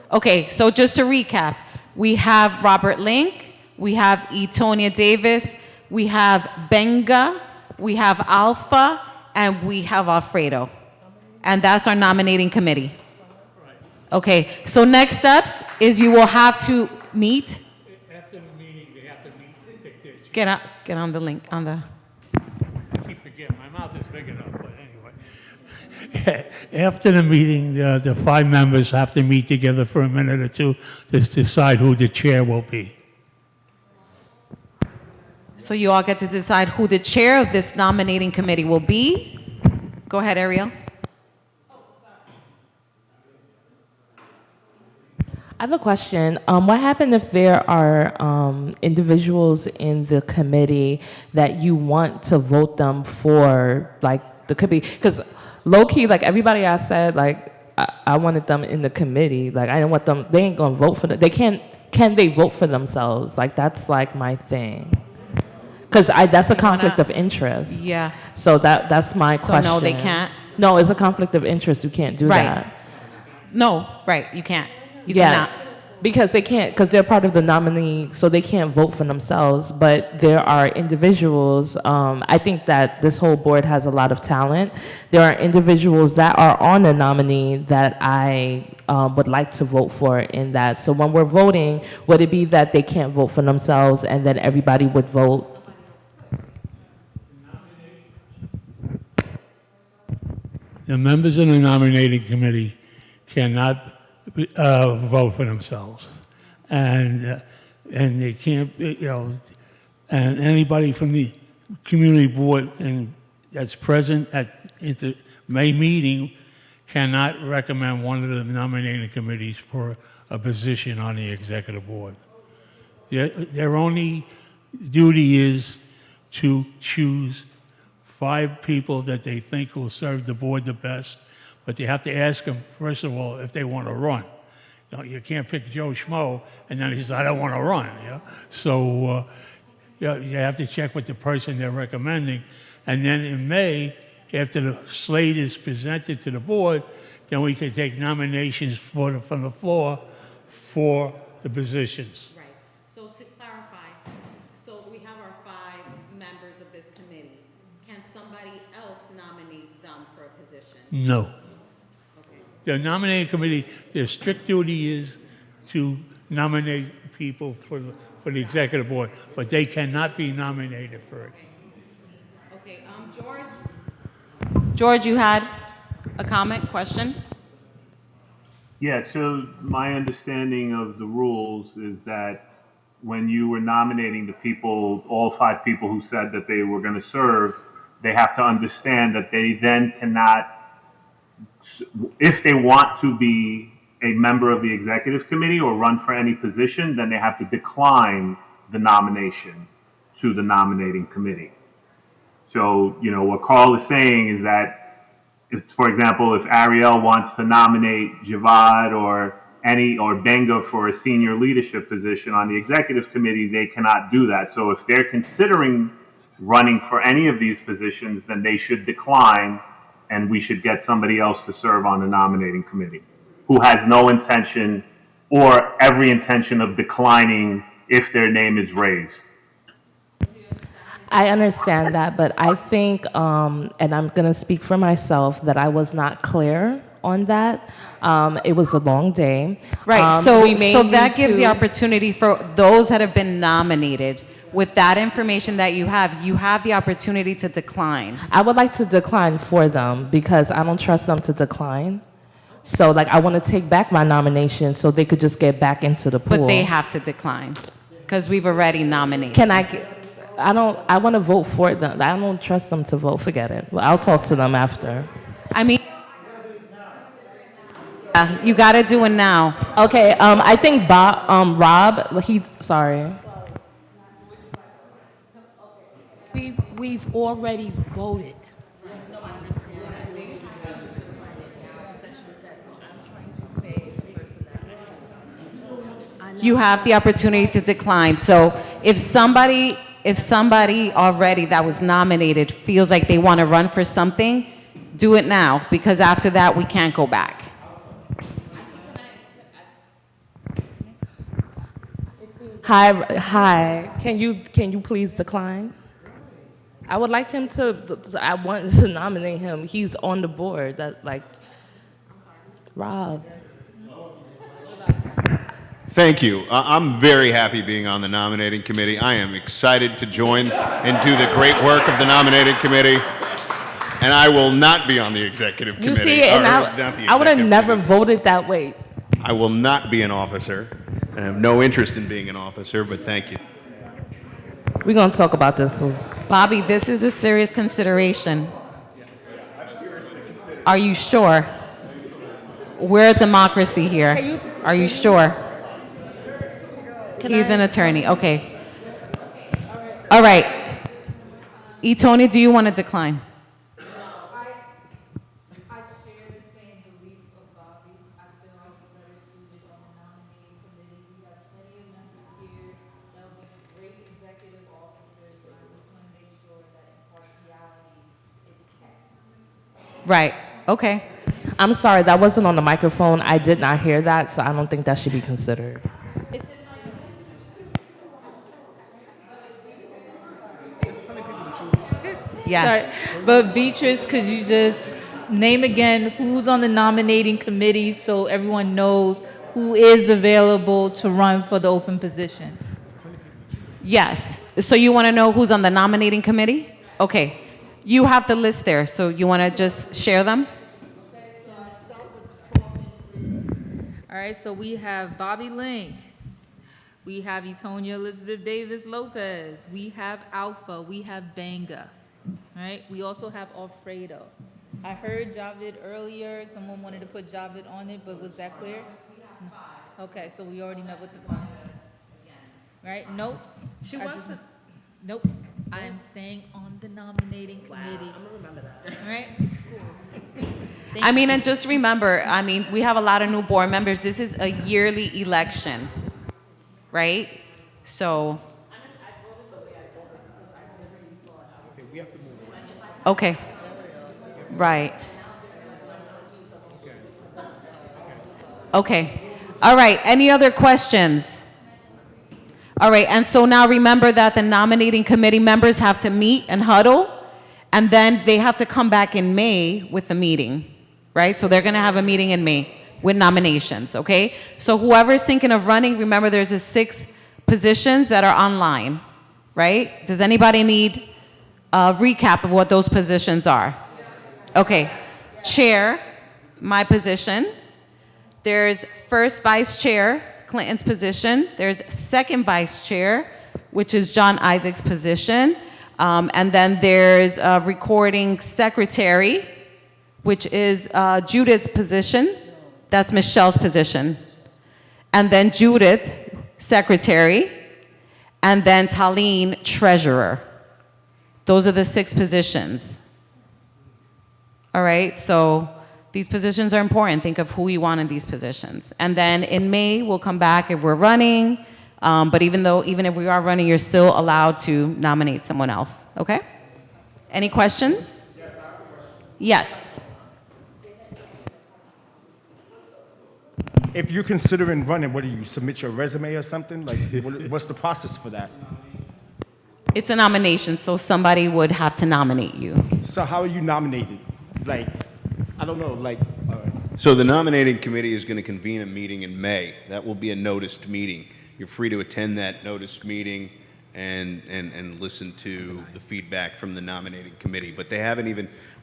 Okay, so just to recap, we have Robert Link, we have Etonia Davis, we have Benga, we have Alpha, and we have Alfredo. And that's our nominating committee. Okay, so next steps is you will have to meet. After the meeting, they have to meet. Get on the link, on the. I keep forgetting, my mouth is big enough, but anyway. After the meeting, the 5 members have to meet together for a minute or two to decide who the chair will be. So you all get to decide who the chair of this nominating committee will be. Go ahead, Ariel. I have a question. What happened if there are individuals in the committee that you want to vote them for, like the committee? Because low key, like everybody I said, like I wanted them in the committee. Like I didn't want them. They ain't gonna vote for them. They can't. Can they vote for themselves? Like that's like my thing. Because that's a conflict of interest. Yeah. So that's my question. So no, they can't? No, it's a conflict of interest. You can't do Right. that. No, right, you can't. You Yeah, cannot. because they can't, because they're part of the nominee, so they can't vote for themselves. But there are individuals, I think that this whole board has a lot of talent. There are individuals that are on the nominee that I would like to vote for in that. So when we're voting, would it be that they can't vote for themselves and then everybody would vote? The members of the nominating committee cannot vote for themselves. And they can't, and anybody from the community board that's present at the May meeting cannot recommend one of the nominating committees for a position on the executive board. Their only duty is to choose 5 people that they think will serve the board the best, but you have to ask them, first of all, if they want to run. You can't pick Joe Schmo, and then he says, I don't want to run. So you have to check with the person they're recommending. And then in May, after the slate is presented to the board, then we can take nominations from the floor for the positions. Right. So to clarify, so we have our 5 members of this committee. Can somebody else nominate them for a position? No. The nominating committee, their strict duty is to nominate people for the executive board, but they cannot be nominated for it. Okay, George? George, you had a comment, question? Yeah, so my understanding of the rules is that when you were nominating the people, all 5 people who said that they were going to serve, they have to understand that they then cannot, if they want to be a member of the executive committee or run for any position, then they have to decline the nomination to the nominating committee. So, what Carl is saying is that, for example, if Ariel wants to nominate Javad or Benga for a senior leadership position on the executive committee, they cannot do that. So if they're considering running for any of these positions, then they should decline, and we should get somebody else to serve on the nominating committee who has no intention or every intention of declining if their name is raised. I understand that, but I think, and I'm going to speak for myself, that I was not clear on that. It was a long day. Right, so that gives the opportunity for those that have been nominated. With that information that you have the opportunity to decline. I would like to decline for them because I don't trust them to decline. So I want to take back my nomination so they could just get back into the pool. But they have to decline because we've already nominated. I want to vote for them. I don't trust them to vote. Forget it. Well, I'll talk to them after. I mean, you got to do it now. Okay. I think Rob. Sorry. We've already voted. You have the opportunity to decline. So if somebody already that was nominated feels like they want to run for something, do it now, because after that, we can't go back. Hi. Can you please decline? I would like him to. I want to nominate him. He's on the board. That like, Rob. Thank you. I'm very happy being on the nominating committee. I am excited to join and do the great work of the nominating committee. And I will not be on the executive You committee. see, and Not the I would have executive never committee. voted that way. I will not be an officer. I have no interest in being an officer, but thank you. We're gonna talk about this soon. Bobby, this is a serious consideration. Are you sure? We're a democracy here. Are you sure? He's an attorney. Okay. All right. Tony, do you want to decline? Right. Okay. I'm sorry, that wasn't on the microphone. I did not hear that, so I don't think that should be considered. Yes. Sorry, but Beatrice, could you just name again who's on the nominating committee so everyone knows who is available to run for the open positions? Yes. So you want to know who's on the nominating committee? Okay. You have the list there, so you want to just share them? All right, so we have Bobby Link. We have Etonia Elizabeth Davis Lopez. We have Alpha. We have Banga. Right? We also have Alfredo. I heard Javed earlier. Someone wanted to put Javed on it, but was that clear? Okay, so we already met with the fund. Right? Nope. She wants to. Nope. I am staying on the nominating committee. I'm gonna remember that. All right? I mean, and just remember, I mean, we have a lot of new board members. This is a yearly election, right? So. Okay. Right. Okay. All right. Any other questions? All right. And so now remember that the nominating committee members have to meet and huddle, and then they have to come back in May with the meeting, right? So they're going to have a meeting in May with nominations, okay? So whoever's thinking of running, remember there's 6 positions that are online, right? Does anybody need a recap of what those positions are? Okay. Chair, my position. There's first vice chair, Clinton's position. There's second vice chair, which is John Isaac's position. And then there's a recording secretary, which is Judith's position. That's Michelle's position. And then Judith, secretary. And then Talene, treasurer. Those are the 6 positions. All right, so these positions are important. Think of who you want in these positions. And then in May, we'll come back if we're running. But even if we are running, you're still allowed to nominate someone else, okay? Any questions? Yes, I have a question. Yes. If you're considering running, what do you submit your resume or something? Like, what's the process for that? It's a nomination, so somebody would have to nominate you. So how are you nominated? Like, I don't know, like... So the nominating committee is going to convene a meeting in May. That will be a noticed meeting. You're free to attend that noticed meeting and listen to the feedback from the nominating committee. But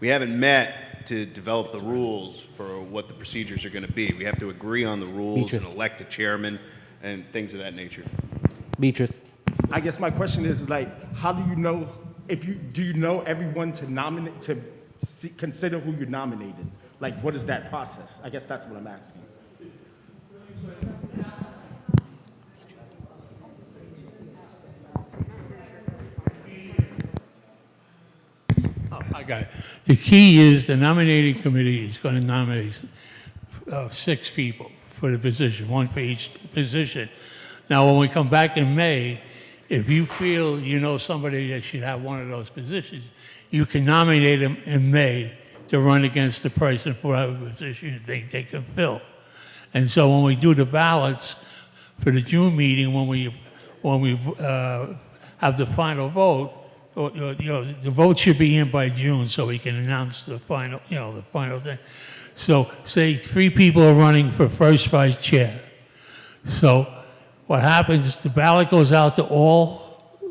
we haven't met to develop the rules for what the procedures are going to be. We have to agree on the rules and elect a chairman and things of that nature. Beatrice. I guess my question is, like, how do you know, do you know everyone to nominate, to consider who you're nominated? Like, what is that process? I guess that's what I'm asking. I got it. The key is the nominating committee is going to nominate 6 people for the position, 1 for each position. Now, when we come back in May, if you feel you know somebody that should have one of those positions, you can nominate them in May to run against the person for whatever position you think they can fill. And so when we do the ballots for the June meeting, when we have the final vote, the vote should be in by June so we can announce the final, the final thing. So say 3 people are running for first vice chair. So what happens is the ballot goes out to all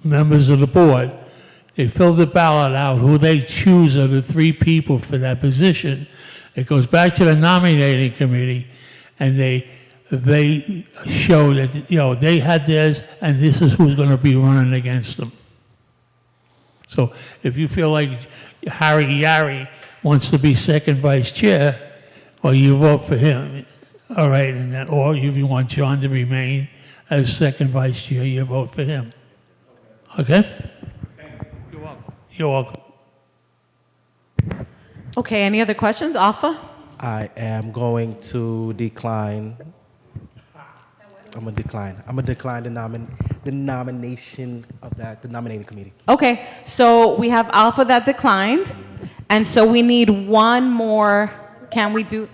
members of the board. They fill the ballot out, who they choose are the 3 people for that position. It goes back to the nominating committee, and they show that, they had theirs, and this is who's going to be running against them. So if you feel like Harry Yari wants to be second vice chair, well, you vote for him, all right, and then, or if you want John to remain as second vice chair, you vote for him. Okay? You're welcome. You're welcome. Okay, any other questions? Alpha? I am going to decline. I'm gonna decline the nomination of the nominating committee. Okay, so we have Alpha that declined, and so we need one more. Can we do?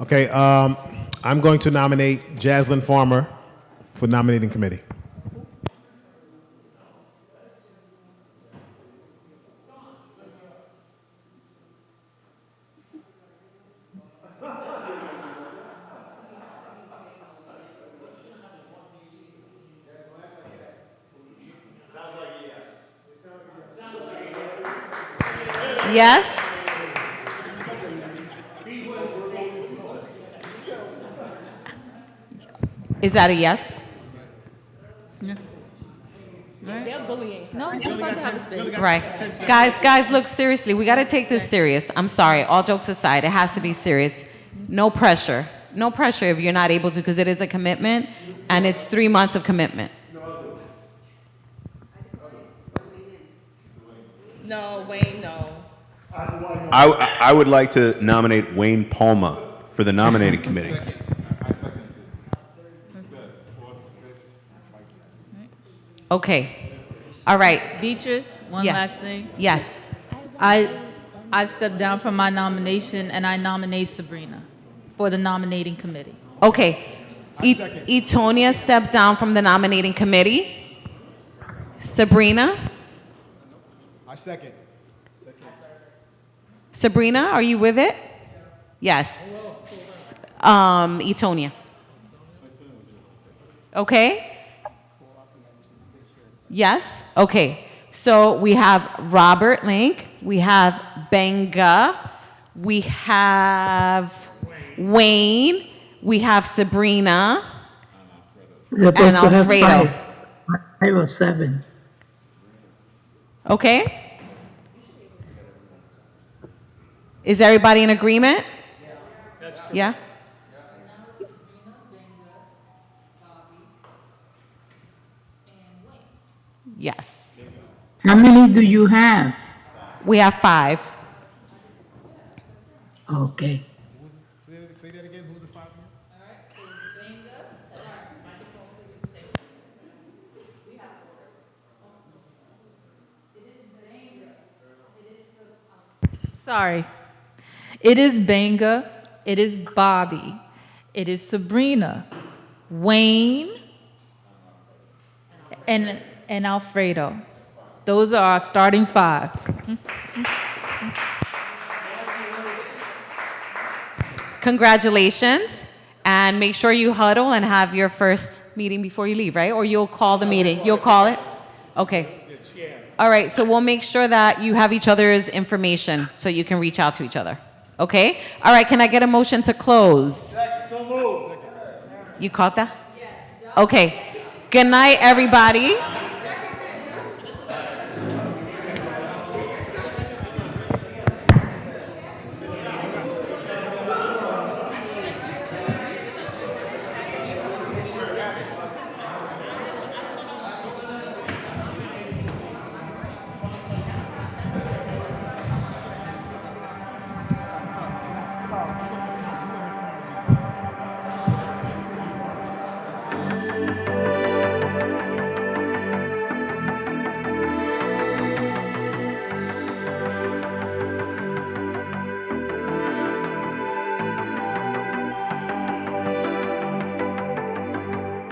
Okay, I'm going to nominate Jaslyn Farmer for nominating committee. Yes? Is that a yes? They're bullying. No, you're about to have a space. Right. Guys, look, seriously, we got to take this serious. I'm sorry, all jokes aside, it has to be serious. No pressure. No pressure if you're not able to, because it is a commitment, and it's 3 months of commitment. No, Wayne, no. I would like to nominate Wayne Palma for the nominating committee. Okay. All right. Beatrice, one Yeah. last thing. Yes. I stepped down from my nomination and I nominate Sabrina for the nominating committee. Okay. Etonia stepped down from the nominating committee. Sabrina? I second. Sabrina, are you with it? Yes. Etonia. Okay? Yes? Okay. So we have Robert Link, we have Benga, we have Wayne, we have Sabrina, and Alfredo. I was 7. Okay? Is everybody in agreement? Yeah? Yes. How many do you have? We have 5. Okay. Say that again. Who's the 5? Sorry. It is Benga, it is Bobby, it is Sabrina, Wayne, and Alfredo. Those are our starting 5. Congratulations. And make sure you huddle and have your first meeting before you leave, right? Or you'll call the meeting. You'll call it? Okay. All right, so we'll make sure that you have each other's information so you can reach out to each other. Okay? All right, can I get a motion to close? So moved. You caught that? Okay. Good night, everybody.